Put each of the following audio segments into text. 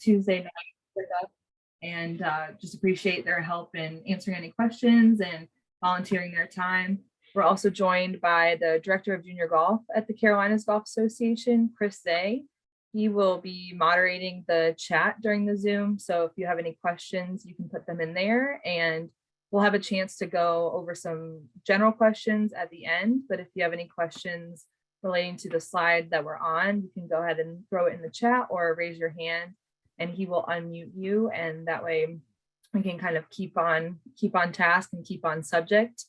Tuesday night with us, and just appreciate their help in answering any questions and volunteering their time. We're also joined by the Director of Junior Golf at the Carolinas Golf Association, Chris Zay. He will be moderating the chat during the Zoom. So if you have any questions, you can put them in there, and we'll have a chance to go over some general questions at the end. But if you have any questions relating to the slide that we're on, you can go ahead and throw it in the chat or raise your hand, and he will unmute you. And that way we can kind of keep on task and keep on subject.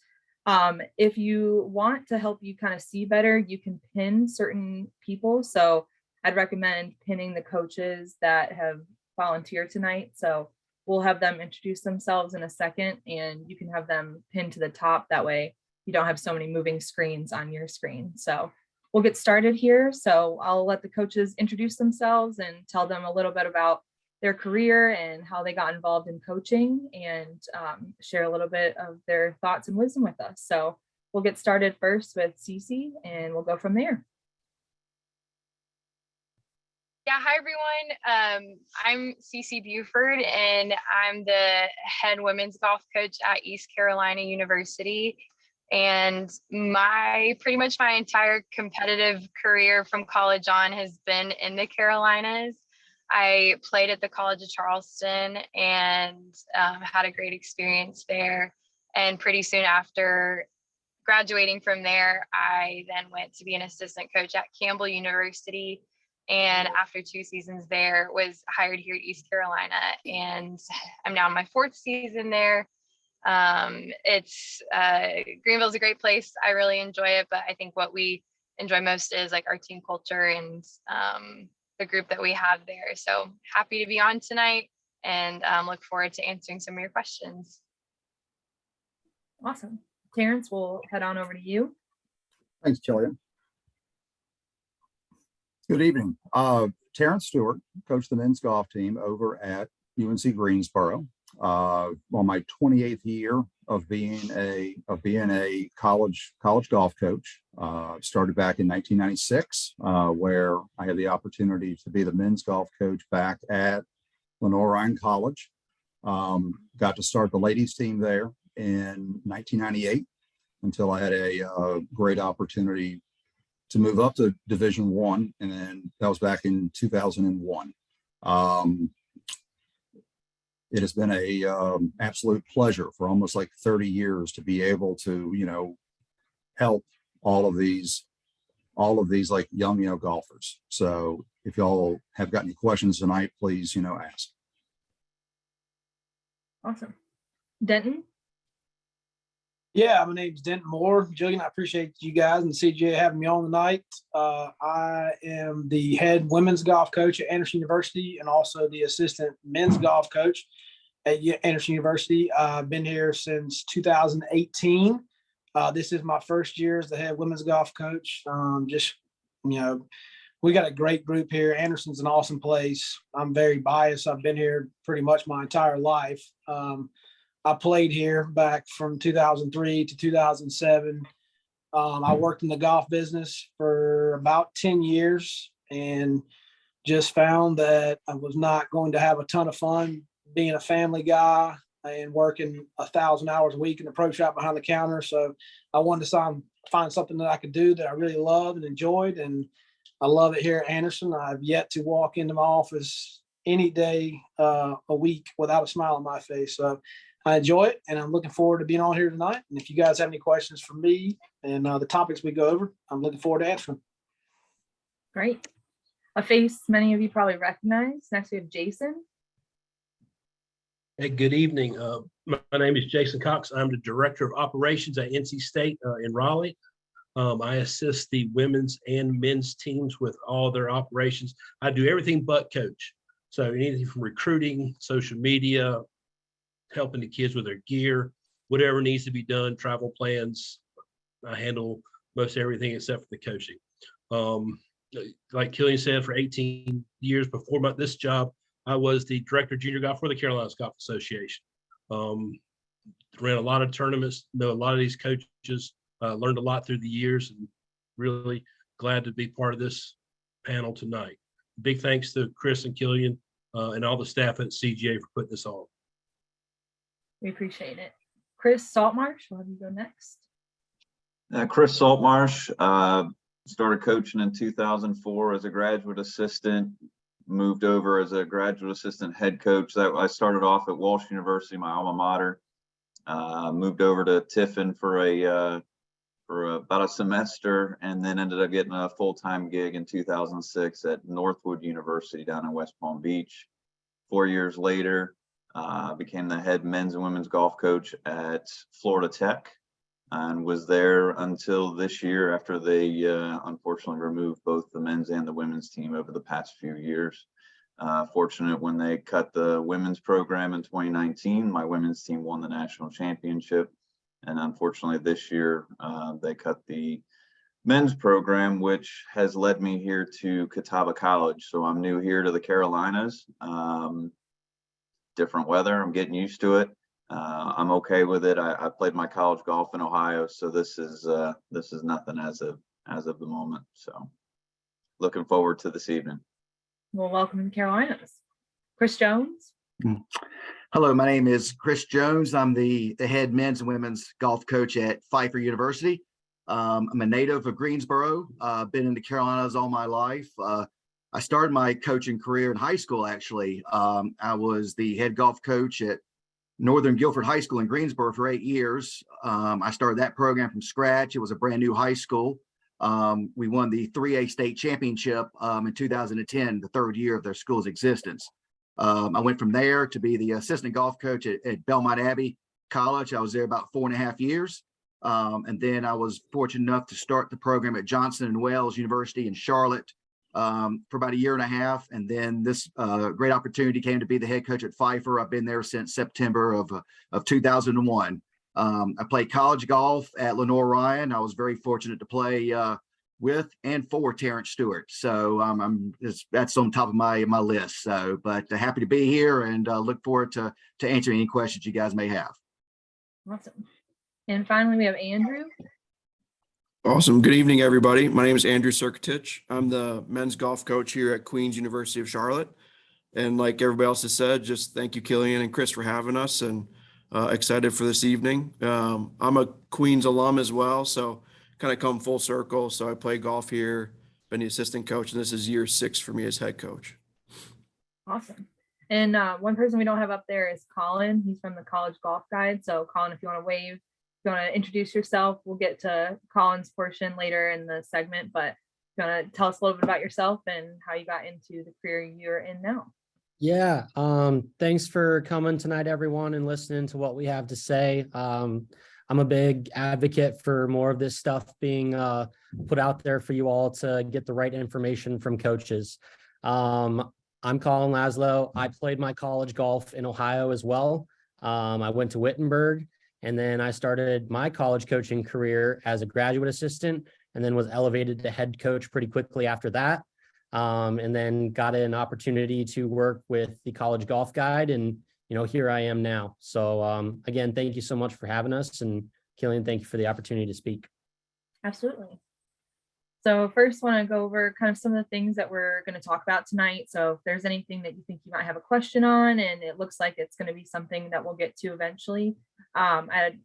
If you want to help you kind of see better, you can pin certain people. So I'd recommend pinning the coaches that have volunteered tonight. So we'll have them introduce themselves in a second, and you can have them pinned to the top. That way you don't have so many moving screens on your screen. So we'll get started here. So I'll let the coaches introduce themselves and tell them a little bit about their career and how they got involved in coaching, and share a little bit of their thoughts and wisdom with us. So we'll get started first with Cece, and we'll go from there. Yeah, hi everyone. I'm Cece Buford, and I'm the head women's golf coach at East Carolina University. And pretty much my entire competitive career from college on has been in the Carolinas. I played at the College of Charleston and had a great experience there. And pretty soon after graduating from there, I then went to be an assistant coach at Campbell University. And after 2 seasons there, was hired here at East Carolina. And I'm now in my 4th season there. Greenville's a great place. I really enjoy it, but I think what we enjoy most is like our team culture and the group that we have there. So happy to be on tonight, and look forward to answering some of your questions. Awesome. Terrence, we'll head on over to you. Thanks, Jillian. Good evening. Terrence Stewart, coach the men's golf team over at UNC Greensboro. On my 28th year of being a college golf coach. Started back in 1996, where I had the opportunity to be the men's golf coach back at Lenoir-Rhyne College. Got to start the ladies team there in 1998 until I had a great opportunity to move up to Division I, and then that was back in 2001. It has been a absolute pleasure for almost like 30 years to be able to, help all of these like young, golfers. So if y'all have got any questions tonight, please, ask. Awesome. Denton? Yeah, my name's Denton Moore. Jillian, I appreciate you guys and CJ having me on tonight. I am the head women's golf coach at Anderson University and also the assistant men's golf coach at Anderson University. I've been here since 2018. This is my first year as the head women's golf coach. We got a great group here. Anderson's an awesome place. I'm very biased. I've been here pretty much my entire life. I played here back from 2003 to 2007. I worked in the golf business for about 10 years and just found that I was not going to have a ton of fun being a family guy and working 1,000 hours a week in the pro shop behind the counter. So I wanted to find something that I could do that I really loved and enjoyed. And I love it here at Anderson. I've yet to walk into my office any day a week without a smile on my face. So I enjoy it, and I'm looking forward to being on here tonight. And if you guys have any questions for me and the topics we go over, I'm looking forward to answering. Great. A face many of you probably recognize. Next we have Jason. Hey, good evening. My name is Jason Cox. I'm the Director of Operations at NC State in Raleigh. I assist the women's and men's teams with all their operations. I do everything but coach. So anything from recruiting, social media, helping the kids with their gear, whatever needs to be done, travel plans. I handle most everything except for the coaching. Like Killian said, for 18 years before this job, I was the director of junior golf for the Carolinas Golf Association. Ran a lot of tournaments, know a lot of these coaches, learned a lot through the years, and really glad to be part of this panel tonight. Big thanks to Chris and Killian and all the staff at CGA for putting this on. We appreciate it. Chris Saltmarsh, we'll have you go next. Chris Saltmarsh, started coaching in 2004 as a graduate assistant, moved over as a graduate assistant head coach. I started off at Walsh University, my alma mater, moved over to Tiffin for about a semester, and then ended up getting a full-time gig in 2006 at Northwood University down in West Palm Beach. 4 years later, became the head men's and women's golf coach at Florida Tech, and was there until this year after they unfortunately removed both the men's and the women's team over the past few years. Fortunate when they cut the women's program in 2019, my women's team won the national championship. And unfortunately this year they cut the men's program, which has led me here to Catawba College. So I'm new here to the Carolinas. Different weather, I'm getting used to it. I'm okay with it. I played my college golf in Ohio, so this is nothing as of the moment. So looking forward to this evening. Well, welcome to the Carolinas. Chris Jones. Hello, my name is Chris Jones. I'm the head men's and women's golf coach at Pfeiffer University. I'm a native of Greensboro. Been in the Carolinas all my life. I started my coaching career in high school, actually. I was the head golf coach at Northern Guilford High School in Greensboro for 8 years. I started that program from scratch. It was a brand new high school. We won the 3A state championship in 2010, the third year of their school's existence. I went from there to be the assistant golf coach at Belmont Abbey College. I was there about 4.5 years. And then I was fortunate enough to start the program at Johnson & Wales University in Charlotte for about 1.5 years. And then this great opportunity came to be the head coach at Pfeiffer. I've been there since September of 2001. I played college golf at Lenore Ryan. I was very fortunate to play with and for Terrence Stewart. So that's on top of my list. So, but happy to be here and look forward to answering any questions you guys may have. Awesome. And finally, we have Andrew. Awesome. Good evening, everybody. My name is Andrew Serkatich. I'm the men's golf coach here at Queen's University of Charlotte. And like everybody else has said, just thank you, Killian and Chris, for having us, and excited for this evening. I'm a Queen's alum as well, so kind of come full circle. So I play golf here, been the assistant coach, and this is year 6 for me as head coach. Awesome. And one person we don't have up there is Colin. He's from the College Golf Guide. So Colin, if you want to wave, if you want to introduce yourself, we'll get to Colin's portion later in the segment, but you want to tell us a little bit about yourself and how you got into the career you're in now. Yeah. Thanks for coming tonight, everyone, and listening to what we have to say. I'm a big advocate for more of this stuff being put out there for you all to get the right information from coaches. I'm Colin Laszlo. I played my college golf in Ohio as well. I went to Wittenberg, and then I started my college coaching career as a graduate assistant, and then was elevated to head coach pretty quickly after that. And then got an opportunity to work with the College Golf Guide, and here I am now. So again, thank you so much for having us, and Killian, thank you for the opportunity to speak. Absolutely. So first, want to go over kind of some of the things that we're going to talk about tonight. So if there's anything that you think you might have a question on, and it looks like it's going to be something that we'll get to eventually, I'd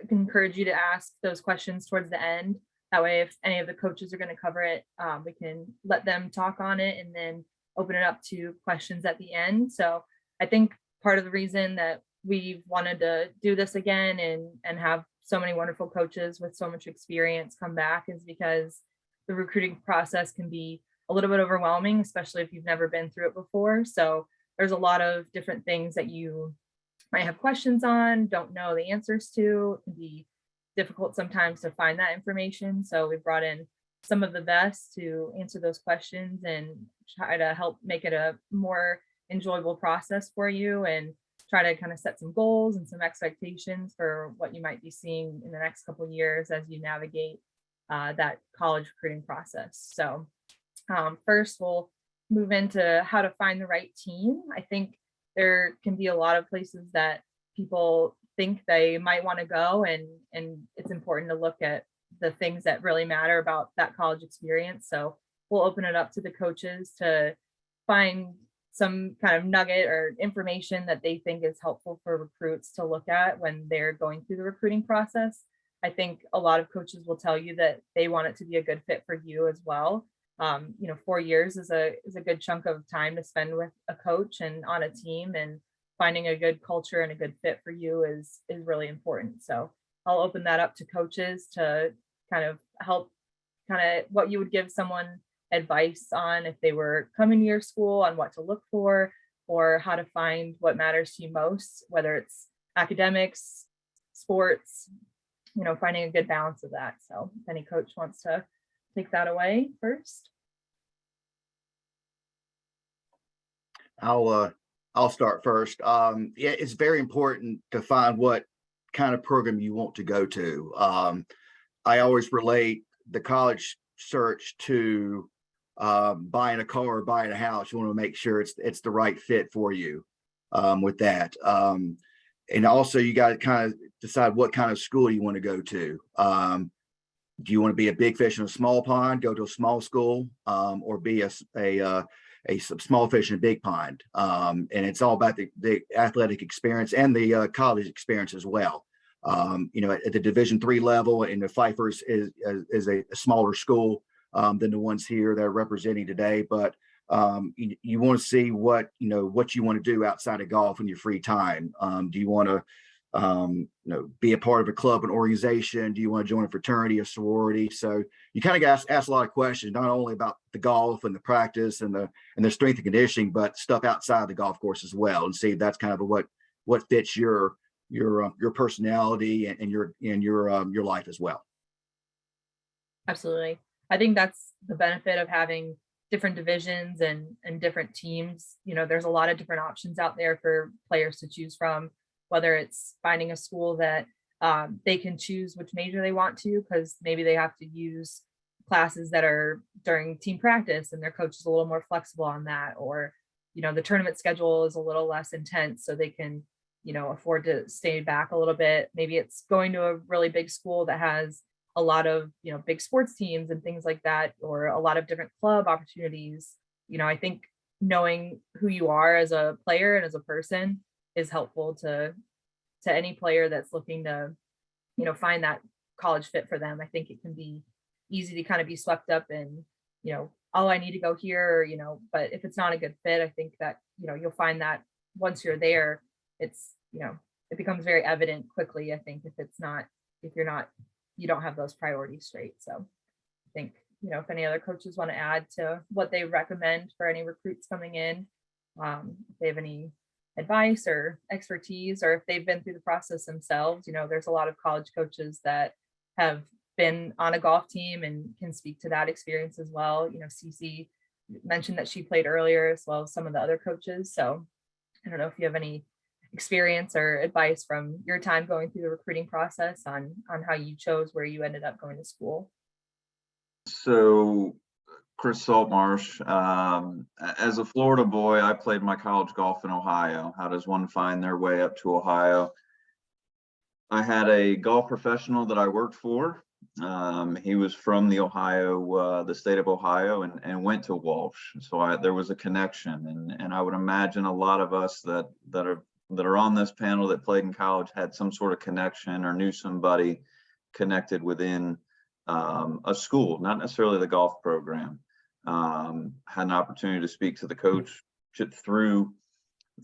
encourage you to ask those questions towards the end. That way, if any of the coaches are going to cover it, we can let them talk on it and then open it up to questions at the end. So I think part of the reason that we've wanted to do this again and have so many wonderful coaches with so much experience come back is because the recruiting process can be a little bit overwhelming, especially if you've never been through it before. So there's a lot of different things that you might have questions on, don't know the answers to. It can be difficult sometimes to find that information. So we brought in some of the best to answer those questions and try to help make it a more enjoyable process for you, and try to kind of set some goals and some expectations for what you might be seeing in the next couple of years as you navigate that college recruiting process. So first, we'll move into how to find the right team. I think there can be a lot of places that people think they might want to go, and it's important to look at the things that really matter about that college experience. So we'll open it up to the coaches to find some kind of nugget or information that they think is helpful for recruits to look at when they're going through the recruiting process. I think a lot of coaches will tell you that they want it to be a good fit for you as well. 4 years is a good chunk of time to spend with a coach and on a team, and finding a good culture and a good fit for you is really important. So I'll open that up to coaches to kind of help what you would give someone advice on if they were coming to your school, on what to look for or how to find what matters to you most, whether it's academics, sports, finding a good balance of that. So if any coach wants to take that away first. I'll start first. Yeah, it's very important to find what kind of program you want to go to. I always relate the college search to buying a car or buying a house. You want to make sure it's the right fit for you with that. And also you got to kind of decide what kind of school you want to go to. Do you want to be a big fish in a small pond, go to a small school, or be a small fish in a big pond? And it's all about the athletic experience and the college experience as well. At the Division III level, and the Pfeiffer's is a smaller school than the ones here that are representing today. But you want to see what you want to do outside of golf in your free time. Do you want to be a part of a club, an organization? Do you want to join a fraternity, a sorority? So you kind of ask a lot of questions, not only about the golf and the practice and the strength and conditioning, but stuff outside the golf course as well, and see if that's kind of what fits your personality and your life as well. Absolutely. I think that's the benefit of having different divisions and different teams. There's a lot of different options out there for players to choose from, whether it's finding a school that they can choose which major they want to, because maybe they have to use classes that are during team practice and their coach is a little more flexible on that, or the tournament schedule is a little less intense, so they can afford to stay back a little bit. Maybe it's going to a really big school that has a lot of big sports teams and things like that, or a lot of different club opportunities. I think knowing who you are as a player and as a person is helpful to any player that's looking to find that college fit for them. I think it can be easy to kind of be swept up in oh, I need to go here, but if it's not a good fit, I think that you'll find that once you're there, it's it becomes very evident quickly. I think if you don't have those priorities straight. So I think if any other coaches want to add to what they recommend for any recruits coming in, if they have any advice or expertise, or if they've been through the process themselves. There's a lot of college coaches that have been on a golf team and can speak to that experience as well. Cece mentioned that she played earlier, as well as some of the other coaches. So I don't know if you have any experience or advice from your time going through the recruiting process on how you chose where you ended up going to school. So Chris Saltmarsh, as a Florida boy, I played my college golf in Ohio. How does one find their way up to Ohio? I had a golf professional that I worked for. He was from the state of Ohio, and went to Walsh. So there was a connection, and I would imagine a lot of us that are on this panel that played in college had some sort of connection or knew somebody connected within a school, not necessarily the golf program. Had an opportunity to speak to the coach through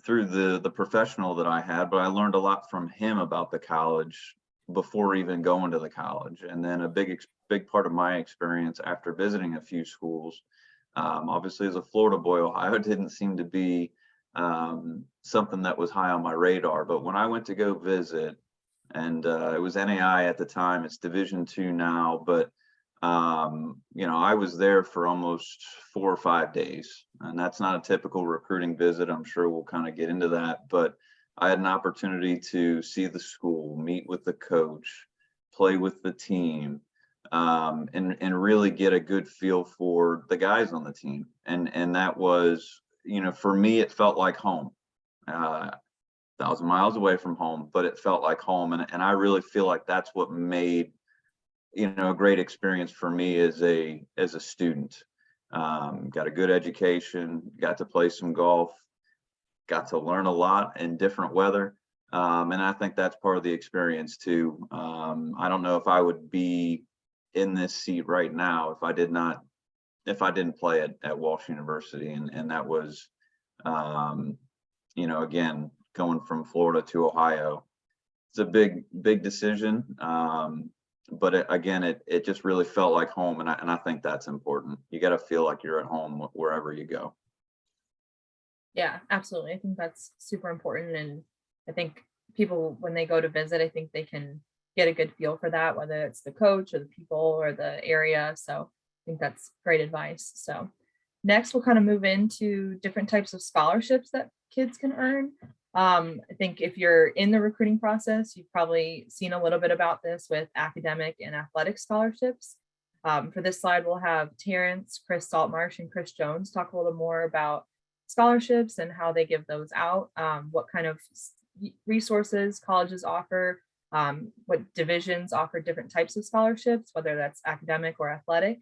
the professional that I had, but I learned a lot from him about the college before even going to the college. And then a big part of my experience after visiting a few schools, obviously as a Florida boy, Ohio didn't seem to be something that was high on my radar. But when I went to go visit, and it was NAI at the time, it's Division II now, but I was there for almost 4 or 5 days, and that's not a typical recruiting visit. I'm sure we'll kind of get into that, but I had an opportunity to see the school, meet with the coach, play with the team, and really get a good feel for the guys on the team. And that was, for me, it felt like home. 1,000 miles away from home, but it felt like home. And I really feel like that's what made, a great experience for me as a student. Got a good education, got to play some golf, got to learn a lot in different weather. And I think that's part of the experience too. I don't know if I would be in this seat right now if I didn't play at Walsh University. And that was, again, going from Florida to Ohio. It's a big decision. But it just really felt like home. And I think that's important. You got to feel like you're at home wherever you go. Yeah, absolutely. I think that's super important. And I think people, when they go to visit, I think they can get a good feel for that, whether it's the coach or the people or the area. So I think that's great advice. So next, we'll kind of move into different types of scholarships that kids can earn. I think if you're in the recruiting process, you've probably seen a little bit about this with academic and athletic scholarships. For this slide, we'll have Terrence, Chris Saltmarsh, and Chris Jones talk a little more about scholarships and how they give those out, what kind of resources colleges offer, what divisions offer different types of scholarships, whether that's academic or athletic.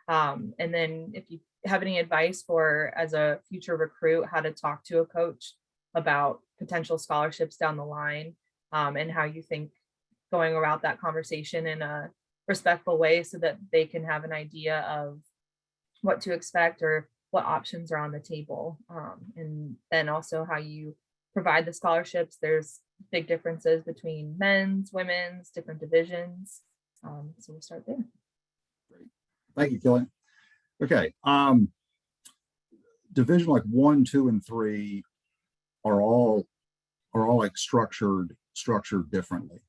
And then if you have any advice for, as a future recruit, how to talk to a coach about potential scholarships down the line, and how you think going about that conversation in a respectful way so that they can have an idea of what to expect or what options are on the table. And then also how you provide the scholarships. There's big differences between men's, women's, different divisions. So we'll start there. Great. Thank you, Kelly. Okay. Division like 1, 2, and 3 are all like structured differently.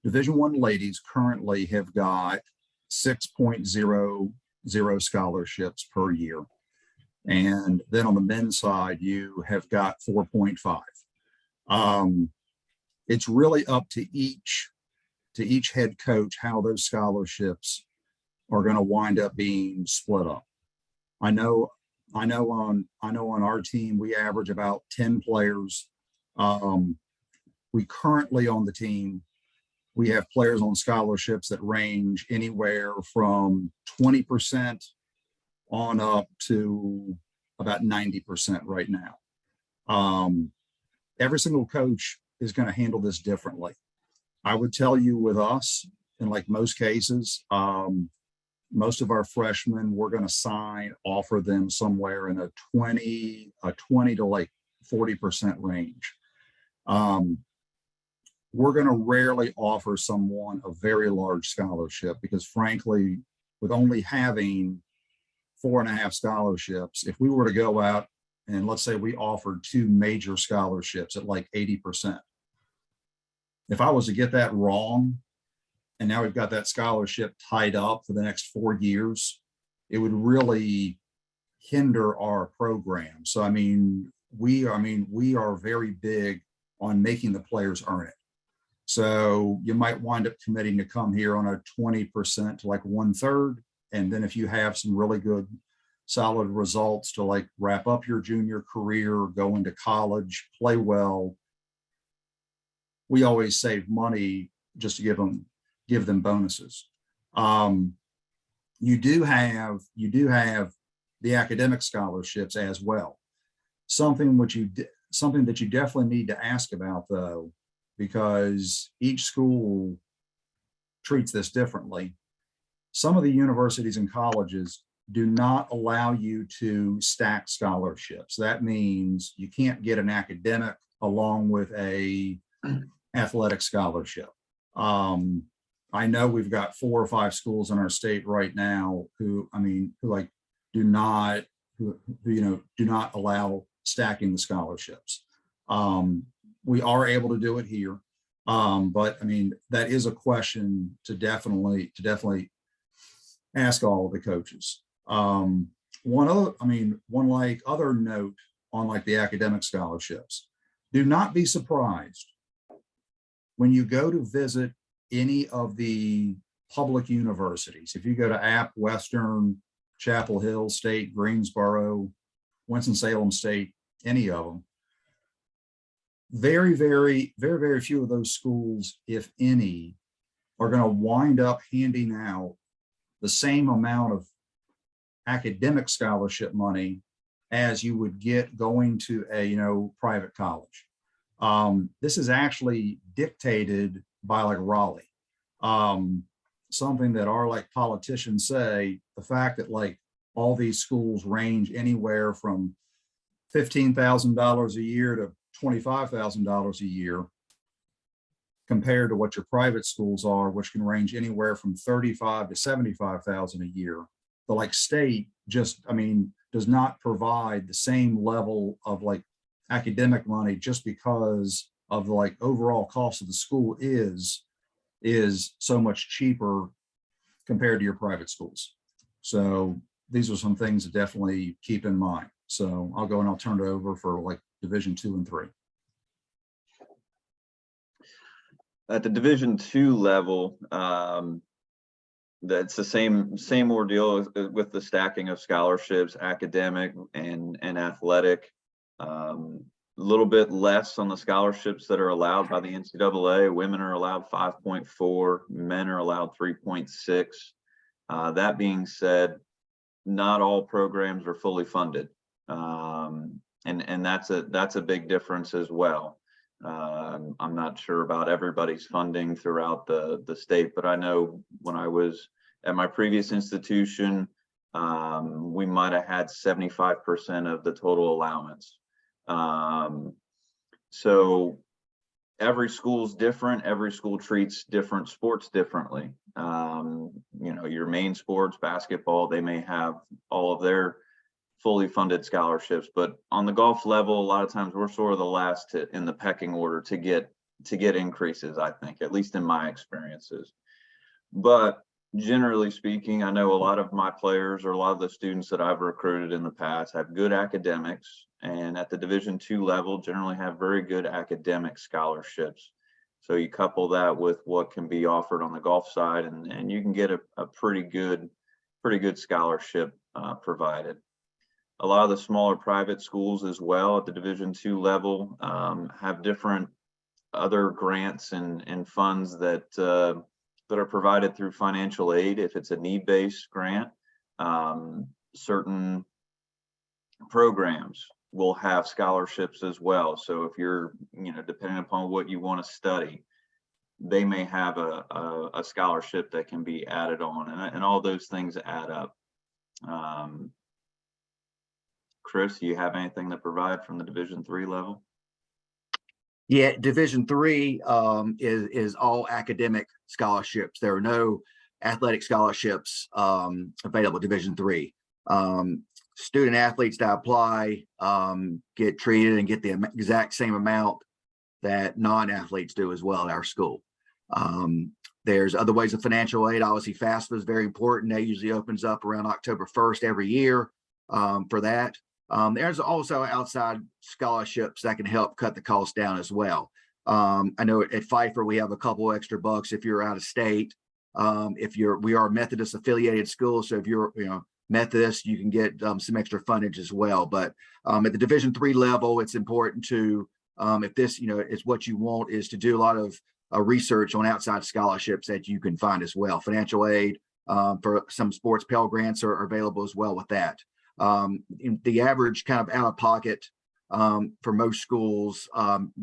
Division 1 ladies currently have got 6.00 scholarships per year. And then on the men's side, you have got 4.5. It's really up to each head coach how those scholarships are going to wind up being split up. I know on our team, we average about 10 players. We currently on the team, we have players on scholarships that range anywhere from 20% on up to about 90% right now. Every single coach is going to handle this differently. I would tell you with us, in like most cases, most of our freshmen, we're going to offer them somewhere in a 20 to like 40% range. We're going to rarely offer someone a very large scholarship because frankly, with only having 4.5 scholarships, if we were to go out and let's say we offered 2 major scholarships at like 80%, if I was to get that wrong, and now we've got that scholarship tied up for the next 4 years, it would really hinder our program. So, we are very big on making the players earn it. So you might wind up committing to come here on a 20% to like 1/3. And then if you have some really good, solid results to like wrap up your junior career, go into college, play well, we always save money just to give them bonuses. You do have the academic scholarships as well. Something that you definitely need to ask about though, because each school treats this differently. Some of the universities and colleges do not allow you to stack scholarships. That means you can't get an academic along with a athletic scholarship. I know we've got 4 or 5 schools in our state right now who do not allow stacking the scholarships. We are able to do it here. But that is a question to definitely ask all of the coaches. One other note on like the academic scholarships, do not be surprised when you go to visit any of the public universities. If you go to App, Western, Chapel Hill State, Greensboro, Winston-Salem State, any of them, very, very, very, very few of those schools, if any, are going to wind up handing out the same amount of academic scholarship money as you would get going to a private college. This is actually dictated by like Raleigh. Something that our like politicians say, the fact that like all these schools range anywhere from $15,000 a year to $25,000 a year, compared to what your private schools are, which can range anywhere from 35 to 75,000 a year. The like state just, does not provide the same level of like academic money, just because of the like overall cost of the school is so much cheaper compared to your private schools. So these are some things to definitely keep in mind. So I'll go and I'll turn it over for like Division 2 and 3. At the Division 2 level, that's the same ordeal with the stacking of scholarships, academic and athletic. A little bit less on the scholarships that are allowed by the NCAA. Women are allowed 5.4, men are allowed 3.6. That being said, not all programs are fully funded, and that's a big difference as well. I'm not sure about everybody's funding throughout the state, but I know when I was at my previous institution, we might have had 75% of the total allowance. So every school's different. Every school treats different sports differently. Your main sports, basketball, they may have all of their fully funded scholarships, but on the golf level, a lot of times we're sort of the last in the pecking order to get increases, I think, at least in my experiences. But generally speaking, I know a lot of my players, or a lot of the students that I've recruited in the past, have good academics, and at the Division 2 level generally have very good academic scholarships. So you couple that with what can be offered on the golf side, and you can get a pretty good scholarship provided. A lot of the smaller private schools as well at the Division 2 level have different other grants and funds that are provided through financial aid. If it's a need-based grant, certain programs will have scholarships as well. So if you're, depending upon what you want to study, they may have a scholarship that can be added on, and all those things add up. Chris, do you have anything to provide from the Division 3 level? Yeah, Division 3 is all academic scholarships. There are no athletic scholarships available at Division 3. Student athletes that apply get treated and get the exact same amount that non-athletes do as well at our school. There's other ways of financial aid. Obviously, FAFSA is very important. That usually opens up around October 1st every year for that. There's also outside scholarships that can help cut the cost down as well. I know at Pfeiffer, we have a couple extra bucks if you're out of state. We are a Methodist affiliated school. So if you're, Methodist, you can get some extra fundage as well. But at the Division 3 level, it's important to, if this, is what you want, is to do a lot of research on outside scholarships that you can find as well. Financial aid for some sports Pell Grants are available as well with that. In the average kind of out of pocket for most schools,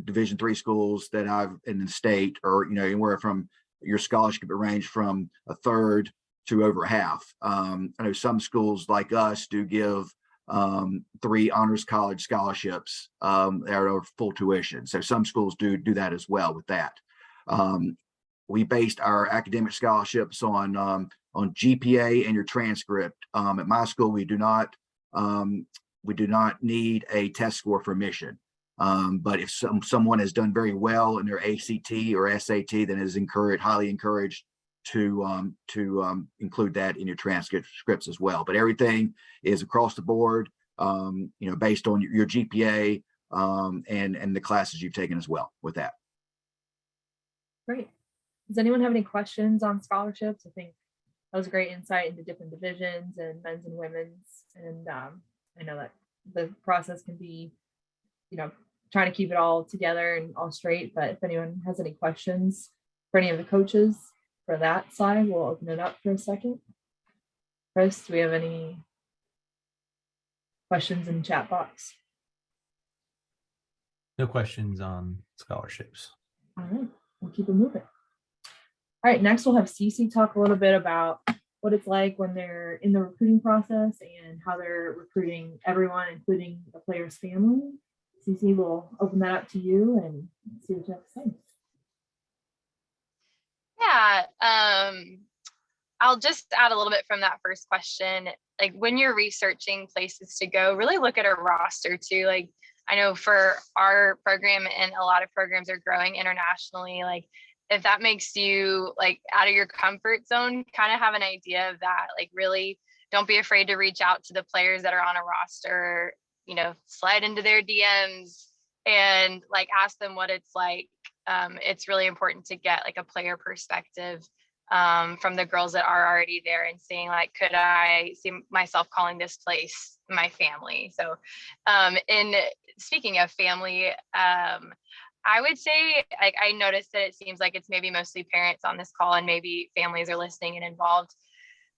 Division 3 schools that I've in the state, or anywhere from your scholarship range from a third to over half. I know some schools like us do give 3 honors college scholarships that are full tuition. So some schools do that as well with that. We based our academic scholarships on GPA and your transcript. At my school, we do not need a test score for admission. But if someone has done very well in their ACT or SAT, then it is highly encouraged to include that in your transcripts as well. But everything is across the board, based on your GPA and the classes you've taken as well with that. Great. Does anyone have any questions on scholarships? I think that was a great insight into different divisions and men's and women's. And I know that the process can be, trying to keep it all together and all straight. But if anyone has any questions for any of the coaches for that side, we'll open it up for a second. Chris, do we have any? questions in the chat box. No questions on scholarships. All right, we'll keep it moving. All right, next we'll have Cece talk a little bit about what it's like when they're in the recruiting process and how they're recruiting everyone, including the player's family. Cece, will open that up to you and see what you have to say. Yeah, I'll just add a little bit from that first question. Like when you're researching places to go, really look at a roster too. Like I know for our program and a lot of programs are growing internationally, like if that makes you like out of your comfort zone, kind of have an idea of that. Like really don't be afraid to reach out to the players that are on a roster, you know, slide into their DMs and like ask them what it's like. It's really important to get like a player perspective from the girls that are already there and saying like, could I see myself calling this place my family? So in speaking of family, I would say like I noticed that it seems like it's maybe mostly parents on this call and maybe families are listening and involved.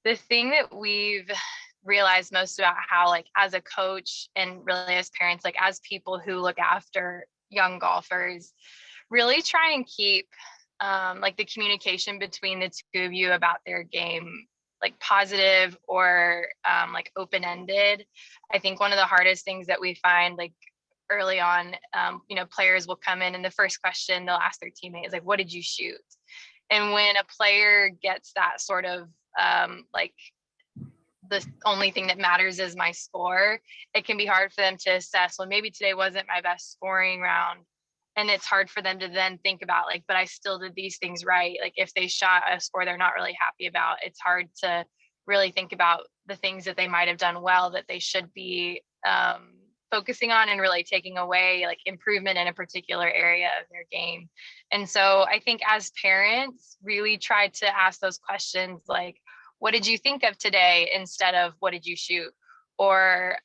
The thing that we've realized most about how like as a coach and really as parents, like as people who look after young golfers, really try and keep like the communication between the two of you about their game like positive or like open-ended. I think one of the hardest things that we find like early on, you know, players will come in and the first question they'll ask their teammate is like, what did you shoot? And when a player gets that sort of like the only thing that matters is my score, it can be hard for them to assess, well, maybe today wasn't my best scoring round. And it's hard for them to then think about like, but I still did these things right. Like if they shot a score they're not really happy about, it's hard to really think about the things that they might have done well that they should be focusing on and really taking away like improvement in a particular area of their game. And so I think as parents really try to ask those questions like, what did you think of today instead of what did you shoot? Or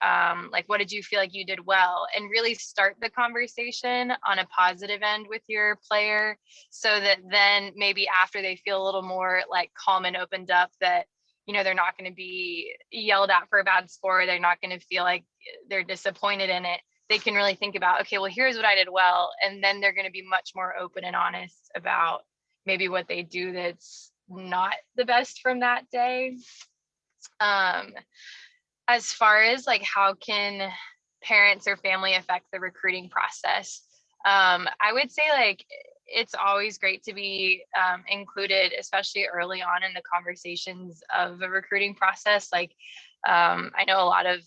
like, what did you feel like you did well? And really start the conversation on a positive end with your player so that then maybe after they feel a little more like calm and opened up that, you know, they're not going to be yelled at for a bad score. They're not going to feel like they're disappointed in it. They can really think about, okay, well, here's what I did well. And then they're going to be much more open and honest about maybe what they do that's not the best from that day. As far as like how can parents or family affect the recruiting process, I would say like it's always great to be included, especially early on in the conversations of the recruiting process. Like I know a lot of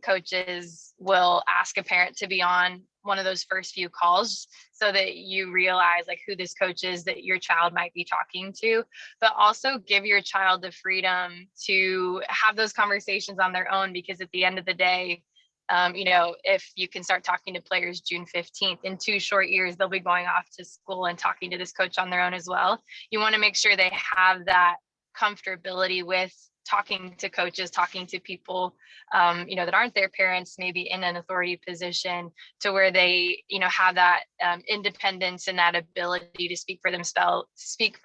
coaches will ask a parent to be on one of those first few calls so that you realize like who this coach is that your child might be talking to, but also give your child the freedom to have those conversations on their own, because at the end of the day, you know, if you can start talking to players June 15th, in 2 short years, they'll be going off to school and talking to this coach on their own as well. You want to make sure they have that comfortability with talking to coaches, talking to people, you know, that aren't their parents, maybe in an authority position, to where they, you know, have that independence and that ability to speak for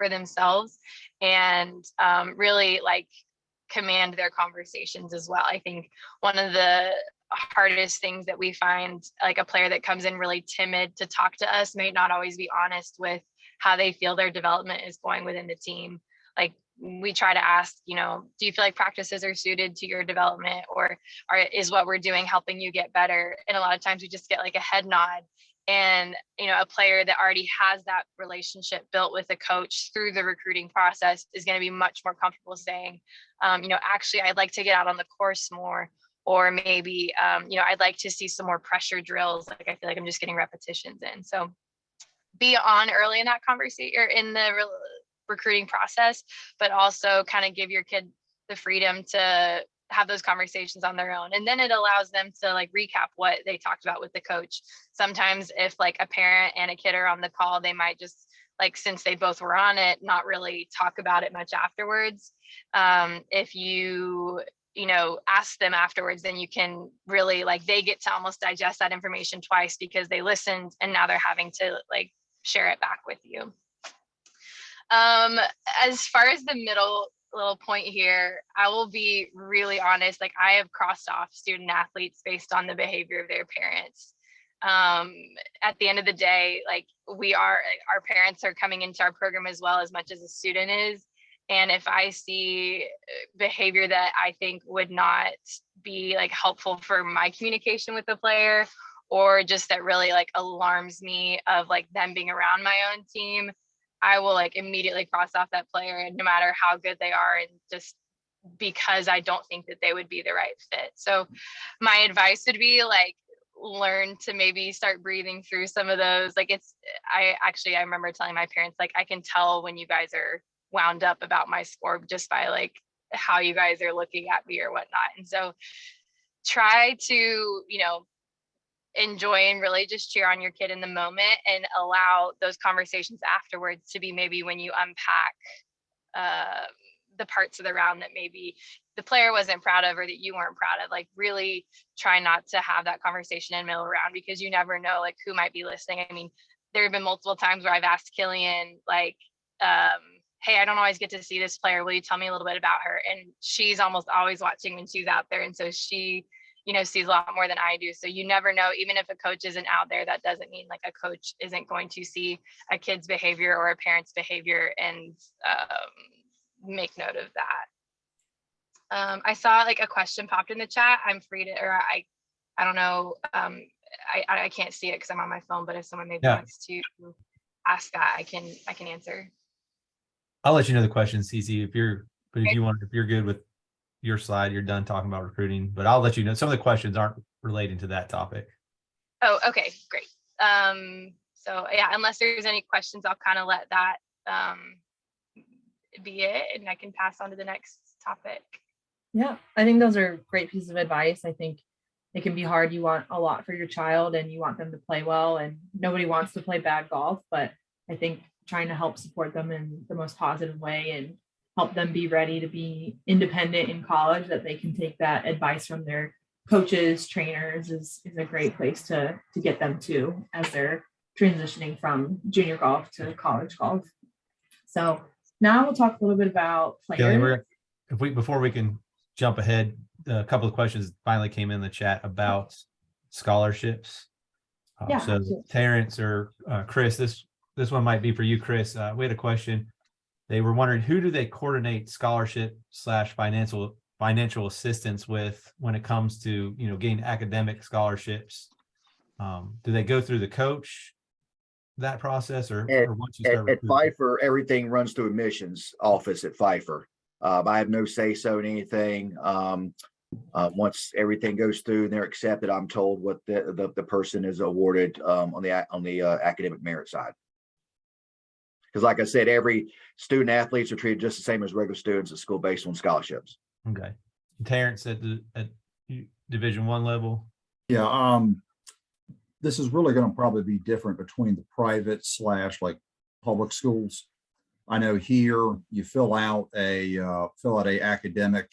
themselves, and really like command their conversations as well. I think one of the hardest things that we find, like a player that comes in really timid to talk to us may not always be honest with how they feel their development is going within the team. Like we try to ask, you know, do you feel like practices are suited to your development, or is what we're doing helping you get better? And a lot of times we just get like a head nod. And, you know, a player that already has that relationship built with a coach through the recruiting process is going to be much more comfortable saying, you know, actually, I'd like to get out on the course more, or maybe, you know, I'd like to see some more pressure drills. Like, I feel like I'm just getting repetitions in. So be on early in that conversation or in the recruiting process, but also kind of give your kid the freedom to have those conversations on their own. And then it allows them to like recap what they talked about with the coach. Sometimes if like a parent and a kid are on the call, they might just like, since they both were on it, not really talk about it much afterwards. If you know, ask them afterwards, then you can really like, they get to almost digest that information twice because they listened and now they're having to like share it back with you. As far as the middle little point here. I will be really honest. Like, I have crossed off student athletes based on the behavior of their parents. At the end of the day, like, our parents are coming into our program as well, as much as a student is. And if I see behavior that I think would not be like helpful for my communication with the player, or just that really like alarms me of like them being around my own team, I will like immediately cross off that player, and no matter how good they are, and just because I don't think that they would be the right fit. So my advice would be like, learn to maybe start breathing through some of those. Like, I remember telling my parents, like, I can tell when you guys are wound up about my score just by like how you guys are looking at me or whatnot. And so try to, enjoy and really just cheer on your kid in the moment, and allow those conversations afterwards to be maybe when you unpack the parts of the round that maybe the player wasn't proud of or that you weren't proud of. Like, really try not to have that conversation in the middle round, because you never know like who might be listening. I mean, there have been multiple times where I've asked Killian, like, hey, I don't always get to see this player. Will you tell me a little bit about her? And she's almost always watching when she's out there. And so she, sees a lot more than I do. So you never know, even if a coach isn't out there, that doesn't mean like a coach isn't going to see a kid's behavior or a parent's behavior and make note of that. I saw like a question popped in the chat. I'm free to, or I don't know. I can't see it because I'm on my phone, but if someone maybe wants to ask that, I can answer. I'll let you know the question, Cece, if you're good with your slide, you're done talking about recruiting, but I'll let you know some of the questions aren't relating to that topic. Oh, okay, great. So yeah, unless there's any questions, I'll kind of let that be it, and I can pass on to the next topic. Yeah, I think those are great pieces of advice. I think it can be hard. You want a lot for your child and you want them to play well, and nobody wants to play bad golf, but I think trying to help support them in the most positive way and help them be ready to be independent in college, that they can take that advice from their coaches, trainers is a great place to get them to as they're transitioning from junior golf to college golf. So now we'll talk a little bit about players. Before we can jump ahead, a couple of questions finally came in the chat about scholarships. So absolutely. Terrence or Chris, this one might be for you, Chris. We had a question. They were wondering, who do they coordinate scholarship / financial assistance with when it comes to, getting academic scholarships? Do they go through the coach, that process, or once you start at Pfeiffer, everything runs through admissions office at Pfeiffer. I have no say so in anything. Once everything goes through and they're accepted, I'm told what the person is awarded on the academic merit side. Because like I said, every student athletes are treated just the same as regular students at school based on scholarships. Okay. Terrence, at Division I level? Yeah, this is really going to probably be different between the private / like public schools. I know here you fill out a academic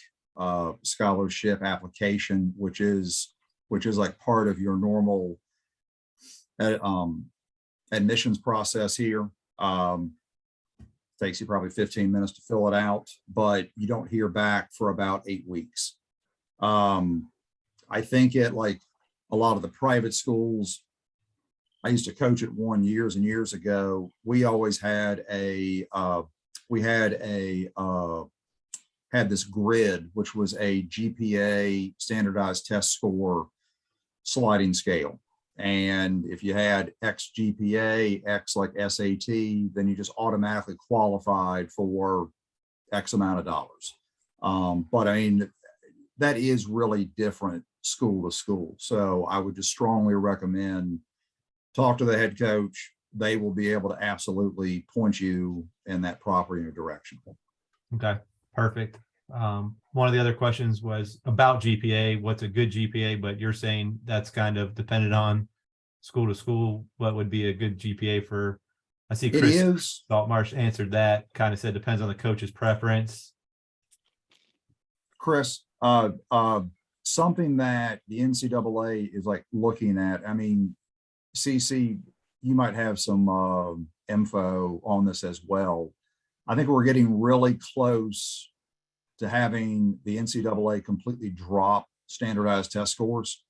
scholarship application, which is like part of your normal admissions process here. Takes you probably 15 minutes to fill it out, but you don't hear back for about 8 weeks. I think at like a lot of the private schools, I used to coach at one years and years ago. We always had had this grid, which was a GPA standardized test score sliding scale. And if you had X GPA, X like SAT, then you just automatically qualified for X amount of dollars. But I mean, that is really different school to school. So I would just strongly recommend talk to the head coach. They will be able to absolutely point you in that proper direction. Okay, perfect. One of the other questions was about GPA. What's a good GPA? But you're saying that's kind of dependent on school to school. What would be a good GPA for? I see Chris Saltmarsh answered that. Kind of said depends on the coach's preference. Chris, something that the NCAA is like looking at. I mean, CC, you might have some info on this as well. I think we're getting really close to having the NCAA completely drop standardized test scores.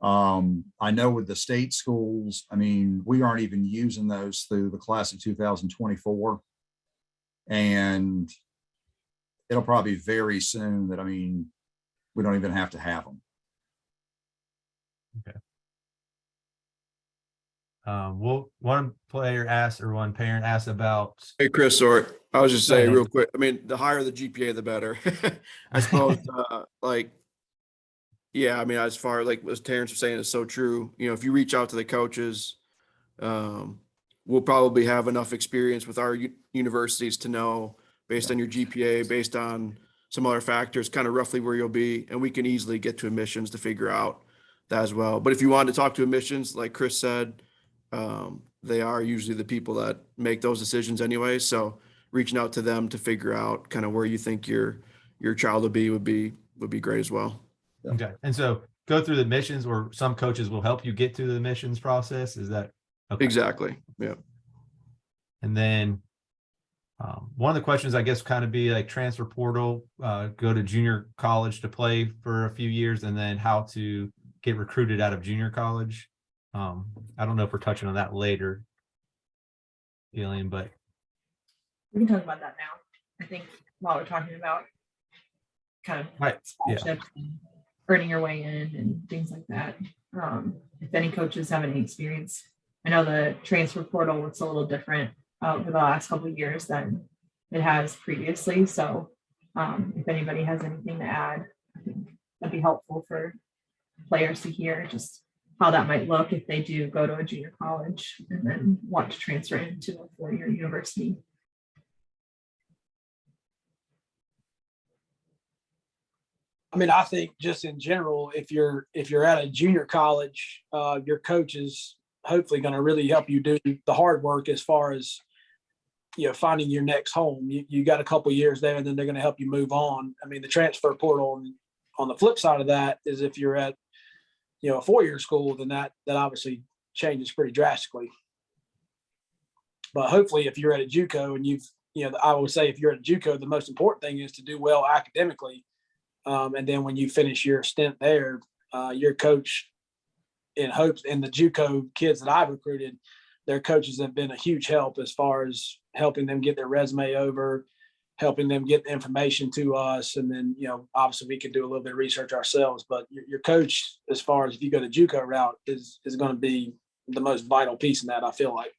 I know with the state schools, I mean, we aren't even using those through the class of 2024. And it'll probably be very soon that, I mean, we don't even have to have them. Okay. Well, one player asked, or one parent asked about. Hey, Chris, sorry. I was just Go saying ahead. real quick. I mean, the higher the GPA, the better. I suppose, yeah, I mean, as far like as Terrence was saying, it's so true. You know, if you reach out to the coaches, we'll probably have enough experience with our universities to know based on your GPA, based on some other factors, kind of roughly where you'll be. And we can easily get to admissions to figure out that as well. But if you wanted to talk to admissions, like Chris said, they are usually the people that make those decisions anyway. So reaching out to them to figure out kind of where you think your child would be great as well. Yeah. Okay. And so go through the admissions, or some coaches will help you get through the admissions process. Is that okay? Exactly. Yeah. And then one of the questions, I guess, kind of be like transfer portal, go to junior college to play for a few years, and then how to get recruited out of junior college. I don't know if we're touching on that later, Gillian, but We can talk about that now. I think while we're talking about kind of right, yeah. scholarships and earning your way in and things like that. If any coaches have any experience, I know the transfer portal looks a little different over the last couple of years than it has previously. So if anybody has anything to add, I think that'd be helpful for players to hear just how that might look if they do go to a junior college and then want to transfer into a four-year university. I mean, I think just in general, if you're at a junior college, your coach is hopefully going to really help you do the hard work as far as, you know, finding your next home. You got a couple of years there, and then they're going to help you move on. I mean, the transfer portal on the flip side of that is if you're at, you know, a four-year school, then that obviously changes pretty drastically. But hopefully, if you're at a JUCO and I would say if you're at a JUCO, the most important thing is to do well academically. And then when you finish your stint there, your coach in hopes, and the JUCO kids that I've recruited, their coaches have been a huge help as far as helping them get their resume over, helping them get the information to us. And then, you know, obviously we can do a little bit of research ourselves, but your coach, as far as if you go the JUCO route, is going to be the most vital piece in that, I feel like.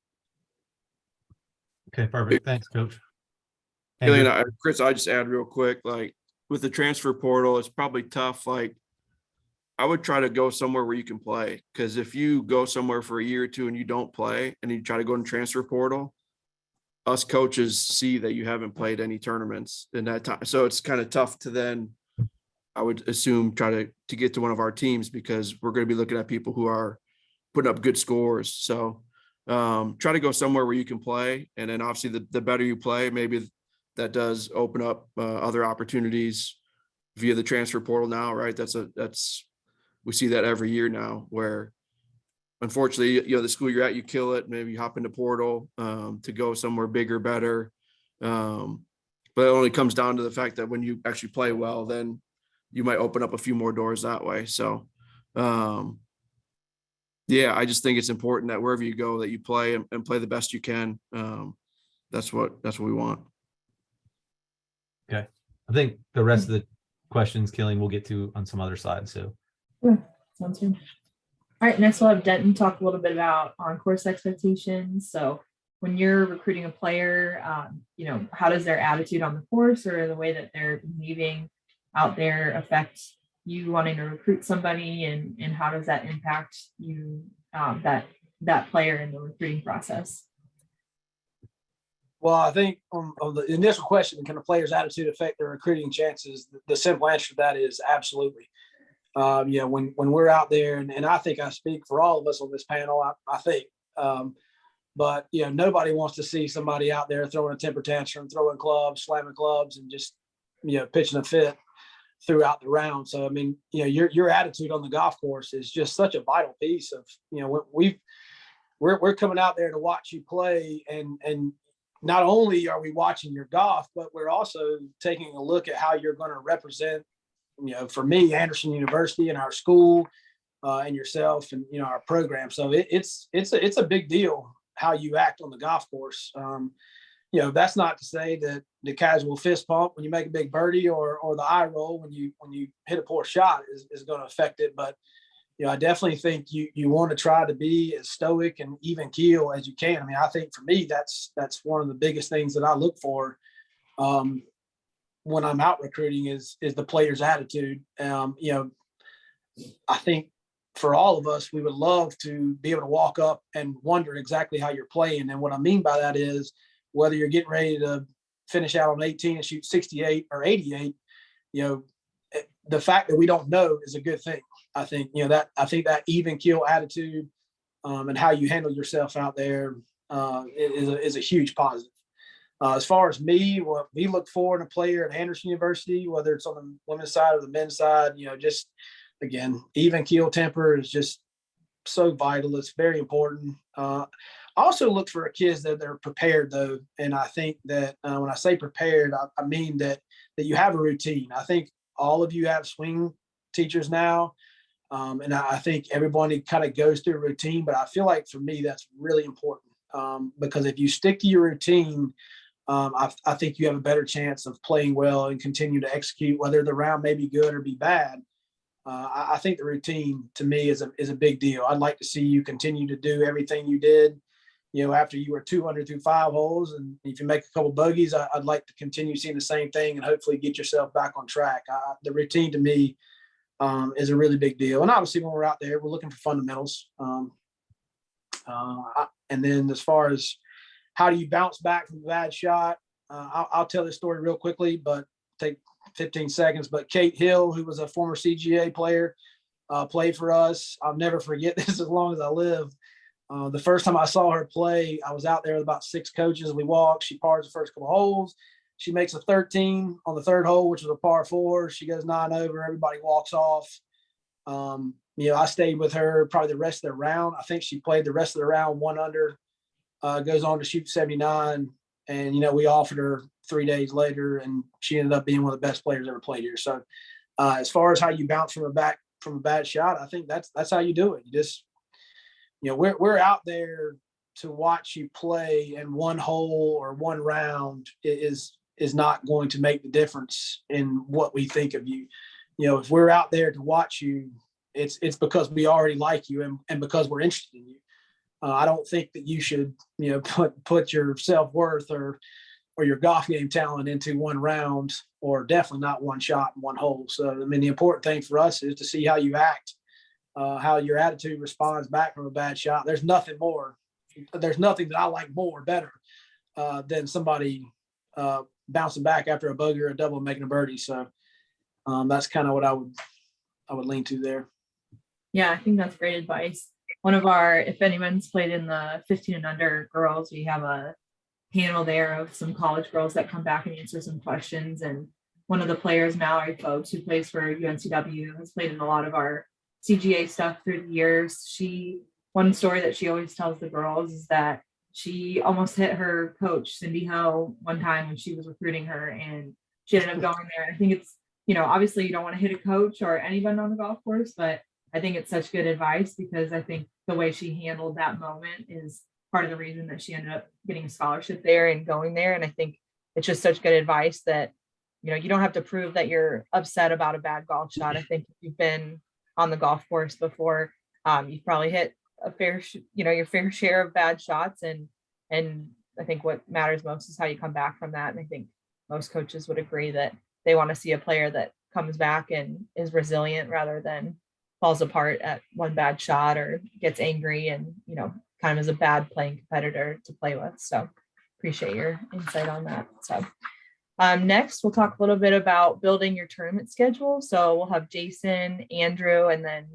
Okay, perfect. Thanks, Coach. Gillian, Chris, I just add real quick, like with the transfer portal, it's probably tough. Like I would try to go somewhere where you can play, because if you go somewhere for a year or two and you don't play and you try to go in transfer portal, us coaches see that you haven't played any tournaments in that time. So it's kind of tough to then, I would assume, try to get to one of our teams, because we're going to be looking at people who are putting up good scores. So try to go somewhere where you can play. And then obviously the better you play, maybe that does open up other opportunities via the transfer portal now, right? We see that every year now, where unfortunately, you know, the school you're at, you kill it, maybe you hop into portal to go somewhere bigger, better. But it only comes down to the fact that when you actually play well, then you might open up a few more doors that way. So yeah, I just think it's important that wherever you go, that you play and play the best you can. That's what we want. Okay. I think the rest of the questions, Killing, we'll get to on some other side. So Yeah, sounds good. All right, next we'll have Denton talk a little bit about on-course expectations. So when you're recruiting a player, you know, how does their attitude on the course or the way that they're behaving out there affect you wanting to recruit somebody, and how does that impact you, that player in the recruiting process? Well, I think on the initial question, can a player's attitude affect their recruiting chances? The simple answer to that is absolutely. You know, when we're out there, and I think I speak for all of us on this panel, I think, but, you know, nobody wants to see somebody out there throwing a temper tantrum, throwing clubs, slamming clubs, and just, you know, pitching a fit throughout the round. So, I mean, you know, your attitude on the golf course is just such a vital piece of, you know, we're coming out there to watch you play, and not only are we watching your golf, but we're also taking a look at how you're going to represent, for me, Anderson University and our school, and yourself and, our program. So it's a big deal how you act on the golf course. That's not to say that the casual fist pump when you make a big birdie or the eye roll when you hit a poor shot is going to affect it. But, I definitely think you want to try to be as stoic and even keel as you can. I mean, I think for me, that's one of the biggest things that I look for when I'm out recruiting is the player's attitude. I think for all of us, we would love to be able to walk up and wonder exactly how you're playing. And what I mean by that is whether you're getting ready to finish out on 18 and shoot 68 or 88, the fact that we don't know is a good thing. I think, that even keel attitude and how you handle yourself out there is a huge positive. As far as me, what we look for in a player at Anderson University, whether it's on the women's side or the men's side, just, again, even keel temper is just so vital. It's very important. I also look for kids that they're prepared, though. And I think that when I say prepared, I mean that you have a routine. I think all of you have swing teachers now. And I think everybody kind of goes through a routine. But I feel like for me, that's really important because if you stick to your routine, I think you have a better chance of playing well and continue to execute, whether the round may be good or be bad. I think the routine to me is a big deal. I'd like to see you continue to do everything you did, after you were 200 through 5 holes. And if you make a couple bogeys, I'd like to continue seeing the same thing and hopefully get yourself back on track. The routine to me is a really big deal. And obviously when we're out there, we're looking for fundamentals. And then as far as how do you bounce back from a bad shot, I'll tell this story real quickly, but take 15 seconds. But Kate Hill, who was a former CGA player, played for us. I'll never forget this as long as I live. The first time I saw her play, I was out there with about 6 coaches. We walked. She pars the first couple holes. She makes a 13 on the 3rd hole, which was a par 4. She goes 9 over. Everybody walks off. I stayed with her probably the rest of the round. I think she played the rest of the round 1 under, goes on to shoot 79. And, we offered her 3 days later, and she ended up being one of the best players ever played here. So as far as how you bounce from a bad shot, I think that's how you do it. You just, we're out there to watch you play, and 1 hole or 1 round is not going to make the difference in what we think of you. If we're out there to watch you, it's because we already like you and because we're interested in you. I don't think that you should, put your self-worth or your golf game talent into 1 round, or definitely not 1 shot and 1 hole. So, I mean, the important thing for us is to see how you act, how your attitude responds back from a bad shot. There's nothing that I like better than somebody bouncing back after a bogey or a double and making a birdie. So that's kind of what I would lean to there. Yeah, I think that's great advice. One of our, if anyone's played in the 15 and under girls, we have a panel there of some college girls that come back and answer some questions. And one of the players, Mallory Folks, who plays for UNCW, has played in a lot of our CGA stuff through the years. One story that she always tells the girls is that she almost hit her coach, Cindy Ho, one time when she was recruiting her, and she ended up going there. I think it's, obviously you don't want to hit a coach or anyone on the golf course, but I think it's such good advice because I think the way she handled that moment is part of the reason that she ended up getting a scholarship there and going there. And I think it's just such good advice that, you don't have to prove that you're upset about a bad golf shot. I think if you've been on the golf course before, you've probably hit your fair share of bad shots. And I think what matters most is how you come back from that. And I think most coaches would agree that they want to see a player that comes back and is resilient rather than falls apart at 1 bad shot or gets angry and, kind of is a bad playing competitor to play with. So appreciate your insight on that. So next, we'll talk a little bit about building your tournament schedule. So we'll have Jason, Andrew, and then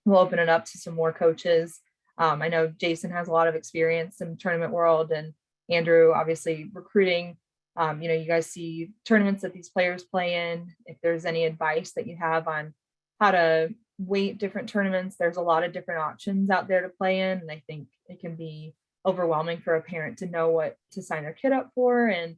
we'll open it up to some more coaches. I know Jason has a lot of experience in the tournament world, and Andrew, obviously recruiting. You guys see tournaments that these players play in. If there's any advice that you have on how to weight different tournaments, there's a lot of different options out there to play in. And I think it can be overwhelming for a parent to know what to sign their kid up for and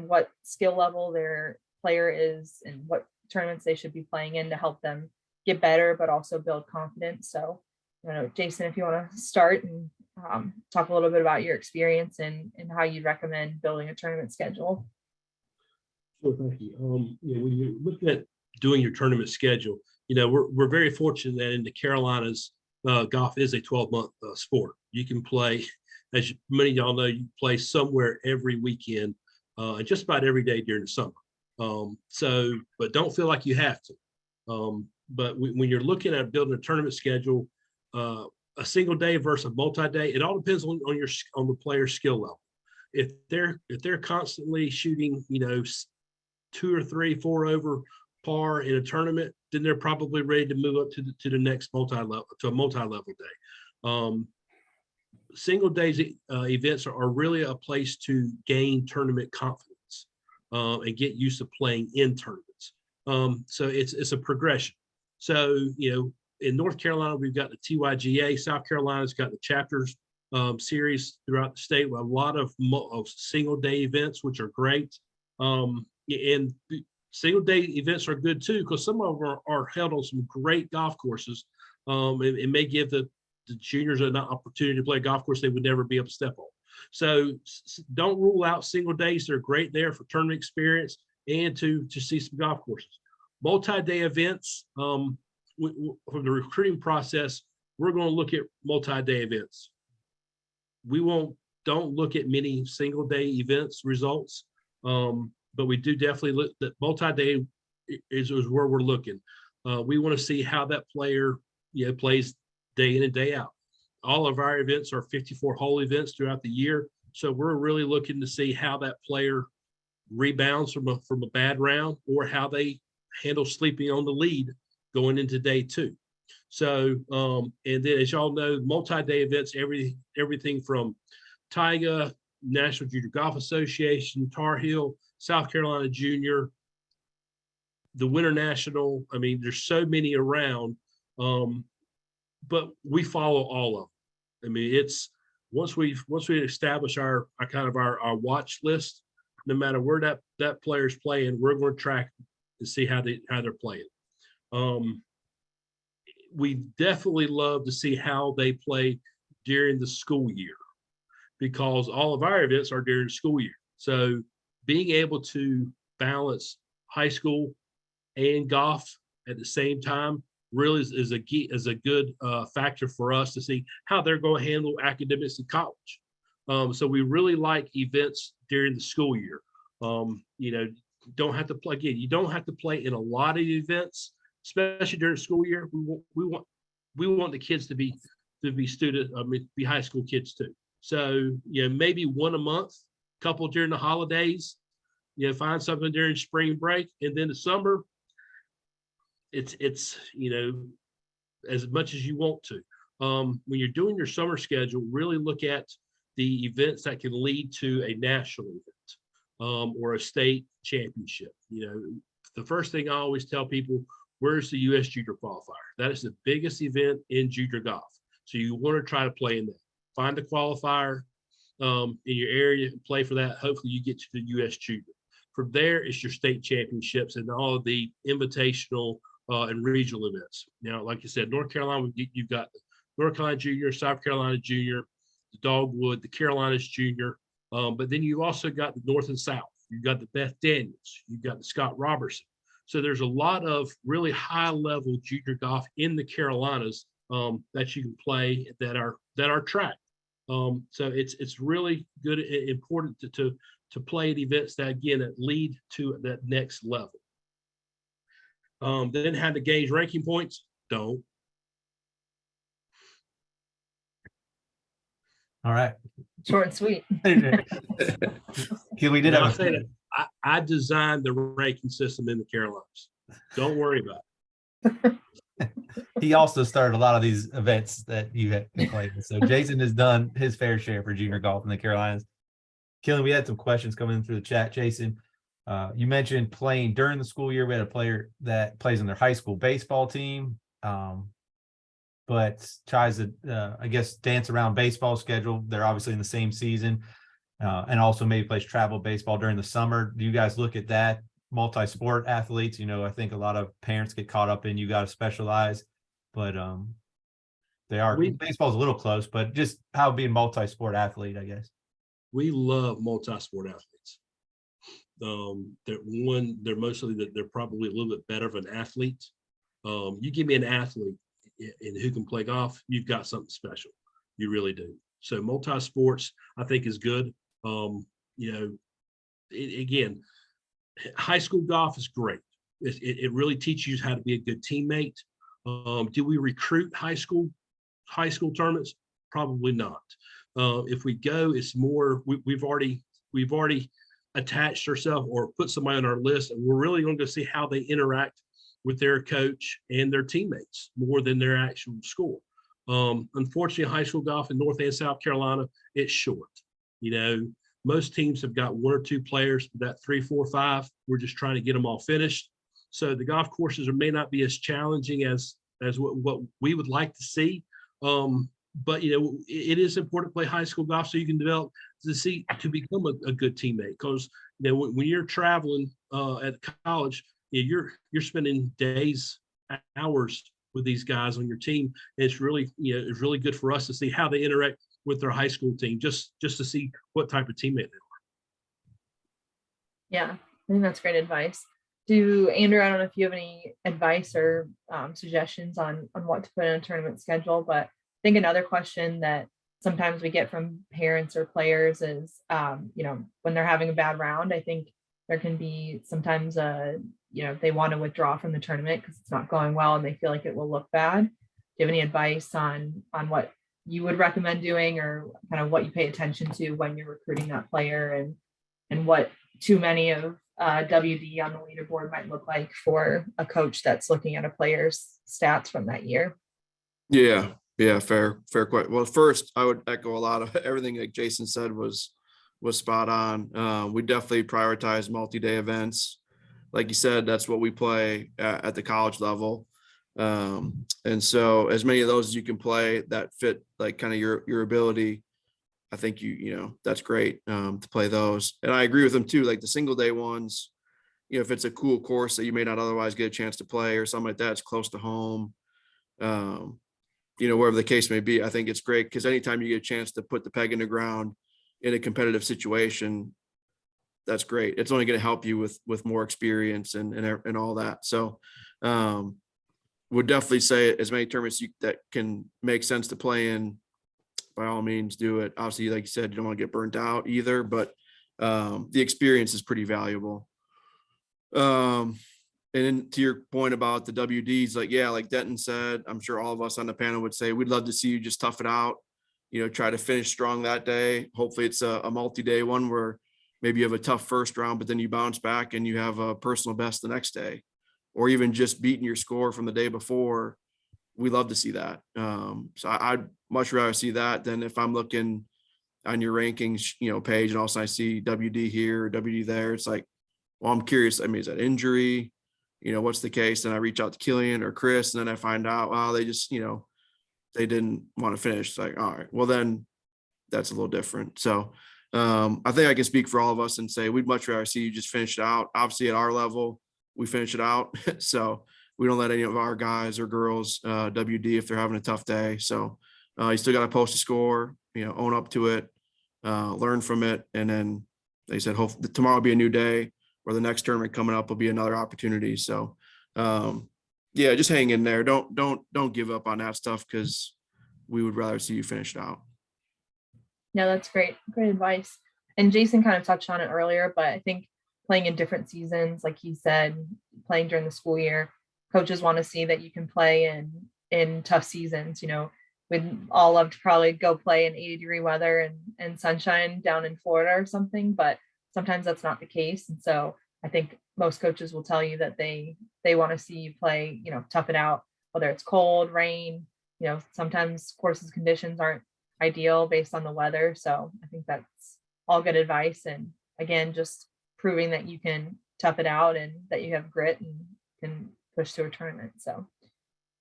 what skill level their player is and what tournaments they should be playing in to help them get better, but also build confidence. So, Jason, if you want to start and talk a little bit about your experience and how you recommend building a tournament schedule. Sure, thank you. When you're looking at doing your tournament schedule, we're very fortunate that in the Carolinas, golf is a 12-month sport. You can play, as many of y'all know, you play somewhere every weekend, and just about every day during the summer. But don't feel like you have to. But when you're looking at building a tournament schedule, a single day versus a multi-day, it all depends on the player's skill level. If they're constantly shooting, 2 or 3, 4 over par in a tournament, then they're probably ready to move up to the next a multi-level day. Single days events are really a place to gain tournament confidence and get used to playing in tournaments. So it's a progression. So, in North Carolina, we've got the TYGA. South Carolina's got the chapters series throughout the state with a lot of single day events, which are great. And single day events are good too, because some of them are held on some great golf courses. It may give the juniors an opportunity to play a golf course they would never be able to step on. So don't rule out single days. They're great there for tournament experience and to see some golf courses. Multi-day events, from the recruiting process, we're going to look at multi-day events. Don't look at many single day events results, but we do definitely look that multi-day is where we're looking. We want to see how that player plays day in and day out. All of our events are 54-hole events throughout the year, so we're really looking to see how that player rebounds from a bad round or how they handle sleeping on the lead going into day 2. So, and then as y'all know, multi-day events, everything from Tyga, National Junior Golf Association, Tar Heel, South Carolina Junior, the Winter National. I mean, there's so many around, but we follow all of them. I mean, it's once we establish our watch list, no matter where that player's playing, we're going to track and see how they're playing. We definitely love to see how they play during the school year, because all of our events are during the school year. So being able to balance high school and golf at the same time really is a good factor for us to see how they're going to handle academics in college. So we really like events during the school year. Don't have to play again. You don't have to play in a lot of events, especially during the school year. We want the kids to be be high school kids too. So maybe one a month, couple during the holidays. Find something during spring break, and then the summer. It's as much as you want to. When you're doing your summer schedule, really look at the events that can lead to a national event or a state championship. The first thing I always tell people, where's the U.S. Junior Qualifier? That is the biggest event in junior golf. So you want to try to play in that. Find the qualifier in your area and play for that. Hopefully you get to the U.S. Junior. From there, it's your state championships and all of the invitational and regional events. Like you said, North Carolina, you've got the North Carolina Junior, South Carolina Junior, the Dogwood, the Carolinas Junior, but then you also got the North and South. You've got the Beth Daniels. You've got the Scott Robertson. So there's a lot of really high-level junior golf in the Carolinas that you can play that are tracked. So it's really good and important to play at events that, again, that lead to that next level. Then how to gauge ranking points? Don't. All right. Short and sweet. We did have I designed the ranking system in the Carolinas. Don't worry about it. He also started a lot of these events that you had played. So Jason has done his fair share for junior golf in the Carolinas. Killian, we had some questions coming in through the chat. Jason, you mentioned playing during the school year. We had a player that plays in their high school baseball team. But but tries to, I guess, dance around baseball schedule. They're obviously in the same season, and also maybe plays travel baseball during the summer. Do you guys look at that? Multi-sport athletes, I think a lot of parents get caught up in you got to specialize, but baseball's a little close, but just how being multi-sport athlete, I guess. We love multi-sport athletes. They're mostly that they're probably a little bit better of an athlete. You give me an athlete and who can play golf, you've got something special. You really do. So multi-sports, I think, is good. Again, high school golf is great. It really teaches you how to be a good teammate. Do we recruit high school tournaments? Probably not. If we go, it's more we've already attached ourselves or put somebody on our list, and we're really going to see how they interact with their coach and their teammates more than their actual score. Unfortunately, high school golf in North and South Carolina, it's short. Most teams have got one or two players, that 3, 4, 5. We're just trying to get them all finished. So the golf courses may not be as challenging as what we would like to see. But it is important to play high school golf so you can develop to become a good teammate. Because when you're traveling at college, you're spending days, hours with these guys on your team. And it's really good for us to see how they interact with their high school team, just to see what type of teammate they are. Yeah, I think that's great advice. Andrew, I don't know if you have any advice or suggestions on what to put in a tournament schedule, but I think another question that sometimes we get from parents or players is, when they're having a bad round, I think there can be sometimes they want to withdraw from the tournament because it's not going well and they feel like it will look bad. Do you have any advice on what you would recommend doing, or kind of what you pay attention to when you're recruiting that player, and what too many of WD on the leaderboard might look like for a coach that's looking at a player's stats from that year? Yeah, fair question. Well, first, I would echo a lot of everything that Jason said was spot on. We definitely prioritize multi-day events. Like you said, that's what we play at the college level. And so as many of those as you can play that fit like kind of your ability, I think that's great to play those. And I agree with them too. Like the single day ones, if it's a cool course that you may not otherwise get a chance to play or something like that, it's close to home, wherever the case may be, I think it's great because anytime you get a chance to put the peg in the ground in a competitive situation, that's great. It's only going to help you with more experience and all that. So would definitely say as many tournaments that can make sense to play in, by all means do it. Obviously, like you said, you don't want to get burnt out either, but the experience is pretty valuable. And then to your point about the WDs, like Denton said, I'm sure all of us on the panel would say, we'd love to see you just tough it out, try to finish strong that day. Hopefully it's a multi-day one where maybe you have a tough first round, but then you bounce back and you have a personal best the next day, or even just beating your score from the day before. We love to see that. So I'd much rather see that than if I'm looking on your rankings, page, and also I see WD here or WD there. It's like, well, I'm curious. I mean, is that injury? What's the case? And I reach out to Killian or Chris, and then I find out, wow, they just, they didn't want to finish. It's like, all right, well then that's a little different. So I think I can speak for all of us and say we'd much rather see you just finish it out. Obviously at our level, we finish it out. So we don't let any of our guys or girls WD if they're having a tough day. So you still got to post a score, own up to it, learn from it. And then they said, hopefully tomorrow will be a new day, or the next tournament coming up will be another opportunity. So just hang in there. Don't give up on that stuff, because we would rather see you finish it out. Yeah, that's great. Great advice. And Jason kind of touched on it earlier, but I think playing in different seasons, like he said, playing during the school year, coaches want to see that you can play in tough seasons. We'd all love to probably go play in 80-degree weather and sunshine down in Florida or something, but sometimes that's not the case. And so I think most coaches will tell you that they want to see you play, tough it out, whether it's cold, rain, sometimes courses conditions aren't ideal based on the weather. So I think that's all good advice. And again, just proving that you can tough it out and that you have grit and can push to a tournament. So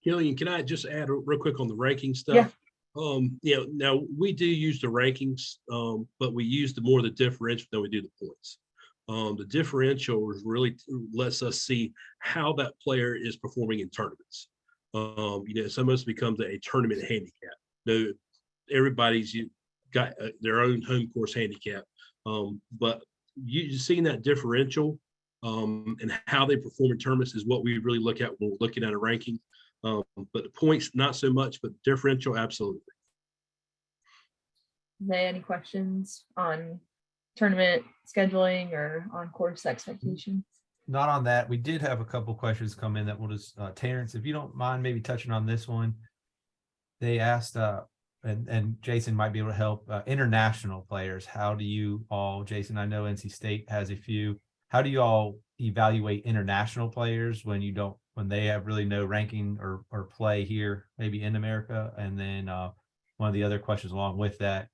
Killian, can I just add real quick on the ranking stuff? Yeah. Now we do use the rankings, but we use the differential than we do the points. The differential really lets us see how that player is performing in tournaments. It's almost becomes a tournament handicap. Now, everybody's got their own home course handicap, but you seeing that differential and how they perform in tournaments is what we really look at when we're looking at a ranking. But the points, not so much, but differential, absolutely. Any questions on tournament scheduling or on course expectations? Not on that. We did have a couple questions come in that we'll just, Terrence, if you don't mind maybe touching on this one. They asked, and Jason might be able to help, international players. How do you all, Jason, I know NC State has a few. How do you all evaluate international players when they have really no ranking or play here, maybe in America? And then one of the other questions along with that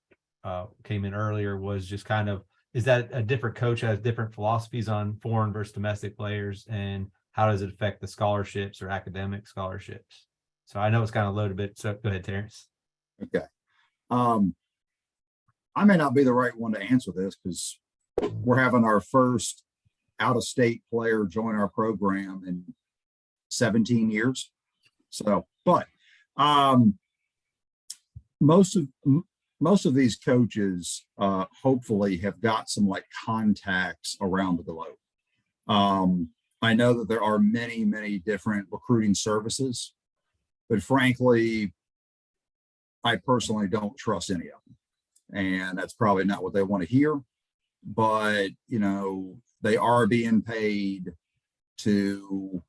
came in earlier was just kind of, is that a different coach has different philosophies on foreign versus domestic players, and how does it affect the scholarships or academic scholarships? So I know it's kind of loaded a bit. So go ahead, Terrence. Okay. I may not be the right one to answer this because we're having our first out-of-state player join our program in 17 years. So, but most of these coaches hopefully have got some like contacts around the globe. I know that there are many different recruiting services, but frankly, I personally don't trust any of them. And that's probably not what they want to hear, but they are being paid to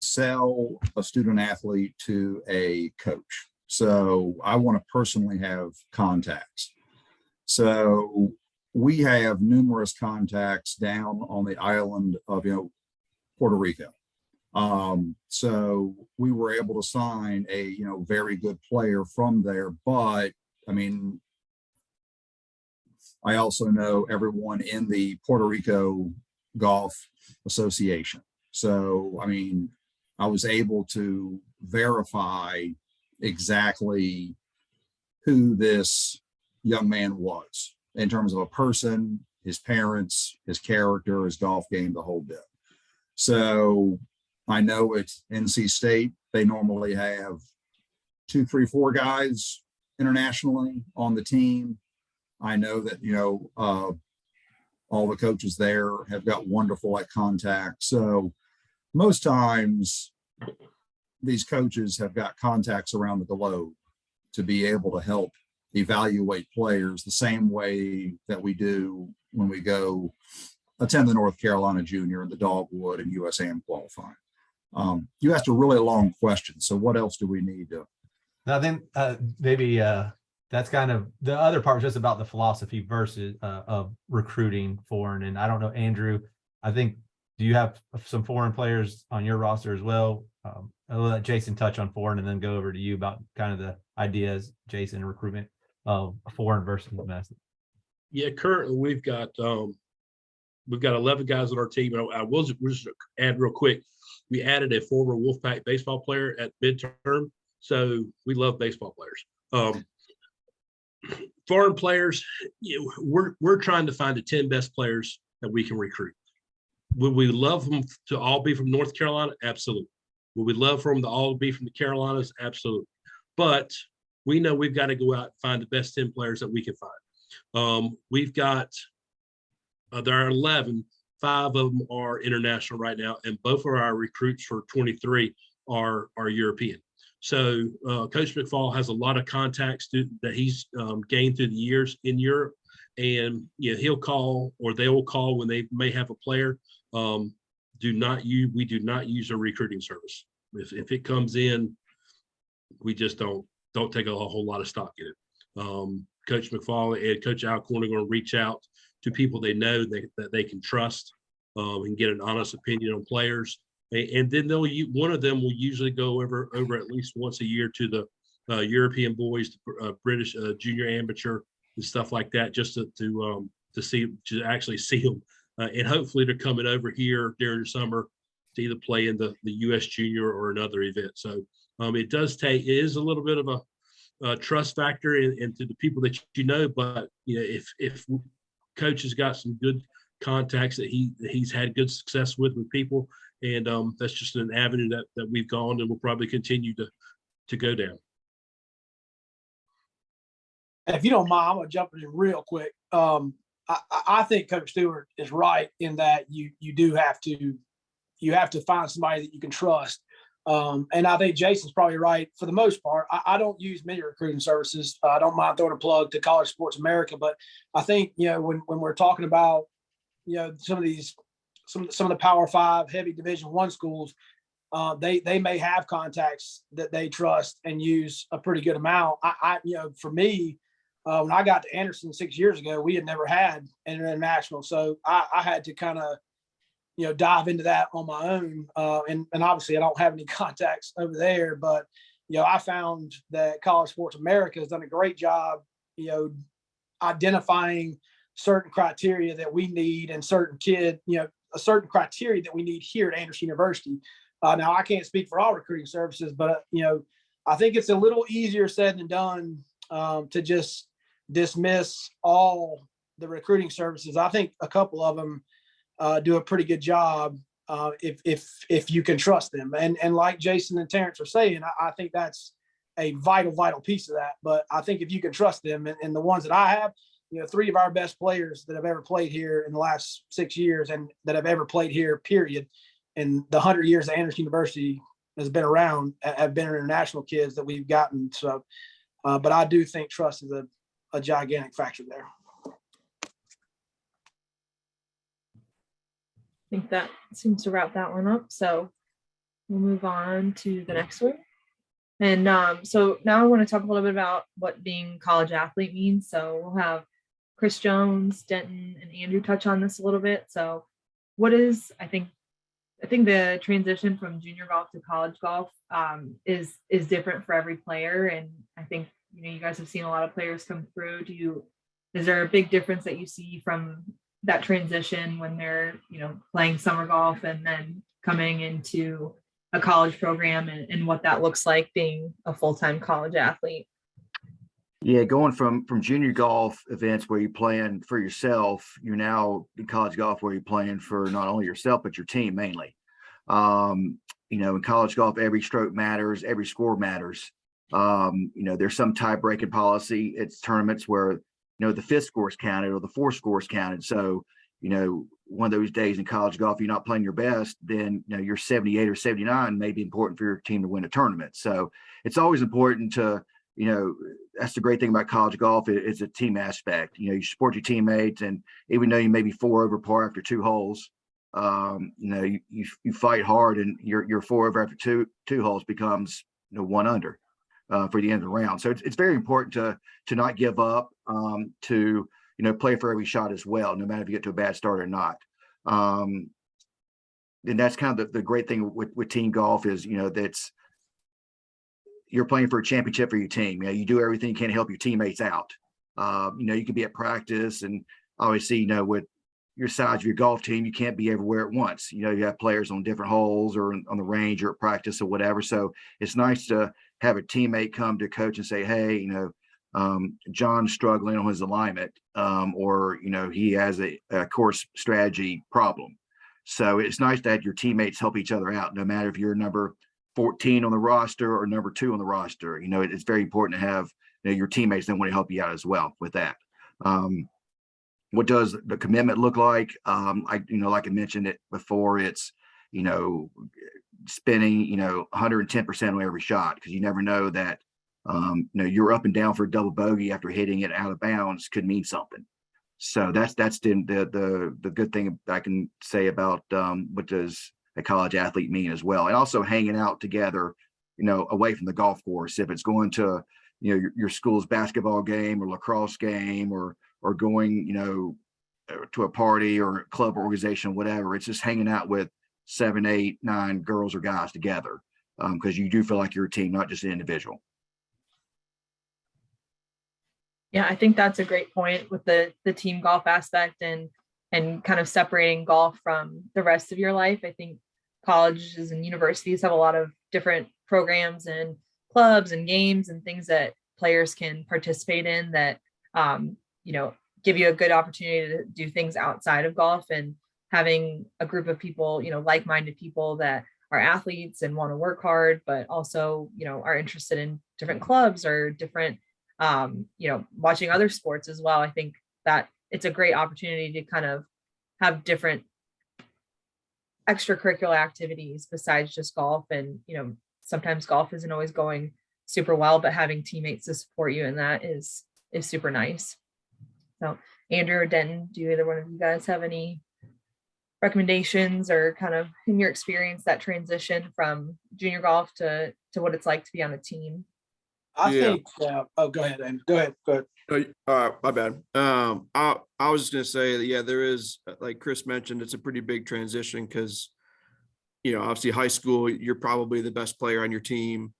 sell a student athlete to a coach. So I want to personally have contacts. So we have numerous contacts down on the island of, Puerto Rico. So we were able to sign a, very good player from there. But I mean, I also know everyone in the Puerto Rico Golf Association. So, I mean, I was able to verify exactly who this young man was in terms of a person, his parents, his character, his golf game, the whole bit. So I know at NC State, they normally have 2, 3, 4 guys internationally on the team. I know that, all the coaches there have got wonderful contacts. So most times these coaches have got contacts around the globe to be able to help evaluate players the same way that we do when we go attend the North Carolina Junior and the Dogwood and USAM qualifying. You asked a really long question. So what else do we need to? Now then, maybe that's kind of the other part was just about the philosophy versus of recruiting foreign. And I don't know, Andrew, I think, do you have some foreign players on your roster as well? I'll let Jason touch on foreign and then go over to you about kind of the ideas, Jason, recruitment of foreign versus domestic. Yeah, currently we've got 11 guys on our team. And I will just add real quick. We added a former Wolfpack baseball player at midterm. So we love baseball players. Foreign players, we're trying to find the 10 best players that we can recruit. Would we love them to all be from North Carolina? Absolutely. Would we love for them to all be from the Carolinas? Absolutely. But we know we've got to go out and find the best 10 players that we can find. We've got, there are 11, 5 of them are international right now, and both of our recruits for 23 are European. So Coach McFall has a lot of contacts that he's gained through the years in Europe, and he'll call or they will call when they may have a player. We do not use a recruiting service. If it comes in, we just don't take a whole lot of stock in it. Coach McFall and Coach Alcorn are going to reach out to people they know that they can trust and get an honest opinion on players. And then one of them will usually go over at least once a year to the European boys, British junior amateur and stuff like that, just to actually see them. And hopefully they're coming over here during the summer to either play in the U.S. Junior or another event. So it is a little bit of a trust factor into the people that you know, but if coach has got some good contacts that he's had good success with people, and that's just an avenue that we've gone and will probably continue to go down. If you don't mind, I'm gonna jump in real quick. I think Coach Stewart is right in that you have to find somebody that you can trust. And I think Jason's probably right for the most part. I don't use many recruiting services. I don't mind throwing a plug to College Sports America, but I think when we're talking about some of the Power 5 heavy Division I schools, they may have contacts that they trust and use a pretty good amount. For me, when I got to Anderson 6 years ago, we had never had an international, so I had to kind of dive into that on my own. And obviously I don't have any contacts over there, but I found that College Sports America has done a great job, identifying certain criteria that we need and a certain criteria that we need here at Anderson University. Now I can't speak for all recruiting services, but I think it's a little easier said than done to just dismiss all the recruiting services. I think a couple of them do a pretty good job if you can trust them. And like Jason and Terrence are saying, I think that's a vital piece of that. But I think if you can trust them, and the ones that I have, 3 of our best players that have ever played here in the last 6 years and that have ever played here, period, in the 100 years that Anderson University has been around, have been international kids that we've gotten. So, but I do think trust is a gigantic factor there. I think that seems to wrap that one up. So we'll move on to the next one. And so now I want to talk a little bit about what being college athlete means. So we'll have Chris Jones, Denton, and Andrew touch on this a little bit. So what is, I think the transition from junior golf to college golf is different for every player. And I think, you guys have seen a lot of players come through. Is there a big difference that you see from that transition when they're, playing summer golf and then coming into a college program and what that looks like being a full-time college athlete? Yeah, going from junior golf events where you're playing for yourself, you're now in college golf where you're playing for not only yourself, but your team mainly. In college golf, every stroke matters, every score matters. There's some tie-breaking policy. It's tournaments where, the 5th score is counted or the 4th score is counted. So, one of those days in college golf, you're not playing your best, then, your 78 or 79 may be important for your team to win a tournament. So it's always important to, that's the great thing about college golf. It's a team aspect. You support your teammates, and even though you may be 4 over par after 2 holes, you fight hard, and your 4 over after two holes becomes 1 under for the end of the round. So it's very important to not give up, to play for every shot as well, no matter if you get to a bad start or not. And that's kind of the great thing with team golf is that's you're playing for a championship for your team. You do everything you can to help your teammates out. You can be at practice, and obviously, with your size of your golf team, you can't be everywhere at once. You have players on different holes or on the range or at practice or whatever. So it's nice to have a teammate come to coach and say, hey, John's struggling on his alignment, or, he has a course strategy problem. So it's nice to have your teammates help each other out, no matter if you're number 14 on the roster or number 2 on the roster. It's very important to have your teammates that want to help you out as well with that. What does the commitment look like? Like I mentioned it before, it's, spending, 110% on every shot, because you never know that, you're up and down for a double bogey after hitting it out of bounds could mean something. So that's the good thing I can say about what does a college athlete mean as well. And also hanging out together, away from the golf course. If it's going to, your school's basketball game or lacrosse game, or going, to a party or club organization, whatever, it's just hanging out with 7, 8, 9 girls or guys together, because you do feel like you're a team, not just an individual. Yeah, I think that's a great point with the team golf aspect and kind of separating golf from the rest of your life. I think colleges and universities have a lot of different programs and clubs and games and things that players can participate in that, you know, give you a good opportunity to do things outside of golf. And having a group of people, you know, like-minded people that are athletes and want to work hard, but also, you know, are interested in different clubs or different, you know, watching other sports as well. I think that it's a great opportunity to kind of have different extracurricular activities besides just golf. And, you know, sometimes golf isn't always going super well, but having teammates to support you in that is super nice. So Andrew or Denton, do either one of you guys have any recommendations or kind of in your experience that transition from junior golf to what it's like to be on a team? I Yeah. think, oh, go ahead, Andrew. Go ahead. My bad. I was just gonna say that, yeah, there is, like Chris mentioned, it's a pretty big transition because, you know, obviously high school, you're probably the best player on your team,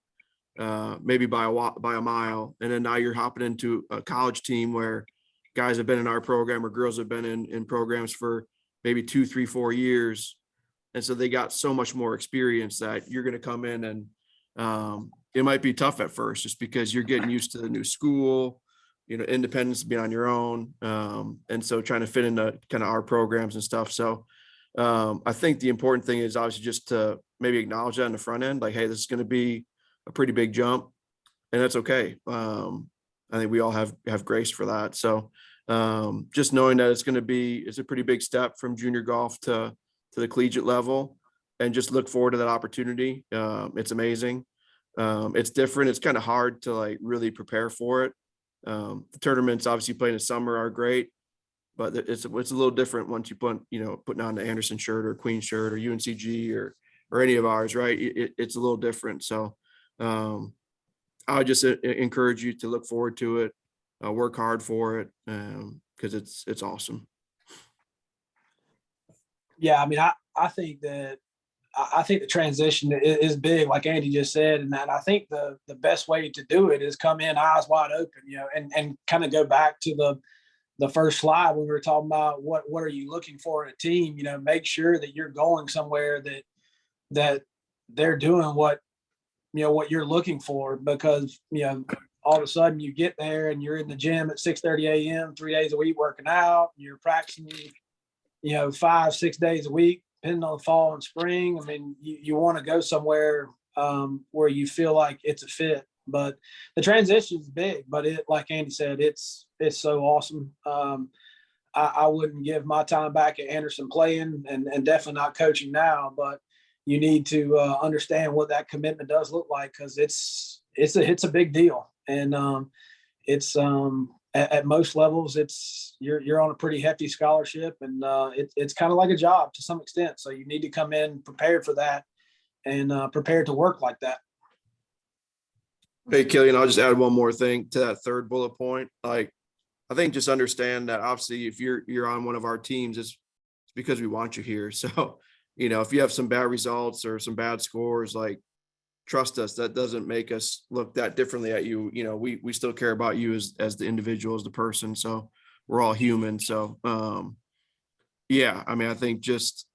maybe by a mile. And then now you're hopping into a college team where guys have been in our program or girls have been in programs for maybe 2, 3, 4 years. And so they got so much more experience that you're going to come in and it might be tough at first just because you're getting used to the new school, you know, independence, being on your own. And so trying to fit into kind of our programs and stuff. So I think the important thing is obviously just to maybe acknowledge that on the front end, like, hey, this is going to be a pretty big jump, and that's okay. I think we all have grace for that. So just knowing that it's a pretty big step from junior golf to the collegiate level, and just look forward to that opportunity. It's amazing. It's different. It's kind of hard to like really prepare for it. The tournaments obviously playing in the summer are great, but it's a little different once you putting on the Anderson shirt or Queen shirt or UNCG or any of ours, right? It's a little different. So I would just encourage you to look forward to it, work hard for it, because it's awesome. Yeah, I mean, I think that I think the transition is big, like Andy just said, and that I think the best way to do it is come in eyes wide open, you know, and kind of go back to the first slide when we were talking about what are you looking for in a team. You know, make sure that you're going somewhere that they're doing what you're looking for, because all of a sudden you get there and you're in the gym at 6:30 a.m. 3 days a week working out. You're practicing 5-6 days a week, depending on the fall and spring. I mean, you want to go somewhere where you feel like it's a fit. But the transition is big, but like Andy said, it's so awesome. I wouldn't give my time back at Anderson playing, and definitely not coaching now, but you need to understand what that commitment does look like, because it's a big deal. And it's at most levels, you're on a pretty hefty scholarship, and it's kind of like a job to some extent. So you need to come in prepared for that and prepared to work like that. Hey, Killian, I'll just add one more thing to that third bullet point. Like, I think just understand that obviously if you're on one of our teams, it's because we want you here. So, if you have some bad results or some bad scores, like, trust us, that doesn't make us look that differently at you. We still care about you as the individual, as the person. So we're all human. So, yeah, I mean, I think just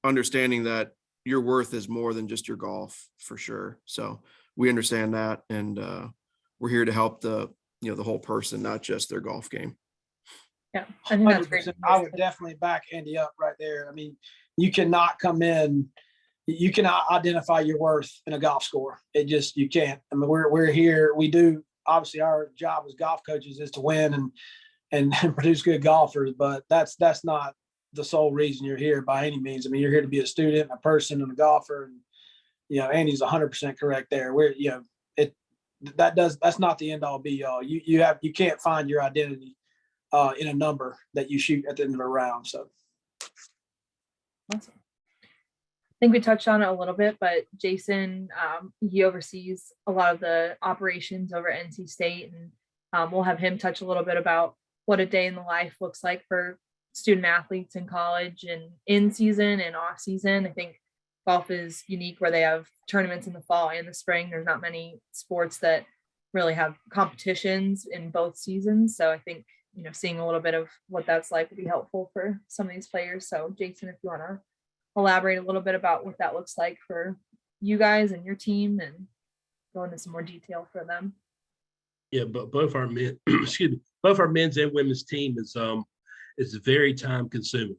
understanding that your worth is more than just your golf, for sure. So we understand that. And we're here to help the whole person, not just their golf game. Yeah, I think that's great. I would definitely back Andy up right there. I mean, you cannot come in, you cannot identify your worth in a golf score. You can't. I mean, we're here. We do, obviously our job as golf coaches is to win and produce good golfers, but that's not the sole reason you're here by any means. I mean, you're here to be a student, a person, and a golfer. And Andy's 100% correct there. That's not the end all be all. You can't find your identity in a number that you shoot at the end of a round. So awesome. I think we touched on it a little bit, but Jason, he oversees a lot of the operations over at NC State, and we'll have him touch a little bit about what a day in the life looks like for student athletes in college and in season and off season. I think golf is unique where they have tournaments in the fall and the spring. There's not many sports that really have competitions in both seasons. So I think, seeing a little bit of what that's like would be helpful for some of these players. So Jason, if you want to elaborate a little bit about what that looks like for you guys and your team and go into some more detail for them. Yeah, but both our men, excuse me, both our men's and women's team is very time consuming.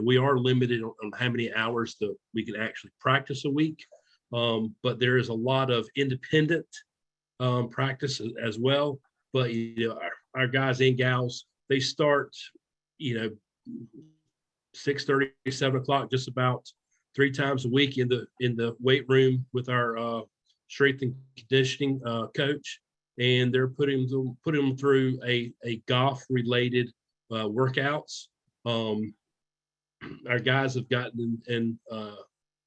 We are limited on how many hours that we can actually practice a week. But there is a lot of independent practice as well. But our guys and gals, they start 6:30, 7 o'clock, just about 3 times a week in the weight room with our strength and conditioning coach, and they're putting them through a golf related workouts. Our guys have gotten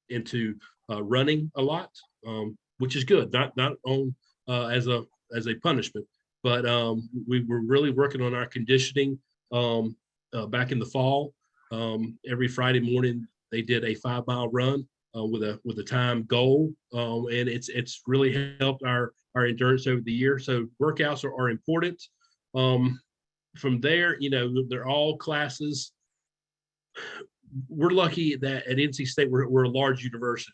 into running a lot, which is good. Not on as a punishment, but we were really working on our conditioning back in the fall. Every Friday morning they did a 5-mile run with a time goal, and it's really helped our endurance over the year. So workouts are important. From there, they're all classes. We're lucky that at NC State we're a large university.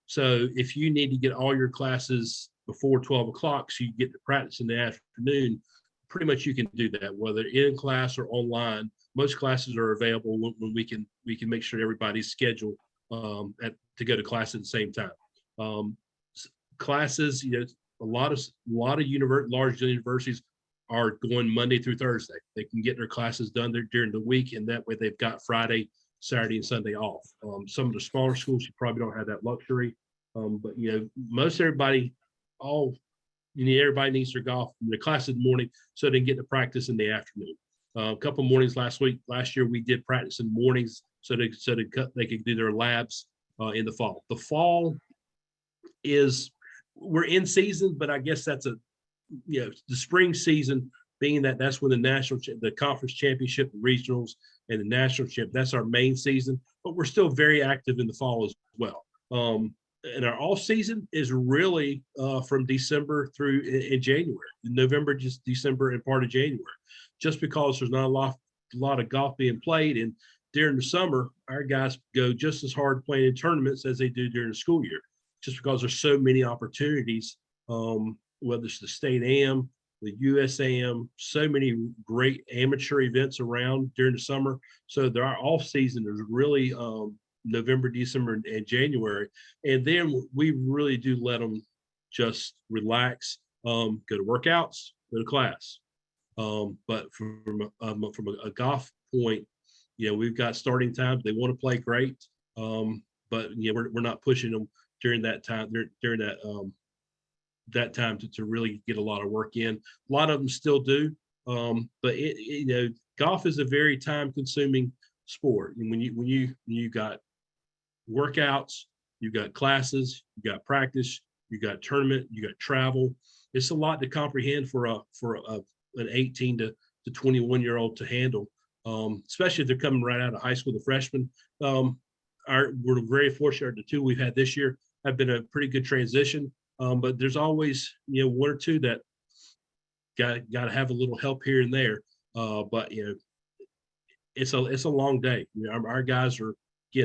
So if you need to get all your classes before 12 o'clock so you get to practice in the afternoon, pretty much you can do that, whether in class or online. Most classes are available when we can make sure everybody's scheduled to go to class at the same time. Classes, a lot of large universities are going Monday through Thursday. They can get their classes done there during the week, and that way they've got Friday, Saturday, and Sunday off. Some of the smaller schools, you probably don't have that luxury, but most everybody, everybody needs their golf in the class in the morning so they can get to practice in the afternoon. A couple mornings last year, we did practice in the mornings so they could do their labs in the fall. The fall we're in season, but I guess that's the spring season, being that's when the conference championship, the regionals, and the national championship, that's our main season, but we're still very active in the fall as well. And our off season is really from December through in January, November, just December and part of January, just because there's not a lot of golf being played. And during the summer, our guys go just as hard playing in tournaments as they do during the school year, just because there's so many opportunities, whether it's the state AM, the USAM, so many great amateur events around during the summer. So our off season is really November, December, and January. And then we really do let them just relax, go to workouts, go to class. But from a golf point, we've got starting times. They want to play great, but we're not pushing them during that time. During that time to really get a lot of work in. A lot of them still do, but golf is a very time-consuming sport. And when you got workouts, you got classes, you got practice, you got tournament, you got travel. It's a lot to comprehend for an 18 to 21-year-old to handle, especially if they're coming right out of high school, the freshmen. We're very fortunate. The 2 we've had this year have been a pretty good transition, but there's always 1 or 2 that got to have a little help here and there. But it's a long day. Our guys are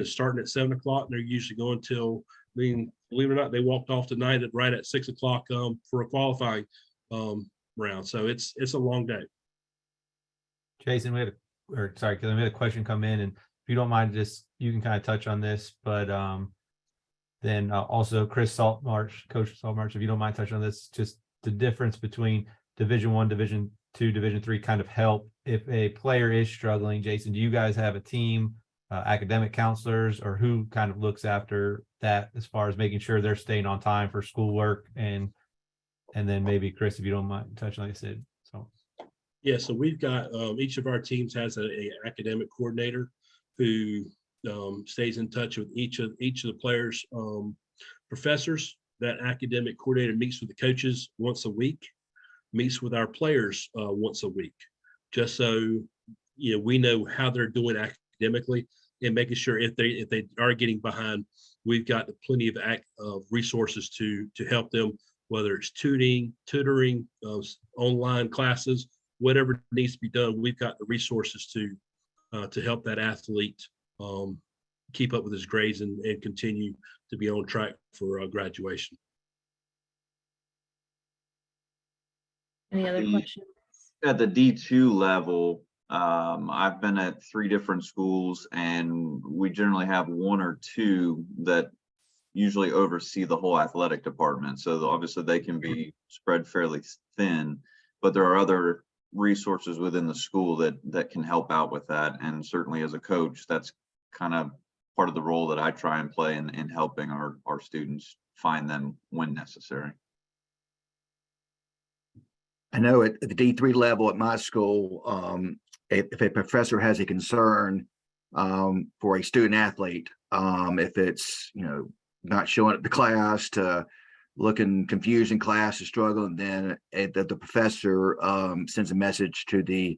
starting at 7 o'clock, and they're usually going till, believe it or not, they walked off tonight right at 6 o'clock for a qualifying round. So it's a long day. Jason, we had a question come in, and if you don't mind, you can kind of touch on this, but then also Coach Saltmarsh, if you don't mind touching on this, just the difference between Division I, Division II, Division III kind of help if a player is struggling. Jason, do you guys have a team, academic counselors, or who kind of looks after that as far as making sure they're staying on time for schoolwork? And then maybe Chris, if you don't mind touching, like I said. Yeah, so we've got each of our teams has a academic coordinator who stays in touch with each of the players' professors. That academic coordinator meets with the coaches once a week, meets with our players once a week, just so we know how they're doing academically, and making sure if they are getting behind, we've got plenty of resources to help them, whether it's tutoring, online classes, whatever needs to be done. We've got the resources to help that athlete keep up with his grades and continue to be on track for graduation. Any other The- questions? At the D2 level, I've been at 3 different schools, and we generally have 1 or 2 that usually oversee the whole athletic department. So obviously they can be spread fairly thin, but there are other resources within the school that can help out with that. And certainly as a coach, that's kind of part of the role that I try and play in helping our students find them when necessary. I know at the D3 level at my school, if a professor has a concern for a student athlete, if it's, not showing up to class, to looking confused in class, to struggling, then the professor sends a message to the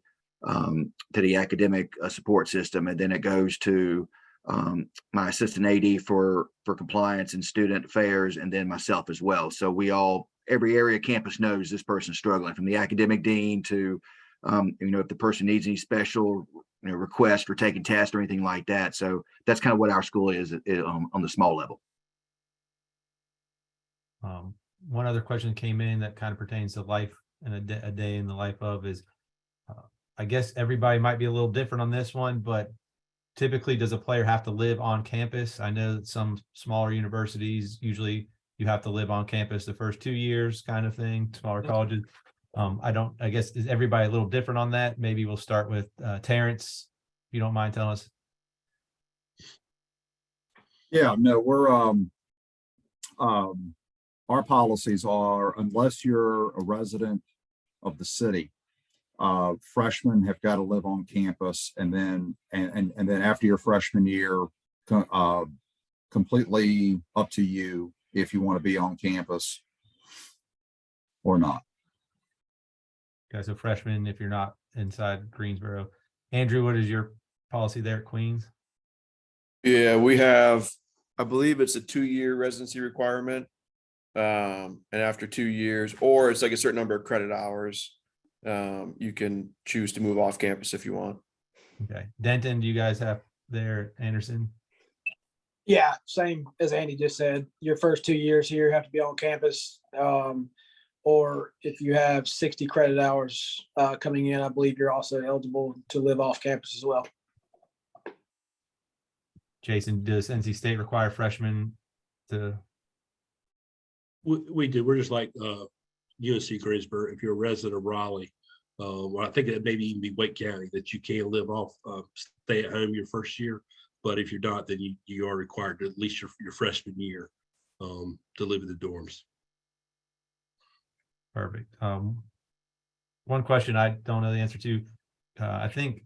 academic support system, and then it goes to my assistant AD for compliance and student affairs, and then myself as well. So every area campus knows this person's struggling, from the academic dean to, if the person needs any special request for taking tests or anything like that. So that's kind of what our school is on the small level. One other question came in that kind of pertains to life and a day in the life of is, I guess everybody might be a little different on this one, but typically does a player have to live on campus? I know that some smaller universities, usually you have to live on campus the first 2 years kind of thing, smaller colleges. I guess, is everybody a little different on that? Maybe we'll start with Terrence, if you don't mind telling us. Yeah, no, we're our policies are, unless you're a resident of the city, freshmen have got to live on campus, and then after your freshman year, completely up to you if you want to be on campus or not. Okay, so freshmen, if you're not inside Greensboro. Andrew, what is your policy there at Queens? Yeah, we have, I believe it's a 2-year residency requirement. And after 2 years, or it's like a certain number of credit hours, you can choose to move off campus if you want. Okay. Denton, do you guys have there, Anderson? Yeah, same as Andy just said. Your first 2 years here have to be on campus. Or if you have 60 credit hours coming in, I believe you're also eligible to live off campus as well. Jason, does NC State require freshmen to? We do. We're just like UNC Greensboro. If you're a resident of Raleigh, well, I think it maybe even be Wake County, that you can live off, stay at home your first year. But if you're not, then you are required to at least your freshman year to live in the dorms. Perfect. One question I don't know the answer to. I think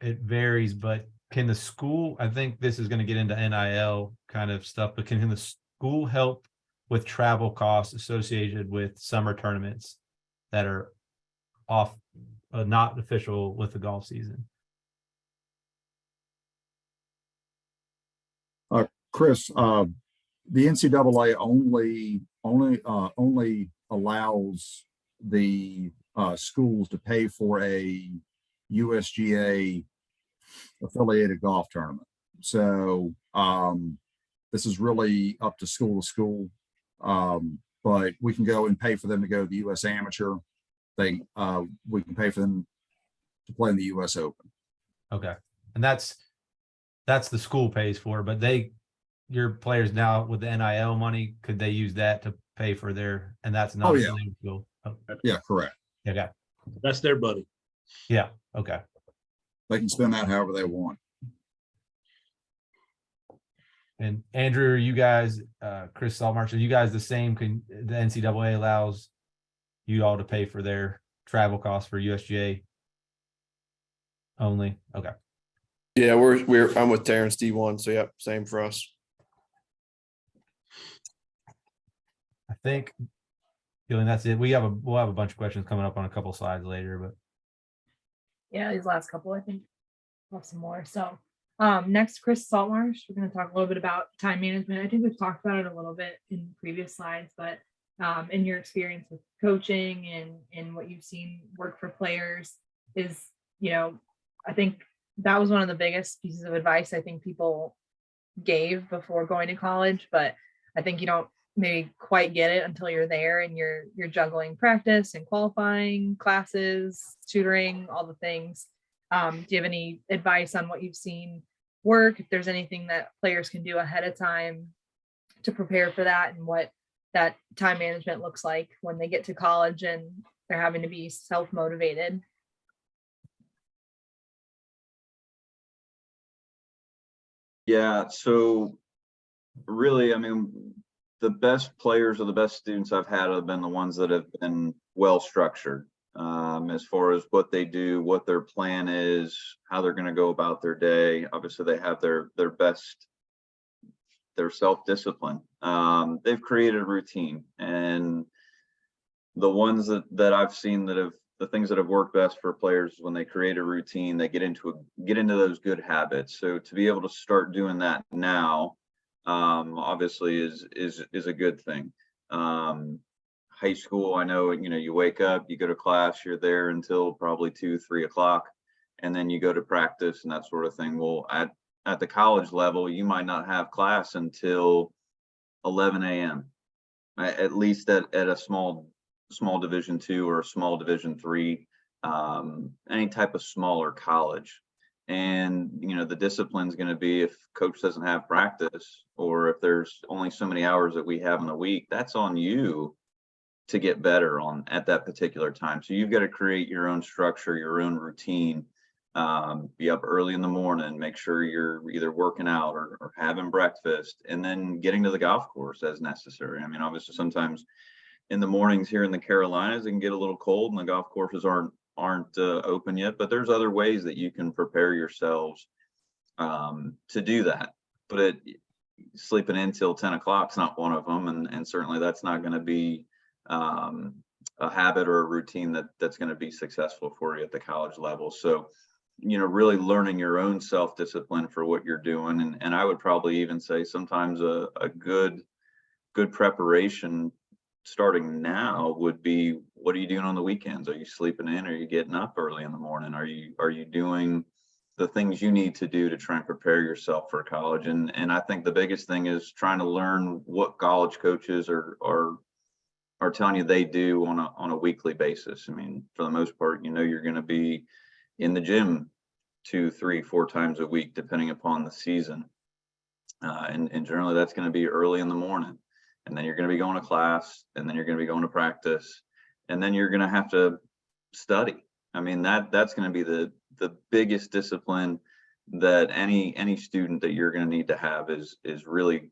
it varies, but can the school, I think this is going to get into NIL kind of stuff, but can the school help with travel costs associated with summer tournaments that are off, not official with the golf season? Chris, the NCAA only allows the schools to pay for a USGA affiliated golf tournament. So this is really up to school. But we can go and pay for them to go to the US Amateur. We can pay for them to play in the US Open. Okay. And that's the school pays for, but your players now with the NIL money, could they use that to pay for their, and that's not school? Oh, Yeah, correct. okay. That's their money. Yeah. Okay. They can spend that however they want. And Andrew, are you guys, Chris Saltmarsh, are you guys the same? Can the NCAA allows you all to pay for their travel costs for USGA only? Okay. Yeah, I'm with Terrence D1, so yep, same for us. I think, that's it. We'll have a bunch of questions coming up on a couple slides later, but Yeah, these last couple, I think we'll have some more. So next, Chris Saltmarsh, we're going to talk a little bit about time management. I think we've talked about it a little bit in previous slides, but in your experience with coaching and what you've seen work for players is, I think that was one of the biggest pieces of advice I think people gave before going to college, but I think you don't maybe quite get it until you're there and you're juggling practice and qualifying, classes, tutoring, all the things. Do you have any advice on what you've seen work? If there's anything that players can do ahead of time to prepare for that, and what that time management looks like when they get to college and they're having to be self-motivated? Yeah, so really, I mean, the best players or the best students I've had have been the ones that have been well structured, as far as what they do, what their plan is, how they're going to go about their day. Obviously, they have their self-discipline. They've created a routine, and the ones that I've seen the things that have worked best for players is when they create a routine, they get into those good habits. So to be able to start doing that now, obviously is a good thing. High school, I know, you wake up, you go to class, you're there until probably 2-3 o'clock, and then you go to practice and that sort of thing. Well, at the college level, you might not have class until 11 a.m. At least at a small Division II or a small Division III, any type of smaller college. And the discipline is going to be, if coach doesn't have practice, or if there's only so many hours that we have in a week, that's on you to get better at that particular time. So you've got to create your own structure, your own routine. Be up early in the morning, make sure you're either working out or having breakfast, and then getting to the golf course as necessary. I mean, obviously sometimes in the mornings here in the Carolinas, it can get a little cold and the golf courses aren't open yet, but there's other ways that you can prepare yourselves to do that. But sleeping in till 10 o'clock is not one of them, and certainly that's not going to be a habit or a routine that's going to be successful for you at the college level. So really learning your own self-discipline for what you're doing, and I would probably even say sometimes a good preparation starting now would be, what are you doing on the weekends? Are you sleeping in? Are you getting up early in the morning? Are you doing the things you need to do to try and prepare yourself for college? And I think the biggest thing is trying to learn what college coaches are telling you they do on a weekly basis. I mean, for the most part, you're going to be in the gym 2, 3, 4 times a week, depending upon the season. And generally that's going to be early in the morning. And then you're going to be going to class, and then you're going to be going to practice, and then you're going to have to study. I mean, that's going to be the biggest discipline that any student that you're going to need to have is really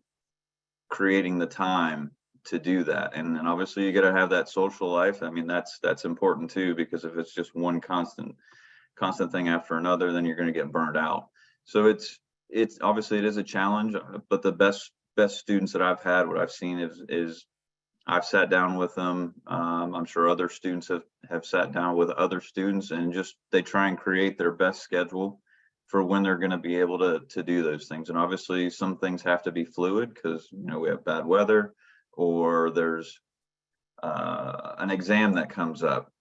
creating the time to do that. And then obviously you got to have that social life. I mean, that's important too, because if it's just one constant thing after another, then you're going to get burned out. So it's obviously it is a challenge, but the best students that I've had, what I've seen is I've sat down with them. I'm sure other students have sat down with other students, and just they try and create their best schedule for when they're going to be able to do those things. And obviously some things have to be fluid, because we have bad weather, or there's an exam that comes up,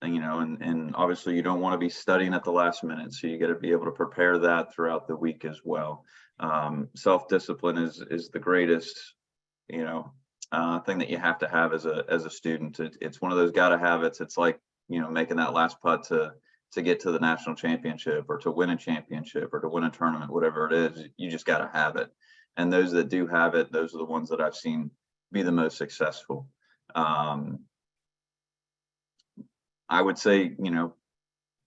and obviously you don't want to be studying at the last minute, so you got to be able to prepare that throughout the week as well. Self-discipline is the greatest thing that you have to have as a student. It's one of those gotta have it's. It's like making that last putt to get to the national championship, or to win a championship, or to win a tournament, whatever it is. You just gotta have it. And those that do have it, those are the ones that I've seen be the most successful. I would say,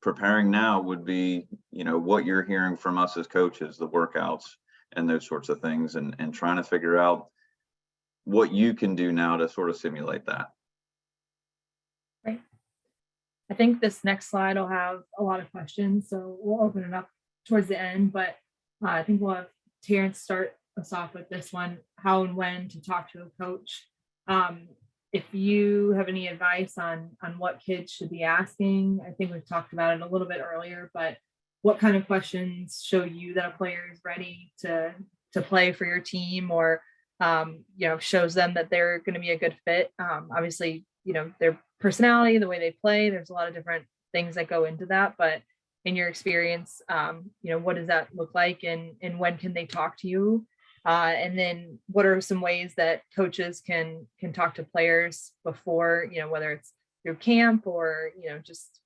preparing now would be, what you're hearing from us as coaches, the workouts and those sorts of things, and trying to figure out what you can do now to sort of simulate that. Right. I think this next slide will have a lot of questions, so we'll open it up towards the end, but I think we'll have Terrence start us off with this one: how and when to talk to a coach. If you have any advice on what kids should be asking. I think we've talked about it a little bit earlier, but what kind of questions show you that a player is ready to play for your team, or shows them that they're going to be a good fit? Obviously, their personality, the way they play, there's a lot of different things that go into that, but in your experience, what does that look like, and when can they talk to you And then what are some ways that coaches can talk to players before, whether it's through camp or, just,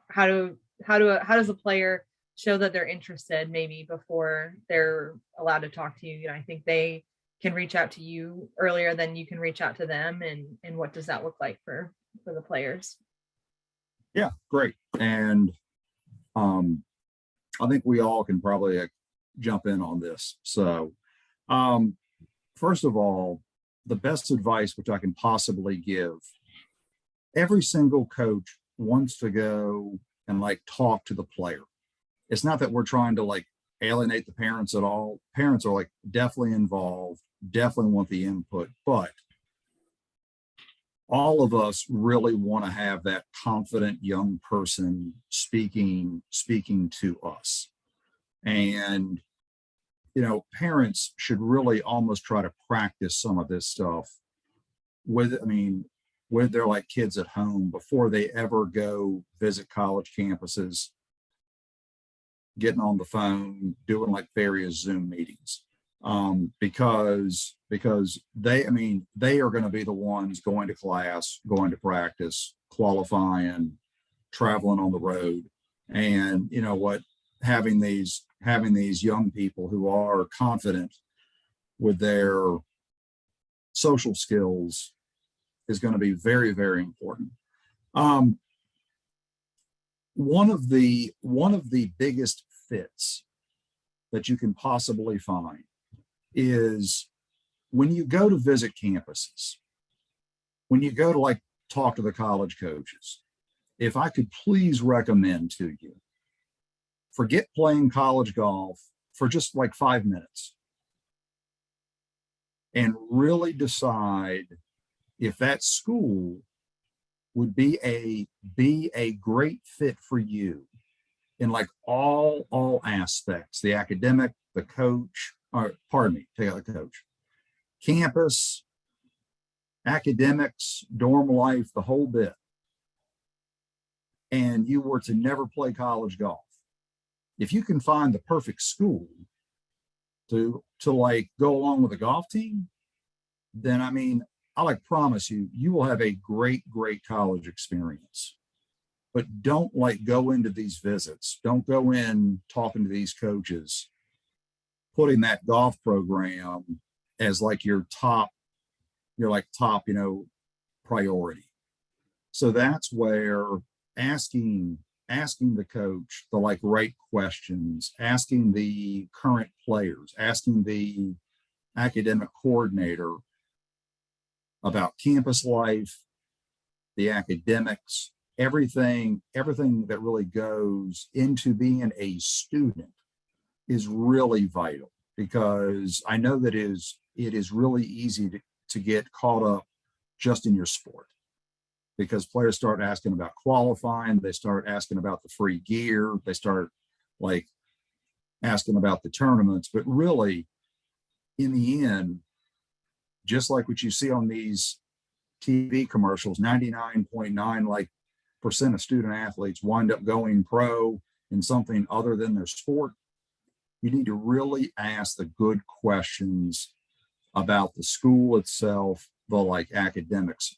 how does a player show that they're interested maybe before they're allowed to talk to you? I think they can reach out to you earlier than you can reach out to them. And what does that look like for the players? Yeah, great. And I think we all can probably jump in on this. So first of all, the best advice which I can possibly give, every single coach wants to go and talk to the player. It's not that we're trying to alienate the parents at all. Parents are definitely involved, definitely want the input, but all of us really want to have that confident young person speaking to us. And parents should really almost try to practice some of this stuff with their kids at home before they ever go visit college campuses, getting on the phone, doing various Zoom meetings. Because they are going to be the ones going to class, going to practice, qualifying, traveling on the road. And having these young people who are confident with their social skills is going to be very, very important. One of the biggest fits that you can possibly find is when you go to visit campuses, when you go to talk to the college coaches. If I could please recommend to you, forget playing college golf for just 5 minutes and really decide if that school would be a great fit for you in all aspects, the academic, the coach, or pardon me, take out the coach, campus, academics, dorm life, the whole bit. And you were to never play college golf. If you can find the perfect school to go along with a golf team, then I promise you, you will have a great college experience. But don't go into these visits. Don't go in talking to these coaches, putting that golf program as your top priority. So that's where asking the coach the right questions, asking the current players, asking the academic coordinator about campus life, the academics, everything that really goes into being a student is really vital, because I know that it is really easy to get caught up just in your sport, because players start asking about qualifying, they start asking about the free gear, they start asking about the tournaments. But really, in the end, just like what you see on these TV commercials, 99.9% of student athletes wind up going pro in something other than their sport. You need to really ask the good questions about the school itself, the academics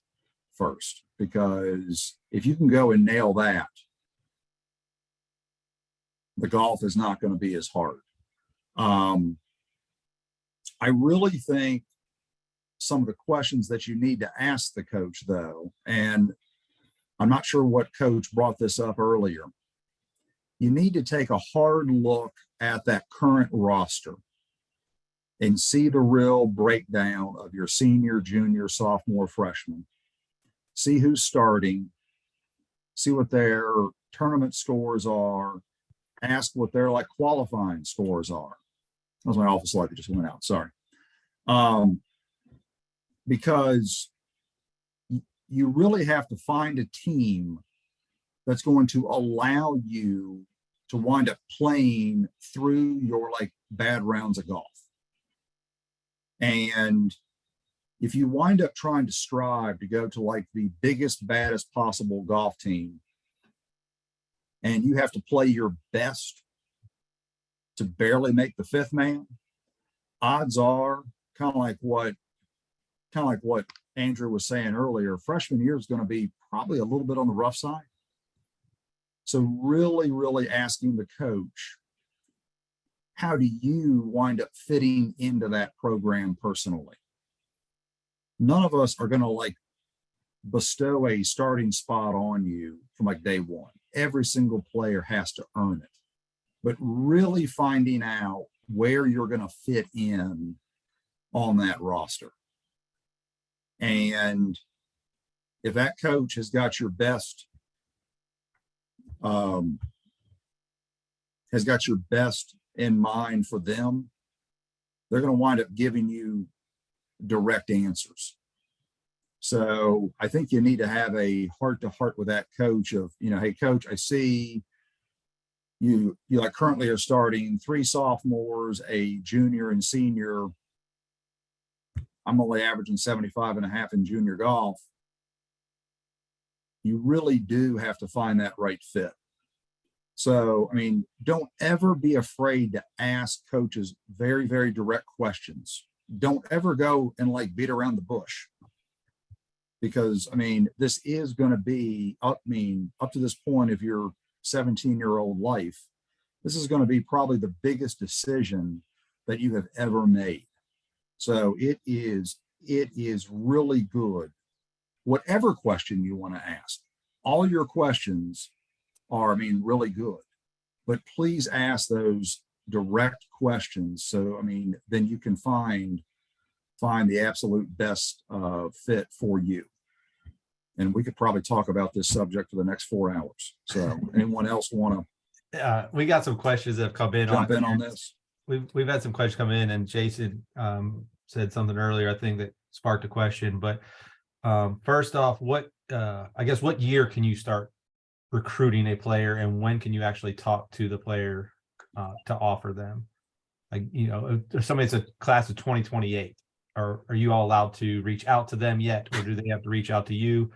first, because if you can go and nail that, the golf is not going to be as hard. I really think some of the questions that you need to ask the coach, though, and I'm not sure what coach brought this up earlier, you need to take a hard look at that current roster and see the real breakdown of your senior, junior, sophomore, freshman. See who's starting, see what their tournament scores are, ask what their qualifying scores are. That was my office light that just went out, sorry. Because you really have to find a team that's going to allow you to wind up playing through your bad rounds of golf. And if you wind up trying to strive to go to the biggest, baddest possible golf team, and you have to play your best to barely make the fifth man, odds are kind of like what Andrew was saying earlier, freshman year is going to be probably a little bit on the rough side. So really, really asking the coach, how do you wind up fitting into that program personally? None of us are going to like bestow a starting spot on you from like day one. Every single player has to earn it, but really finding out where you're going to fit in on that roster. And if that coach has got your best, in mind for them, they're going to wind up giving you direct answers. So I think you need to have a heart-to-heart with that coach of, hey, coach, I see you like currently are starting 3 sophomores, a junior and senior. I'm only averaging 75.5 in junior golf. You really do have to find that right fit. So, I mean, don't ever be afraid to ask coaches very, very direct questions. Don't ever go and like beat around the bush. Because, I mean, this is going to be, up to this point of your 17-year-old life, this is going to be probably the biggest decision that you have ever made. So it is really good. Whatever question you want to ask, all your questions are, really good, but please ask those direct questions. So, then you can find the absolute best fit for you. And we could probably talk about this subject for the next 4 hours. So anyone else want to We got some questions that have come in. jump in on this? We've had some questions come in, and Jason said something earlier, I think, that sparked a question. But first off, what year can you start recruiting a player, and when can you actually talk to the player to offer them? Like, if somebody's a class of 2028, are you all allowed to reach out to them yet, or do they have to reach out to you?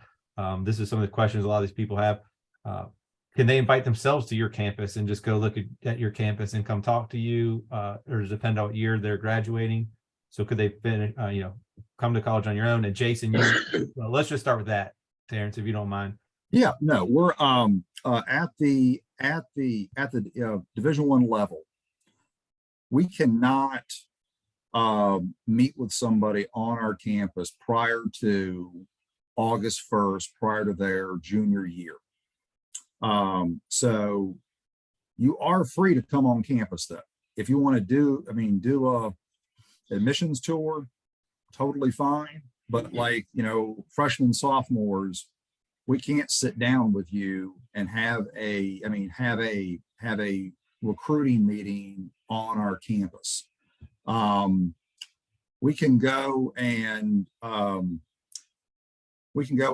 This is some of the questions a lot of these people have. Can they invite themselves to your campus and just go look at your campus and come talk to you? Or does it depend on what year they're graduating? So could they come to college on your own? And Jason, let's just start with that, Terrence, if you don't mind. Yeah, no, we're at the Division I level. We cannot meet with somebody on our campus prior to August 1st, prior to their junior year. So you are free to come on campus though. If you want to do a admissions tour, totally fine. But like, freshmen, sophomores, we can't sit down with you and have a recruiting meeting on our campus. We can go and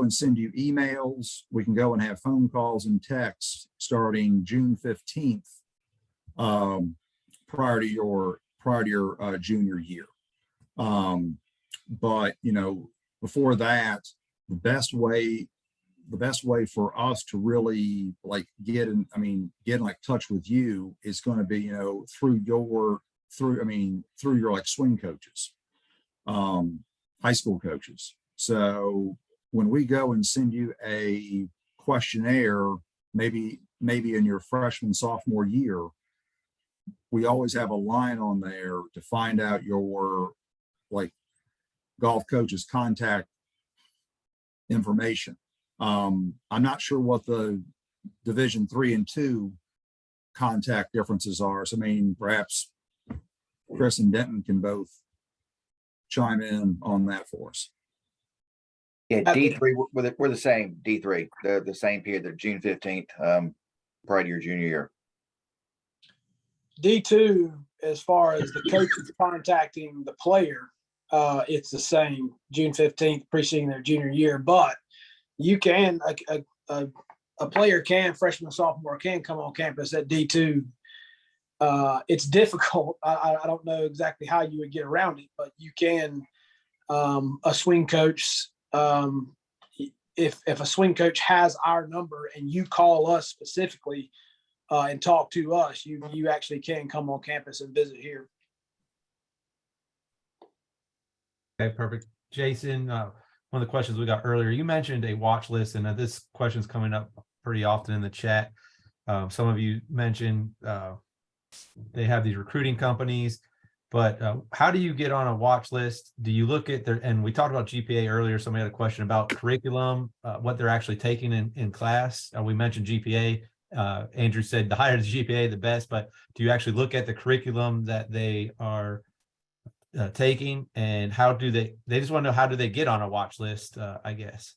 send you emails. We can go and have phone calls and texts starting June 15th, prior to your junior year. But before that, the best way for us to really like get in like touch with you is going to be through your like swing coaches, high school coaches. So when we go and send you a questionnaire, maybe in your freshman, sophomore year, we always have a line on there to find out your like golf coach's contact information. I'm not sure what the Division III and II contact differences are. So perhaps Chris and Denton can both chime in on that for us. Yeah, D3, we're the same. D3, the same period, the June 15th, prior to your junior year. D2, as far as the coach is contacting the player, it's the same, June 15th, preceding their junior year. But you can, a player can, freshman, sophomore, can come on campus at D2. It's difficult. I don't know exactly how you would get around it, but you can, a swing coach, if a swing coach has our number and you call us specifically and talk to us, you actually can come on campus and visit here. Okay, perfect. Jason, one of the questions we got earlier, you mentioned a watch list, and this question's coming up pretty often in the chat. Some of you mentioned they have these recruiting companies, but how do you get on a watch list? Do you look at their, and we talked about GPA earlier, somebody had a question about curriculum, what they're actually taking in class. We mentioned GPA. Andrew said the higher the GPA, the best, but do you actually look at the curriculum that they are taking, and how do they just want to know, how do they get on a watch list, I guess?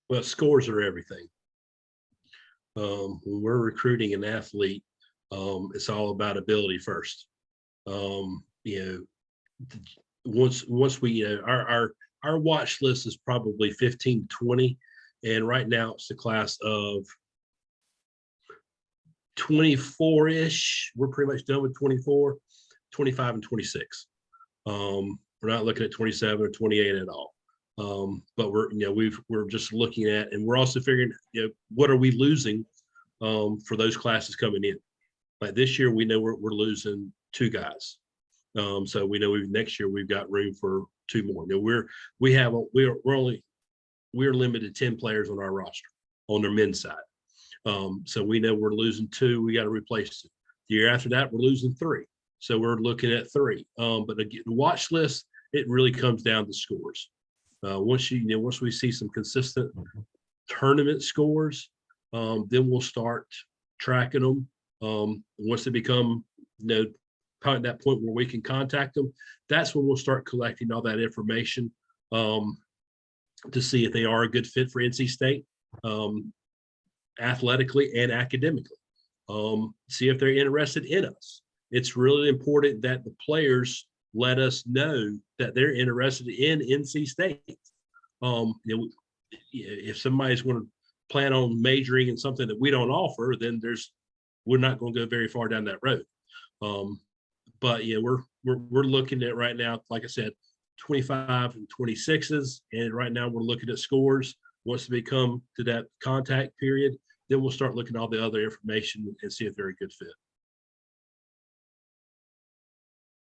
Well, scores are everything. When we're recruiting an athlete, it's all about ability first. Once we, our watch list is probably 15 to 20, and right now it's the class of 24-ish. We're pretty much done with 24, 25, and 26. We're not looking at 27 or 28 at all. But we're just looking at, and we're also figuring, what are we losing for those classes coming in? Like this year, we know we're losing 2 guys. So we know next year we've got room for 2 more. We're limited 10 players on our roster on their men's side. So we know we're losing 2. We got to replace 2. The year after that, we're losing 3. So we're looking at 3. But again, the watch list, it really comes down to scores. Once we see some consistent tournament scores, then we'll start tracking them. Once they become, at that point where we can contact them, that's when we'll start collecting all that information to see if they are a good fit for NC State, athletically and academically. See if they're interested in us. It's really important that the players let us know that they're interested in NC State. If somebody's going to plan on majoring in something that we don't offer, then we're not going to go very far down that road. But yeah, we're looking at right now, like I said, 25 and 26s, and right now we're looking at scores. Once they come to that contact period, then we'll start looking at all the other information and see if they're a good fit.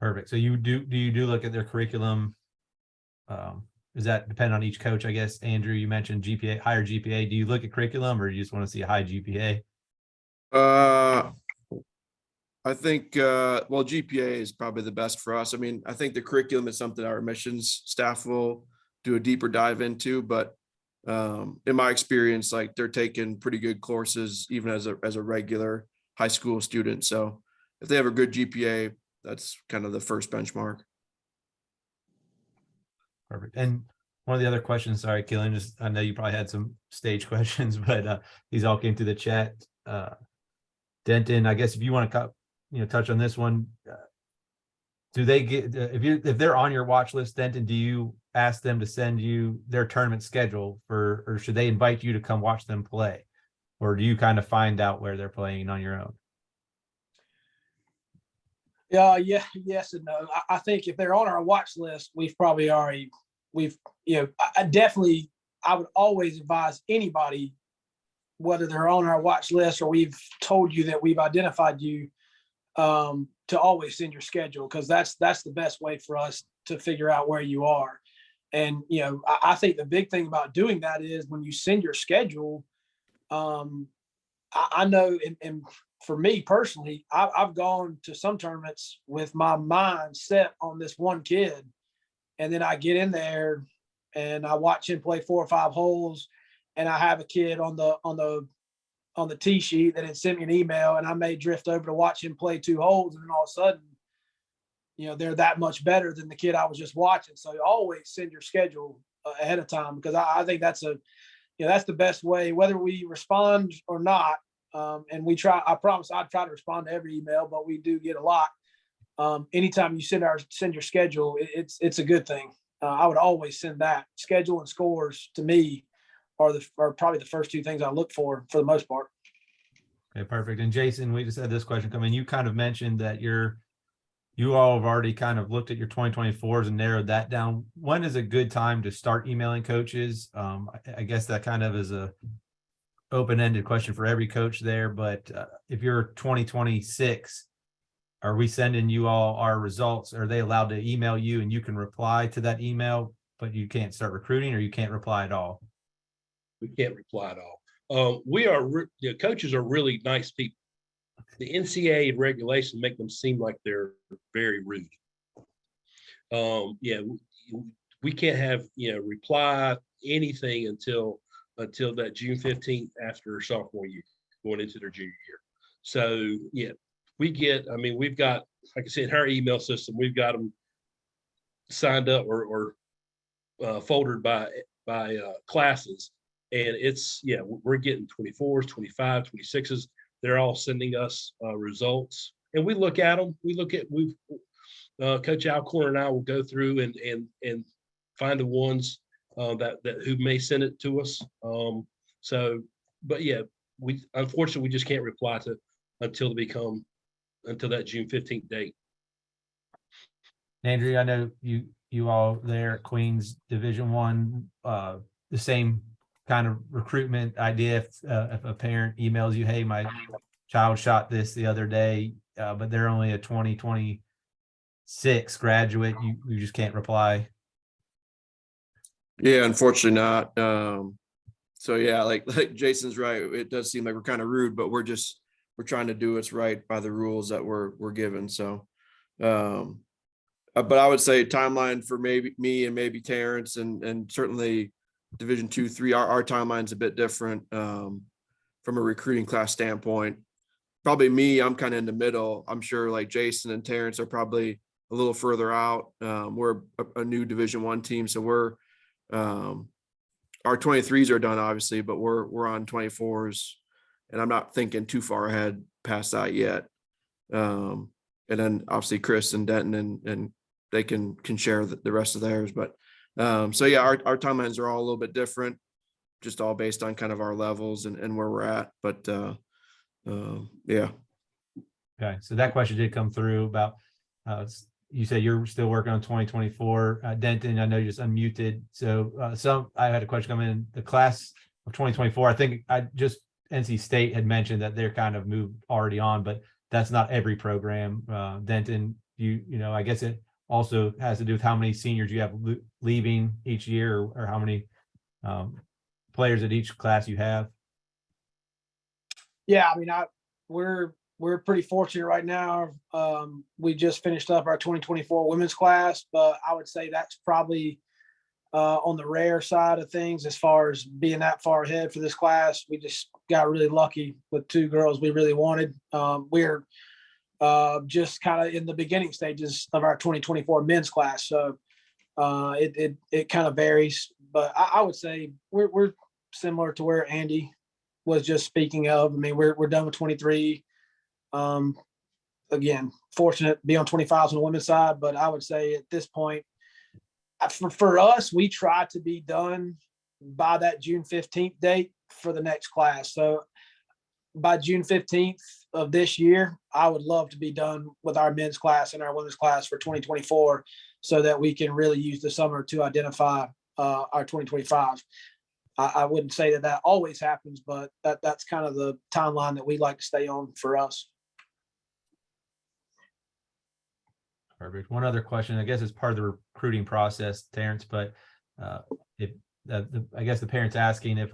Perfect. So do you look at their curriculum? Does that depend on each coach? I guess, Andrew, you mentioned GPA, higher GPA. Do you look at curriculum, or do you just want to see a high GPA? I think, well, GPA is probably the best for us. I mean, I think the curriculum is something our admissions staff will do a deeper dive into, but in my experience, like, they're taking pretty good courses, even as a regular high school student. So if they have a good GPA, that's kind of the first benchmark. Perfect. And one of the other questions, sorry, Killian, I know you probably had some stage questions, but these all came through the chat. Denton, I guess if you want to touch on this one, do they get, if they're on your watch list, Denton, do you ask them to send you their tournament schedule or should they invite you to come watch them play? Or do you kind of find out where they're playing on your own? Yeah, yes and no. I think if they're on our watch list, we've probably already, I would always advise anybody, whether they're on our watch list or we've told you that we've identified you, to always send your schedule, because that's the best way for us to figure out where you are. And, I think the big thing about doing that is when you send your schedule, I know, and for me personally, I've gone to some tournaments with my mind set on this one kid, and then I get in there and I watch him play 4 or 5 holes, and I have a kid on the tee sheet that had sent me an email, and I may drift over to watch him play 2 holes, and then all of a sudden, they're that much better than the kid I was just watching. So you always send your schedule ahead of time, because I think that's that's the best way, whether we respond or not. And I promise I'd try to respond to every email, but we do get a lot. Anytime you send your schedule, it's a good thing. I would always send that. Schedule and scores, to me, are probably the first 2 things I look for the most part. Okay, perfect. And Jason, we just had this question come in. You kind of mentioned that you all have already kind of looked at your 2024s and narrowed that down. When is a good time to start emailing coaches? I guess that kind of is a open-ended question for every coach there, but if you're 2026, are we sending you all our results? Are they allowed to email you and you can reply to that email, but you can't start recruiting, or you can't reply at all? We can't reply at all. Coaches are really nice people. The NCAA regulations make them seem like they're very rude. We can't have, reply anything until that June 15th after sophomore year, going into their junior year. So yeah, we've got, like I said, in our email system, we've got them signed up or folded by classes. And we're getting 24s, 25, 26s. They're all sending us results, and we look at them. Coach Alcorn and I will go through and find the ones that who may send it to us. We unfortunately just can't reply to until that June 15th date. Andrew, I know you all there at Queens Division I, the same kind of recruitment idea. If a parent emails you, hey, my child shot this the other day, but they're only a 2026 graduate, you just can't reply. Yeah, unfortunately not. So yeah, like Jason's right. It does seem like we're kind of rude, but we're trying to do what's right by the rules that we're given. So, but I would say timeline for maybe me and maybe Terrence and certainly Division 2, 3, our timeline's a bit different from a recruiting class standpoint. Probably me, I'm kind of in the middle. I'm sure like Jason and Terrence are probably a little further out. We're a new Division 1 team, so we're our 23s are done obviously, but we're on 24s, and I'm not thinking too far ahead past that yet. And then obviously Chris and Denton and they can share the rest of theirs. But so yeah, our timelines are all a little bit different, just all based on kind of our levels and where we're at. But yeah. Okay, so that question did come through about you said you're still working on 2024. Denton, I know you just unmuted. So I had a question come in. The class of 2024, I think NC State had mentioned that they're kind of moved already on, but that's not every program. Denton, I guess it also has to do with how many seniors you have leaving each year, or how many players at each class you have. Yeah, I mean, we're pretty fortunate right now. We just finished up our 2024 women's class, but I would say that's probably on the rare side of things as far as being that far ahead for this class. We just got really lucky with two girls we really wanted. We're just kind of in the beginning stages of our 2024 men's class, so it kind of varies. But I would say we're similar to where Andy was just speaking of. I mean, we're done with 23. Again, fortunate to be on 25s on the women's side, but I would say at this point, for us, we try to be done by that June 15th date for the next class. So by June 15th of this year, I would love to be done with our men's class and our women's class for 2024, so that we can really use the summer to identify our 2025. I wouldn't say that always happens, but that's kind of the timeline that we like to stay on for us. Perfect. One other question, I guess it's part of the recruiting process, Terrence, but I guess the parents asking if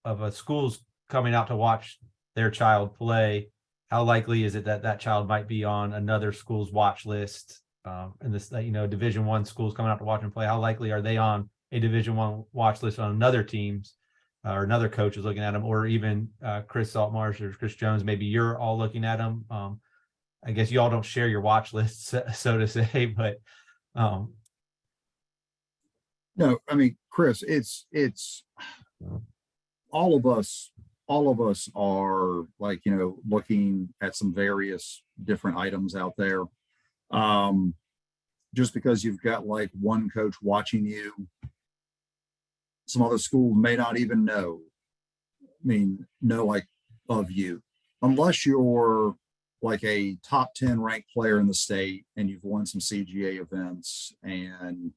of a school's coming out to watch their child play, how likely is it that child might be on another school's watch list? And this, Division I schools coming out to watch them play, how likely are they on a Division I watch list on another team's or another coach is looking at them, or even Chris Saltmarsh or Chris Jones, maybe you're all looking at them. I guess you all don't share your watch lists, so to say, but no, I mean, Chris, it's all of us are like, looking at some various different items out there. Just because you've got like one coach watching you, some other school may not even know like of you, unless you're like a top 10 ranked player in the state and you've won some CGA events. And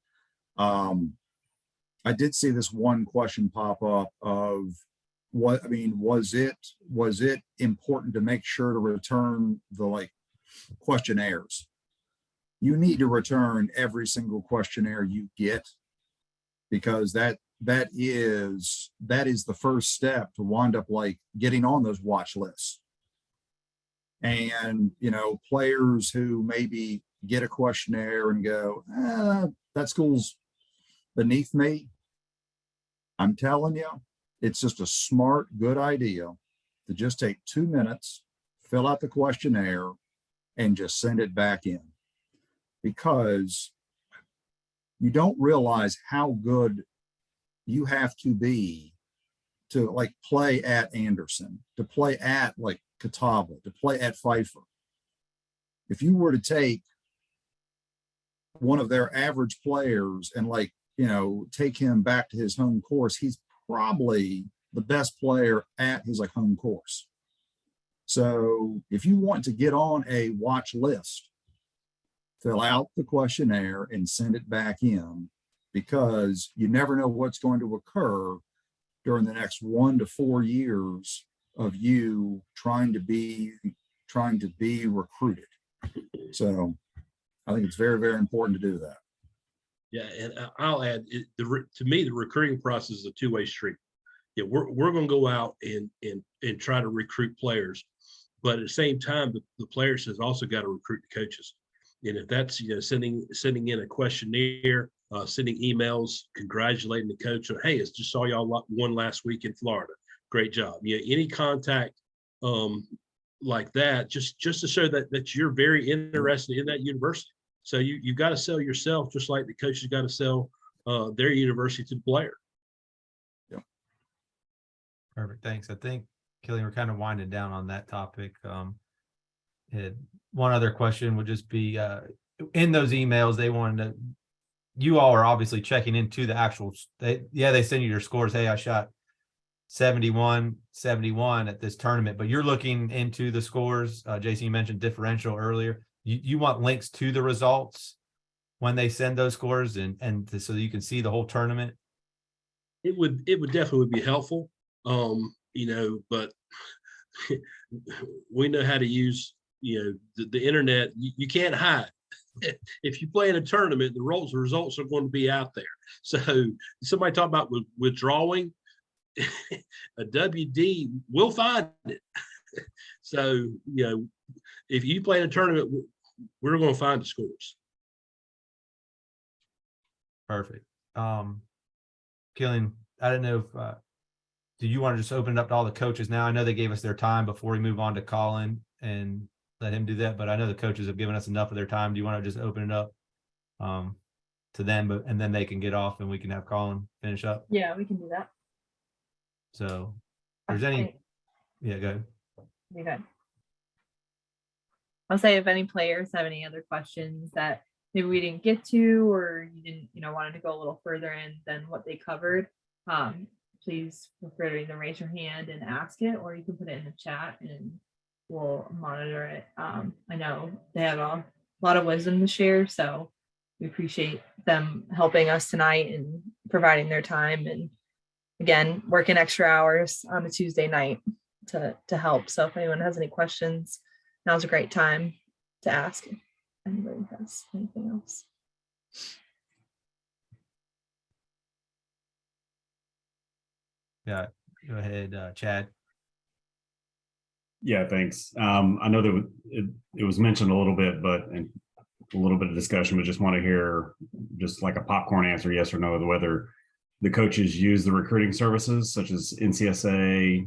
I did see this one question pop up of was it important to make sure to return the questionnaires. You need to return every single questionnaire you get, because that is the first step to wind up like getting on those watch lists. And, you know, players who maybe get a questionnaire and go, that school's beneath me. I'm telling you, it's just a smart, good idea to just take 2 minutes, fill out the questionnaire, and just send it back in. Because you don't realize how good you have to be to like play at Anderson, to play at like Catawba, to play at Pfeiffer. If you were to take one of their average players and like, you know, take him back to his home course, he's probably the best player at his like home course. So if you want to get on a watch list, fill out the questionnaire and send it back in, because you never know what's going to occur during the next 1 to 4 years of you trying to be recruited. So I think it's very, very important to do that. Yeah, and I'll add, to me, the recruiting process is a two-way street. Yeah, we're going to go out and try to recruit players, but at the same time, the players has also got to recruit the coaches. And if that's, you know, sending in a questionnaire, sending emails, congratulating the coach, or hey, I just saw y'all won last week in Florida. Great job. Yeah, any contact like that, just to show that you're very interested in that university. So you got to sell yourself, just like the coaches got to sell their university to the player. Yeah. Perfect. Thanks. I think, Killian, we're kind of winding down on that topic. One other question would just be, in those emails, they wanted to, you all are obviously checking into the actual, they send you your scores. Hey, I shot 71 at this tournament, but you're looking into the scores. Jason, you mentioned differential earlier. You want links to the results when they send those scores so you can see the whole tournament. It would definitely be helpful, you know, but we know how to use, you know, the internet. You can't hide. If you play in a tournament, the results are going to be out there. So somebody talk about withdrawing, a WD will find it. So, you know, if you play in a tournament, we're going to find the scores. Perfect. Killian, I don't know if do you want to just open it up to all the coaches now? I know they gave us their time before we move on to Colin and let him do that, but I know the coaches have given us enough of their time. Do you want to just open it up to them, and then they can get off and we can have Colin finish up? Yeah, we can do that. So if there's any, yeah, go ahead. You're good. I'll say if any players have any other questions that maybe we didn't get to, or you didn't, you know, wanted to go a little further in than what they covered, please feel free to either raise your hand and ask it, or you can put it in the chat and we'll monitor it. I know they have a lot of wisdom to share, so we appreciate them helping us tonight and providing their time, and again, working extra hours on a Tuesday night to help. So if anyone has any questions, now's a great time to ask if anybody has anything else. Yeah, go ahead, Chad. Yeah, thanks. I know that it was mentioned a little bit, but and a little bit of discussion, but just want to hear just like a popcorn answer, yes or no, whether the coaches use the recruiting services such as NCSA,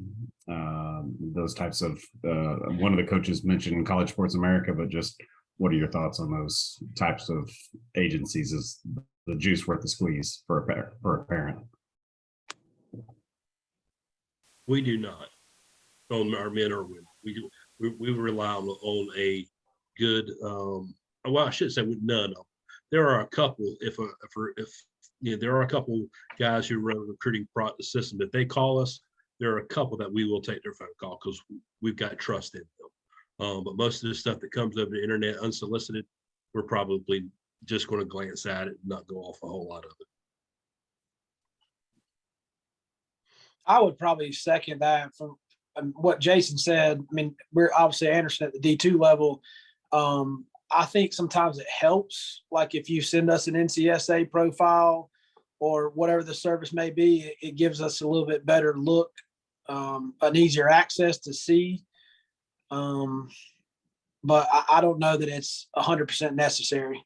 those types of, one of the coaches mentioned College Sports America, but just what are your thoughts on those types of agencies? Is the juice worth the squeeze for a parent? We do not on our men or women. We rely on a good, well, I should say with none of them. There are a couple, if you know, there are a couple guys who run a recruiting system. If they call us, there are a couple that we will take their phone call because we've got trust in them. But most of the stuff that comes over the internet unsolicited, we're probably just going to glance at it and not go off a whole lot of it. I would probably second that from what Jason said. I mean, we're obviously Anderson at the D2 level. I think sometimes it helps, like if you send us an NCSA profile or whatever the service may be, it gives us a little bit better look, an easier access to see. But I don't know that it's 100% necessary.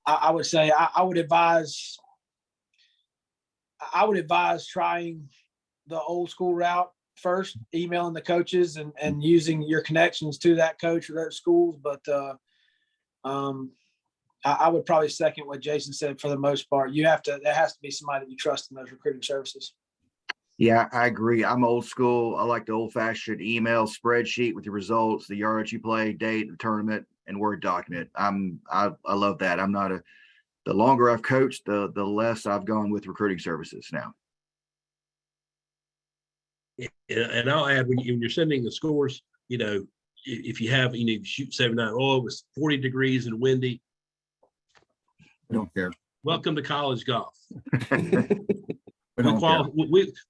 I would say I would advise trying the old school route first, emailing the coaches and using your connections to that coach or those schools. But I would probably second what Jason said for the most part. There has to be somebody that you trust in those recruiting services. Yeah, I agree. I'm old school. I like the old fashioned email spreadsheet with the results, the yardage you play, date, the tournament, and Word document. I love that. The longer I've coached, the less I've gone with recruiting services now. And I'll add, when you're sending the scores, if you have, you shoot 79, it was 40 degrees and windy. We don't care. Welcome to college golf. We don't care.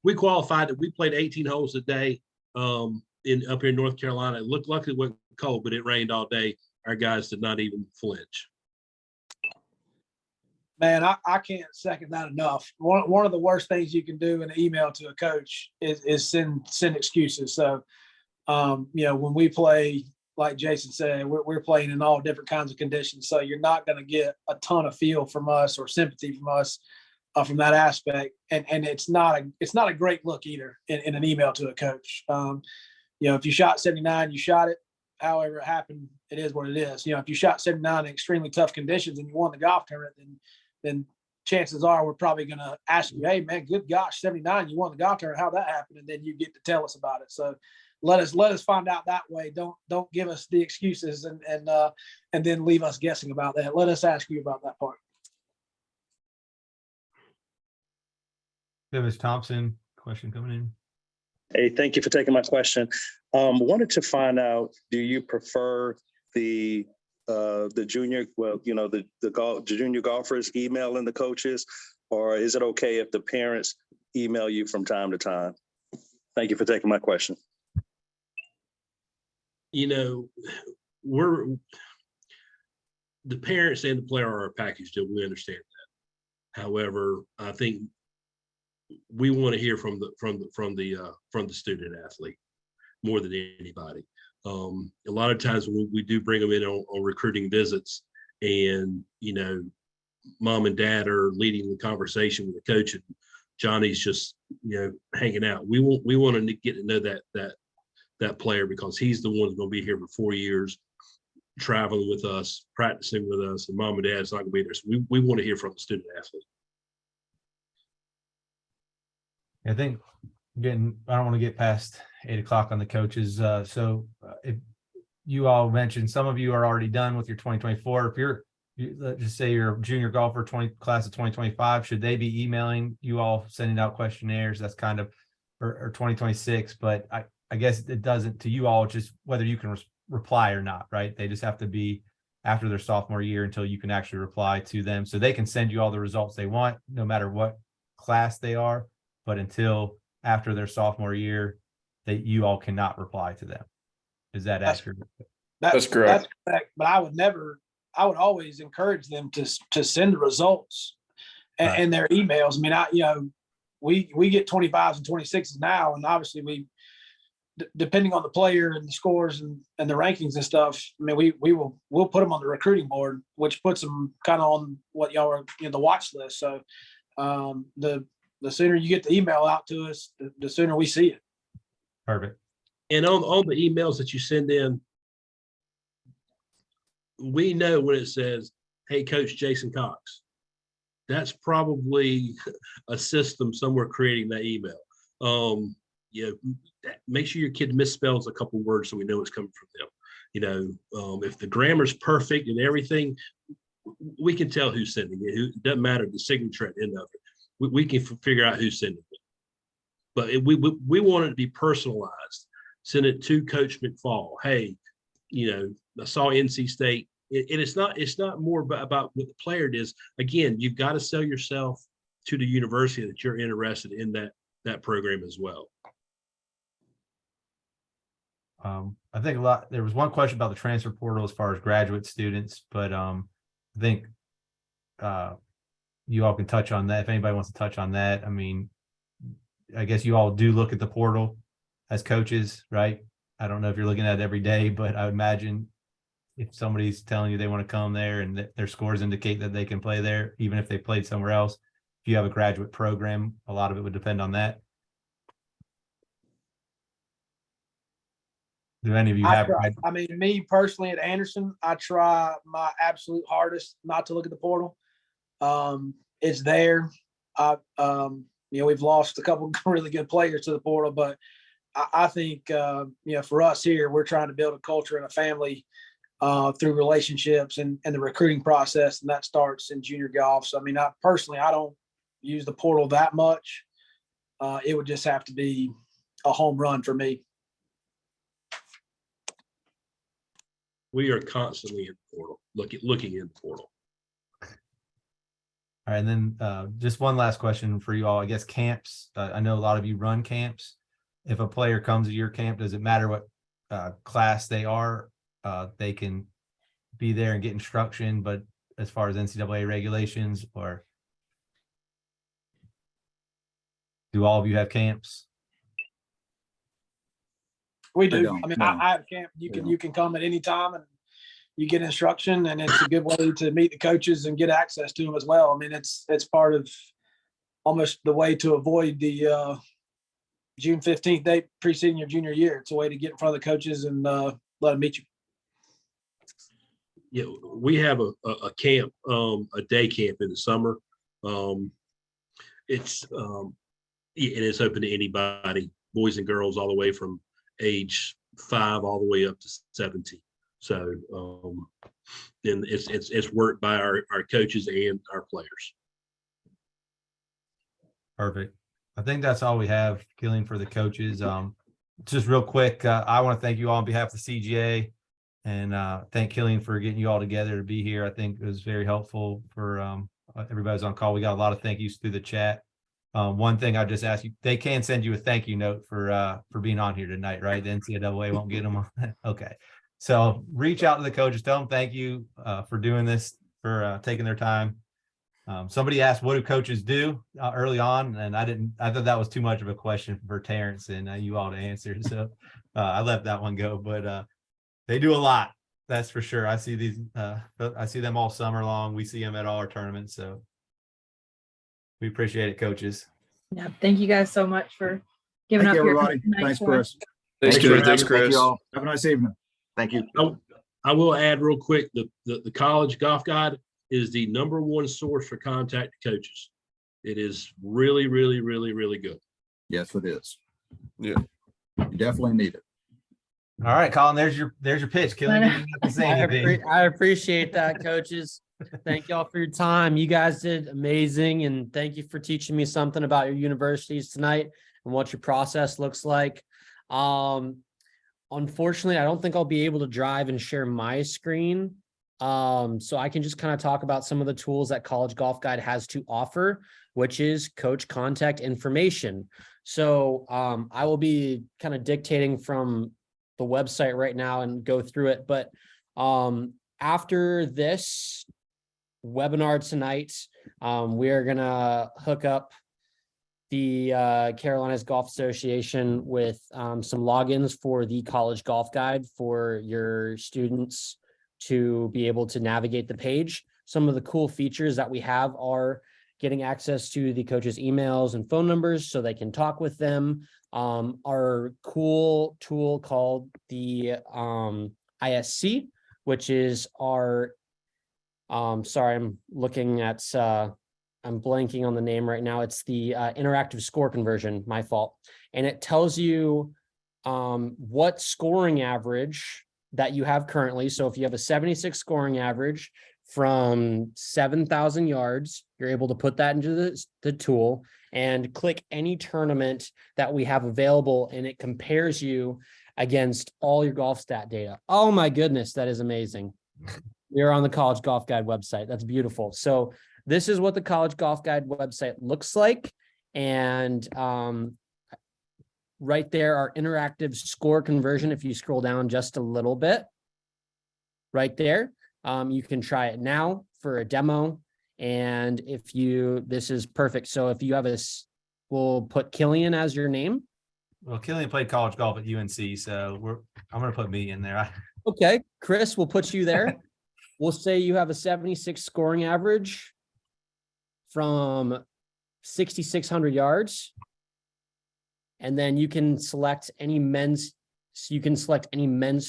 We qualified that we played 18 holes a day up here in North Carolina. It looked like it went cold, but it rained all day. Our guys did not even flinch. Man, I can't second that enough. One of the worst things you can do in an email to a coach is send excuses. So, when we play, like Jason said, we're playing in all different kinds of conditions. So you're not going to get a ton of feel from us or sympathy from us from that aspect. And it's not a great look either in an email to a coach. If you shot 79, you shot it. However it happened, it is what it is. If you shot 79 in extremely tough conditions and you won the golf tournament, then chances are we're probably going to ask you, hey man, good gosh, 79, you won the golf tournament, how'd that happen? And then you get to tell us about it. So let us find out that way. Don't give us the excuses and then leave us guessing about that. Let us ask you about that part. Ms. Thompson, question coming in. Hey, thank you for taking my question. Wanted to find out, do you prefer the junior, the junior golfers emailing the coaches, or is it okay if the parents email you from time to time? Thank you for taking my question. The parents and the player are a package deal. We understand that. However, I think we want to hear from the student athlete more than anybody. A lot of times when we do bring them in on recruiting visits, and mom and dad are leading the conversation with the coach, and Johnny's just hanging out. We want to get to know that player, because he's the one who's going to be here for 4 years, traveling with us, practicing with us, and mom and dad's not going to be there. So we want to hear from the student athlete. I think I don't want to get past 8 o'clock on the coaches. So if you all mentioned, some of you are already done with your 2024. If let's just say you're a junior golfer, class of 2025, should they be emailing you all, sending out questionnaires? That's kind of, or 2026, but I guess it doesn't to you all, just whether you can reply or not, right? They just have to be after their sophomore year until you can actually reply to them. So they can send you all the results they want, no matter what class they are, but until after their sophomore year, that you all cannot reply to them. Is that accurate? That's correct. That's correct. But I would always encourage them to send the results and their emails. I mean, we get 25s and 26s now, and obviously depending on the player and the scores and the rankings and stuff, I mean, we'll put them on the recruiting board, which puts them kind of on what y'all are the watch list. So the sooner you get the email out to us, the sooner we see it. Perfect. And on the emails that you send in, we know when it says, hey, Coach Jason Cox, that's probably a system somewhere creating that email. Make sure your kid misspells a couple words so we know it's coming from them. If the grammar's perfect and everything, we can tell who's sending it. It doesn't matter the signature at the end of it. We can figure out who's sending it. But we want it to be personalized. Send it to Coach McFall. Hey, I saw NC State. And it's not more about what the player is. Again, you've got to sell yourself to the university that you're interested in that program as well. I think there was one question about the transfer portal as far as graduate students, but I think you all can touch on that if anybody wants to touch on that. I mean, I guess you all do look at the portal as coaches, right? I don't know if you're looking at it every day, but I would imagine if somebody's telling you they want to come there and their scores indicate that they can play there, even if they played somewhere else, if you have a graduate program, a lot of it would depend on that. Do any of you have? I mean, me personally at Anderson, I try my absolute hardest not to look at the portal. It's there. We've lost a couple really good players to the portal, but I think, for us here, we're trying to build a culture and a family through relationships and the recruiting process. And that starts in junior golf. So, I mean, I don't use the portal that much. It would just have to be a home run for me. We are constantly in the portal, looking in the portal. All right, and then just one last question for you all. I guess camps. I know a lot of you run camps. If a player comes to your camp, does it matter what class they are? They can be there and get instruction, but as far as NCAA regulations, or do all of you have camps? We do. don't, I mean, no. I have camp. You can come at any time and you get instruction, and it's a good way to meet the coaches and get access to them as well. I mean, it's part of almost the way to avoid the June 15th date preceding your junior year. It's a way to get in front of the coaches and let them meet you. Yeah, we have a camp, a day camp in the summer. It's open to anybody, boys and girls, all the way from age 5 all the way up to 17. So then it's worked by our coaches and our players. Perfect. I think that's all we have, Killian, for the coaches. Just real quick, I want to thank you all on behalf of the CGA, and thank Killian for getting you all together to be here. I think it was very helpful for everybody's on call. We got a lot of thank yous through the chat. One thing I just ask you, they can send you a thank you note for being on here tonight, right? The NCAA won't get them on. Okay. So reach out to the coaches, tell them thank you for doing this, for taking their time. Somebody asked, what do coaches do early on? And I thought that was too much of a question for Terrence and you all to answer. So I let that one go, but they do a lot. That's for sure. I see them all summer long. We see them at all our tournaments. So we appreciate it, coaches. Yeah, thank you guys so much for giving up Thank you, your everybody. night Thanks, for Chris. us. Thanks, for Chris. having Thanks, us. Thank Chris. you all. Have a nice evening. Thank you. I will add real quick, the college golf guide is the #1 source for contact coaches. It is really, really, really, really good. Yes, it is. Yeah. You definitely need it. All right, Colin, there's your pitch. Killian didn't have to say anything. I appreciate that, coaches. Thank y'all for your time. You guys did amazing, and thank you for teaching me something about your universities tonight and what your process looks like. Unfortunately, I don't think I'll be able to drive and share my screen. So I can just kind of talk about some of the tools that College Golf Guide has to offer, which is coach contact information. So I will be kind of dictating from the website right now and go through it. But after this webinar tonight, we are going to hook up the Carolinas Golf Association with some logins for the College Golf Guide for your students to be able to navigate the page. Some of the cool features that we have are getting access to the coaches' emails and phone numbers so they can talk with them. Our cool tool called the ISC, which is our, sorry, I'm looking at, I'm blanking on the name right now. It's the interactive score conversion, my fault. And it tells you what scoring average that you have currently. So if you have a 76 scoring average from 7,000 yards, you're able to put that into the tool and click any tournament that we have available, and it compares you against all your golf stat data. Oh my goodness, that is amazing. You're on the College Golf Guide website. That's beautiful. So this is what the College Golf Guide website looks like. And right there, our interactive score conversion. If you scroll down just a little bit, right there, you can try it now for a demo. And if you, this is perfect. So if you have we'll put Killian as your name. Well, Killian played college golf at UNC, so I'm going to put me in there. Okay, Chris, we'll put you there. We'll say you have a 76 scoring average from 6,600 yards. And then you can select any men's,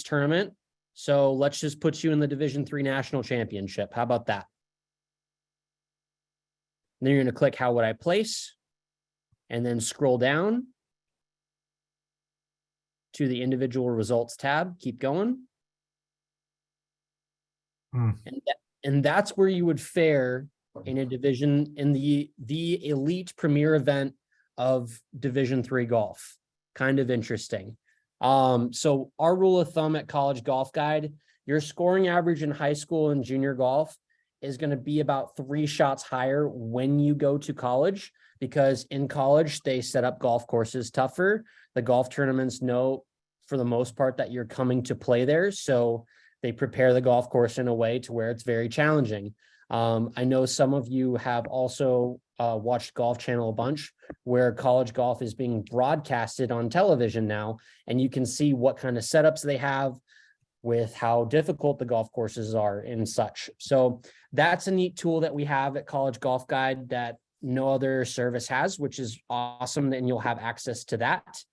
tournament. So let's just put you in the Division III National Championship. How about that? Then you're going to click how would I place, and then scroll down to the individual results tab. Keep going. And that's where you would fare in a division, in the elite premier event of Division III golf. Kind of interesting. So our rule of thumb at College Golf Guide, your scoring average in high school and junior golf is going to be about 3 shots higher when you go to college, because in college they set up golf courses tougher. The golf tournaments know for the most part that you're coming to play there, so they prepare the golf course in a way to where it's very challenging. I know some of you have also watched Golf Channel a bunch, where college golf is being broadcasted on television now, and you can see what kind of setups they have with how difficult the golf courses are and such. So that's a neat tool that we have at College Golf Guide that no other service has, which is awesome. And you'll have access to that,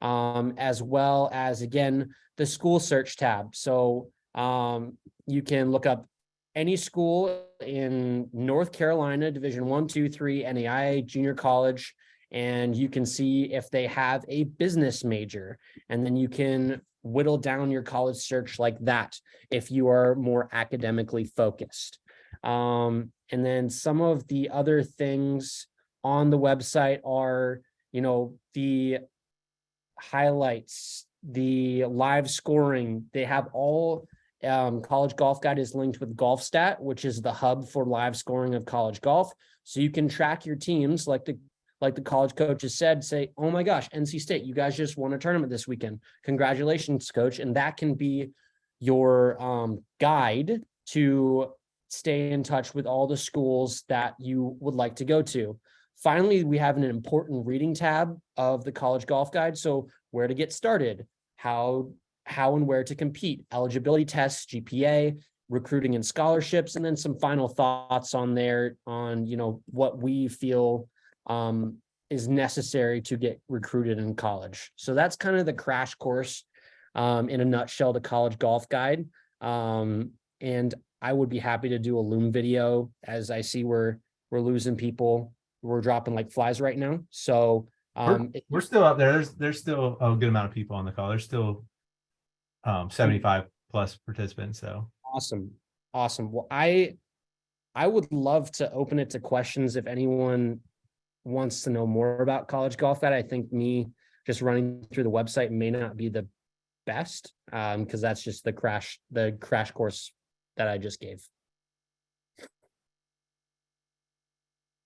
as well as, again, the school search tab. So you can look up any school in North Carolina, Division I, II, III, NAIA, junior college, and you can see if they have a business major. And then you can whittle down your college search like that if you are more academically focused. And then some of the other things on the website are, the highlights, the live scoring. They have all, College Golf Guide is linked with GolfStat, which is the hub for live scoring of college golf. So you can track your teams like the college coaches said, say, oh my gosh, NC State, you guys just won a tournament this weekend. Congratulations, coach. And that can be your guide to stay in touch with all the schools that you would like to go to. Finally, we have an important reading tab of the College Golf Guide. So where to get started, how and where to compete, eligibility tests, GPA, recruiting and scholarships, and then some final thoughts on there on, what we feel is necessary to get recruited in college. So that's kind of the crash course in a nutshell, the College Golf Guide. And I would be happy to do a Loom video, as I see we're losing people. We're dropping like flies right now. So we're still up there. There's still a good amount of people on the call. There's still 75 plus participants. So awesome. Well, I would love to open it to questions if anyone wants to know more about College Golf Guide. I think me just running through the website may not be the best, because that's just the crash course that I just gave.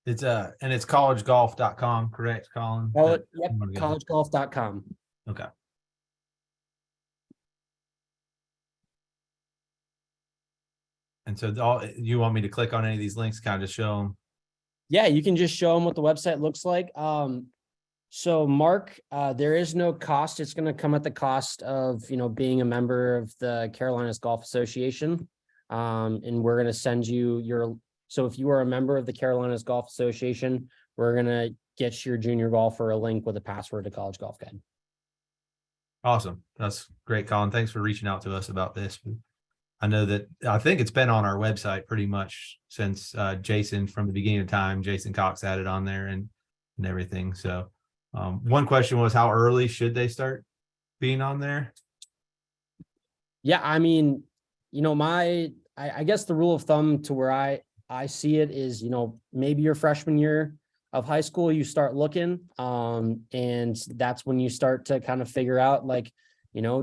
It's and it's collegegolf.com, correct, Colin? Yep, collegegolf.com. Okay. And so you want me to click on any of these links, kind of just show them? Yeah, you can just show them what the website looks like. So Mark, there is no cost. It's going to come at the cost of, being a member of the Carolinas Golf Association. And we're going to send you so if you are a member of the Carolinas Golf Association, we're going to get your junior golfer a link with a password to College Golf Guide. Awesome. That's great, Colin. Thanks for reaching out to us about this. I think it's been on our website pretty much since Jason, from the beginning of time, Jason Cox added on there and everything. So one question was, how early should they start being on there? Yeah, I mean, I guess the rule of thumb to where I see it is, maybe your freshman year of high school, you start looking, and that's when you start to kind of figure out, like,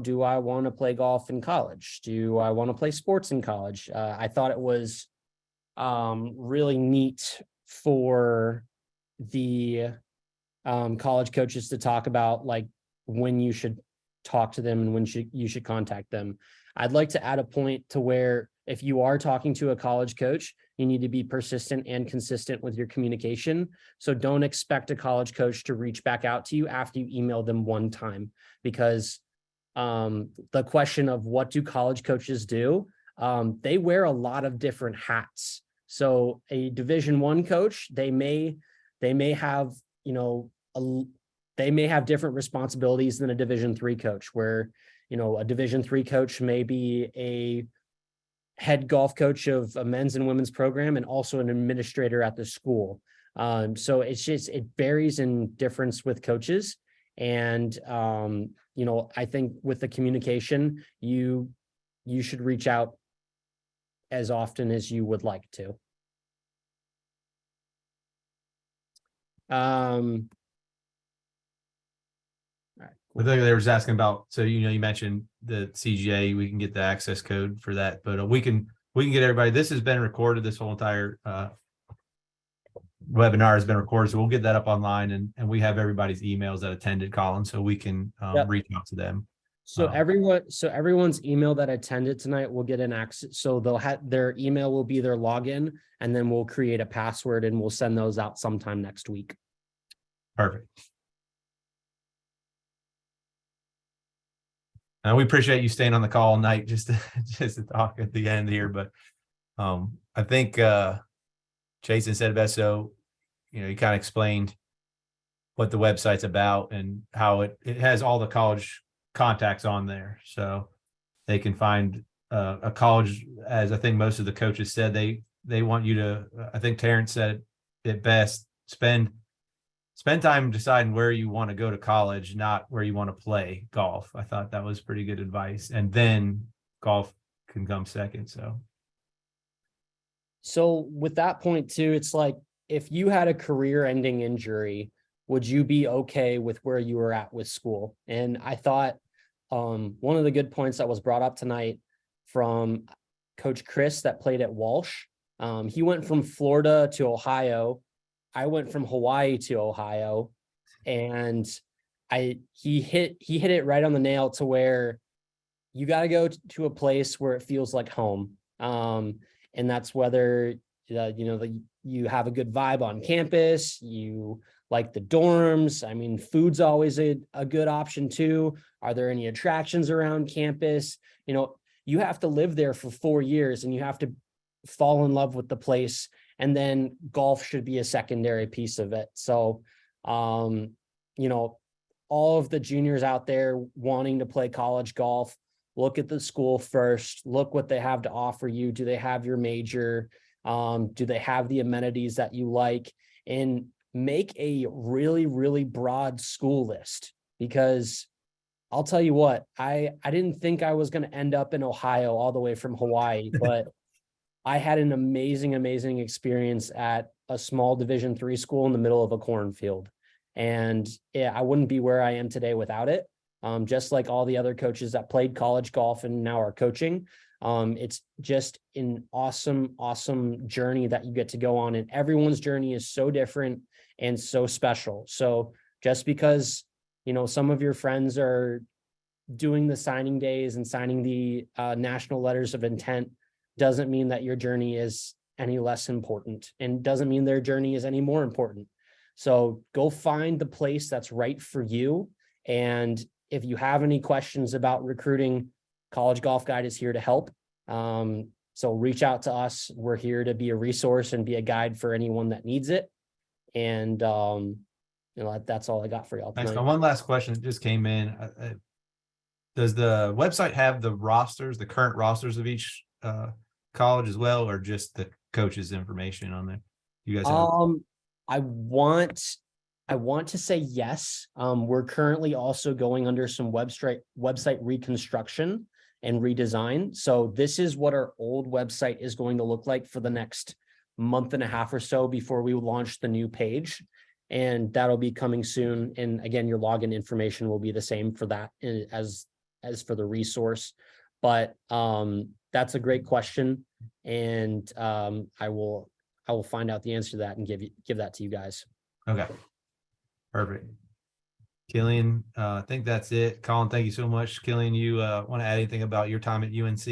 do I want to play golf in college? Do I want to play sports in college? I thought it was really neat for the college coaches to talk about, like, when you should talk to them and when you should contact them. I'd like to add a point to where if you are talking to a college coach, you need to be persistent and consistent with your communication. So don't expect a college coach to reach back out to you after you email them one time, because the question of what do college coaches do? They wear a lot of different hats. So a Division I coach, they may have, they may have different responsibilities than a Division III coach, where, a Division III coach may be a head golf coach of a men's and women's program and also an administrator at the school. So it varies in difference with coaches. And, I think with the communication, you should reach out as often as you would like to. I think they were just asking about, so, you mentioned the CGA, we can get the access code for that, but we can get everybody, this has been recorded, this whole entire webinar has been recorded, so we'll get that up online, and we have everybody's emails that attended, Colin, so we can reach out to them. So everyone's email that attended tonight will get an access. So they'll have their email will be their login, and then we'll create a password and we'll send those out sometime next week. Perfect. We appreciate you staying on the call all night just to talk at the end here, but I think Jason said it best. So, he kind of explained what the website's about and how it has all the college contacts on there. So they can find a college, as I think most of the coaches said, they want you to, I think Terrence said it best, spend time deciding where you want to go to college, not where you want to play golf. I thought that was pretty good advice. And then golf can come second. So with that point too, it's like, if you had a career-ending injury, would you be okay with where you were at with school? And I thought one of the good points that was brought up tonight from Coach Chris that played at Walsh, he went from Florida to Ohio. I went from Hawaii to Ohio, and he hit it right on the nail to where you got to go to a place where it feels like home. And that's whether, you have a good vibe on campus, you like the dorms. I mean, food's always a good option too. Are there any attractions around campus? You have to live there for 4 years and you have to fall in love with the place. And then golf should be a secondary piece of it. So, all of the juniors out there wanting to play college golf, look at the school first, look what they have to offer you. Do they have your major? Do they have the amenities that you like? And make a really, really broad school list, because I'll tell you what, I didn't think I was going to end up in Ohio all the way from Hawaii, but I had an amazing, amazing experience at a small Division III school in the middle of a cornfield. And I wouldn't be where I am today without it. Just like all the other coaches that played college golf and now are coaching. It's just an awesome, awesome journey that you get to go on. And everyone's journey is so different and so special. So just because, some of your friends are doing the signing days and signing the national letters of intent doesn't mean that your journey is any less important, and doesn't mean their journey is any more important. So go find the place that's right for you. And if you have any questions about recruiting, College Golf Guide is here to help. So reach out to us. We're here to be a resource and be a guide for anyone that needs it. And that's all I got for y'all tonight. Thanks. One last question that just came in. Does the website have the current rosters of each college as well, or just the coaches' information on there? You guys have I want to say yes. We're currently also going under some website reconstruction and redesign. So this is what our old website is going to look like for the next month and a half or so before we launch the new page. And that'll be coming soon. And again, your login information will be the same for that as for the resource. But that's a great question. And I will find out the answer to that and give that to you guys. Okay. Perfect. Killian, I think that's it. Colin, thank you so much. Killian, you want to add anything about your time at UNC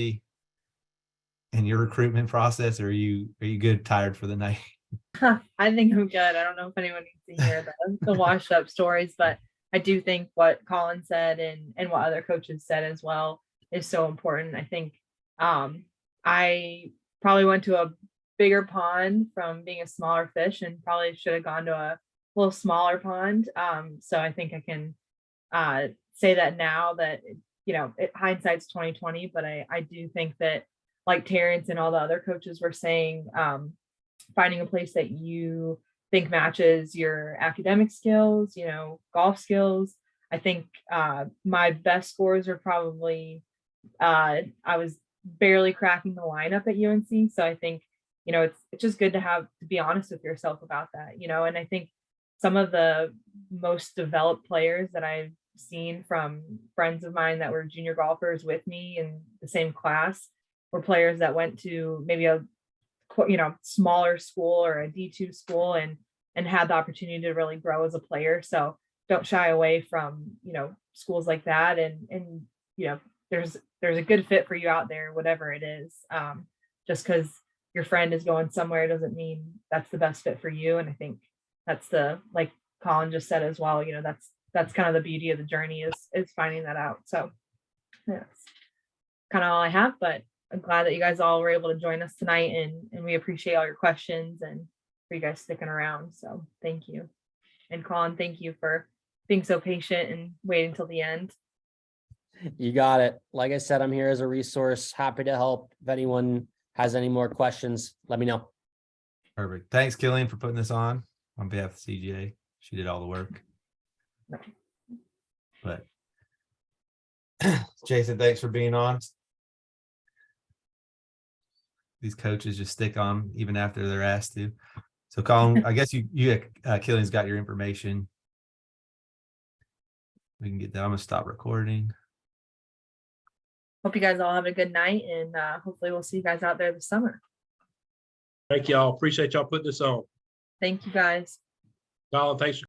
and your recruitment process, or are you good, tired for the night? I think I'm good. I don't know if anyone needs to hear the washed up stories, but I do think what Colin said and what other coaches said as well is so important. I think I probably went to a bigger pond from being a smaller fish and probably should have gone to a little smaller pond. So I think I can say that now that, hindsight's 2020, but I do think that, like Terrence and all the other coaches were saying, finding a place that you think matches your academic skills, golf skills. I think my best scores are probably I was barely cracking the lineup at UNC. So I think, it's just good to be honest with yourself about that, and I think some of the most developed players that I've seen from friends of mine that were junior golfers with me in the same class were players that went to maybe a smaller school or a D2 school and had the opportunity to really grow as a player. So don't shy away from, schools like that. And there's a good fit for you out there, whatever it is. Just because your friend is going somewhere doesn't mean that's the best fit for you. And I think that's like Colin just said as well, that's kind of the beauty of the journey is finding that out. So that's kind of all I have, but I'm glad that you guys all were able to join us tonight, and we appreciate all your questions and for you guys sticking around. So thank you. And Colin, thank you for being so patient and waiting till the end. You got it. Like I said, I'm here as a resource. Happy to help. If anyone has any more questions, let me know. Perfect. Thanks, Killian, for putting this on behalf of CGA. She did all the work. But Jason, thanks for being on. These coaches just stick on even after they're asked to. So Colin, I guess you Killian's got your information. We can get that. I'm gonna stop recording. Hope you guys all have a good night, and hopefully we'll see you guys out there this summer. Thank y'all. Appreciate y'all putting this on. Thank you guys. Colin, thanks for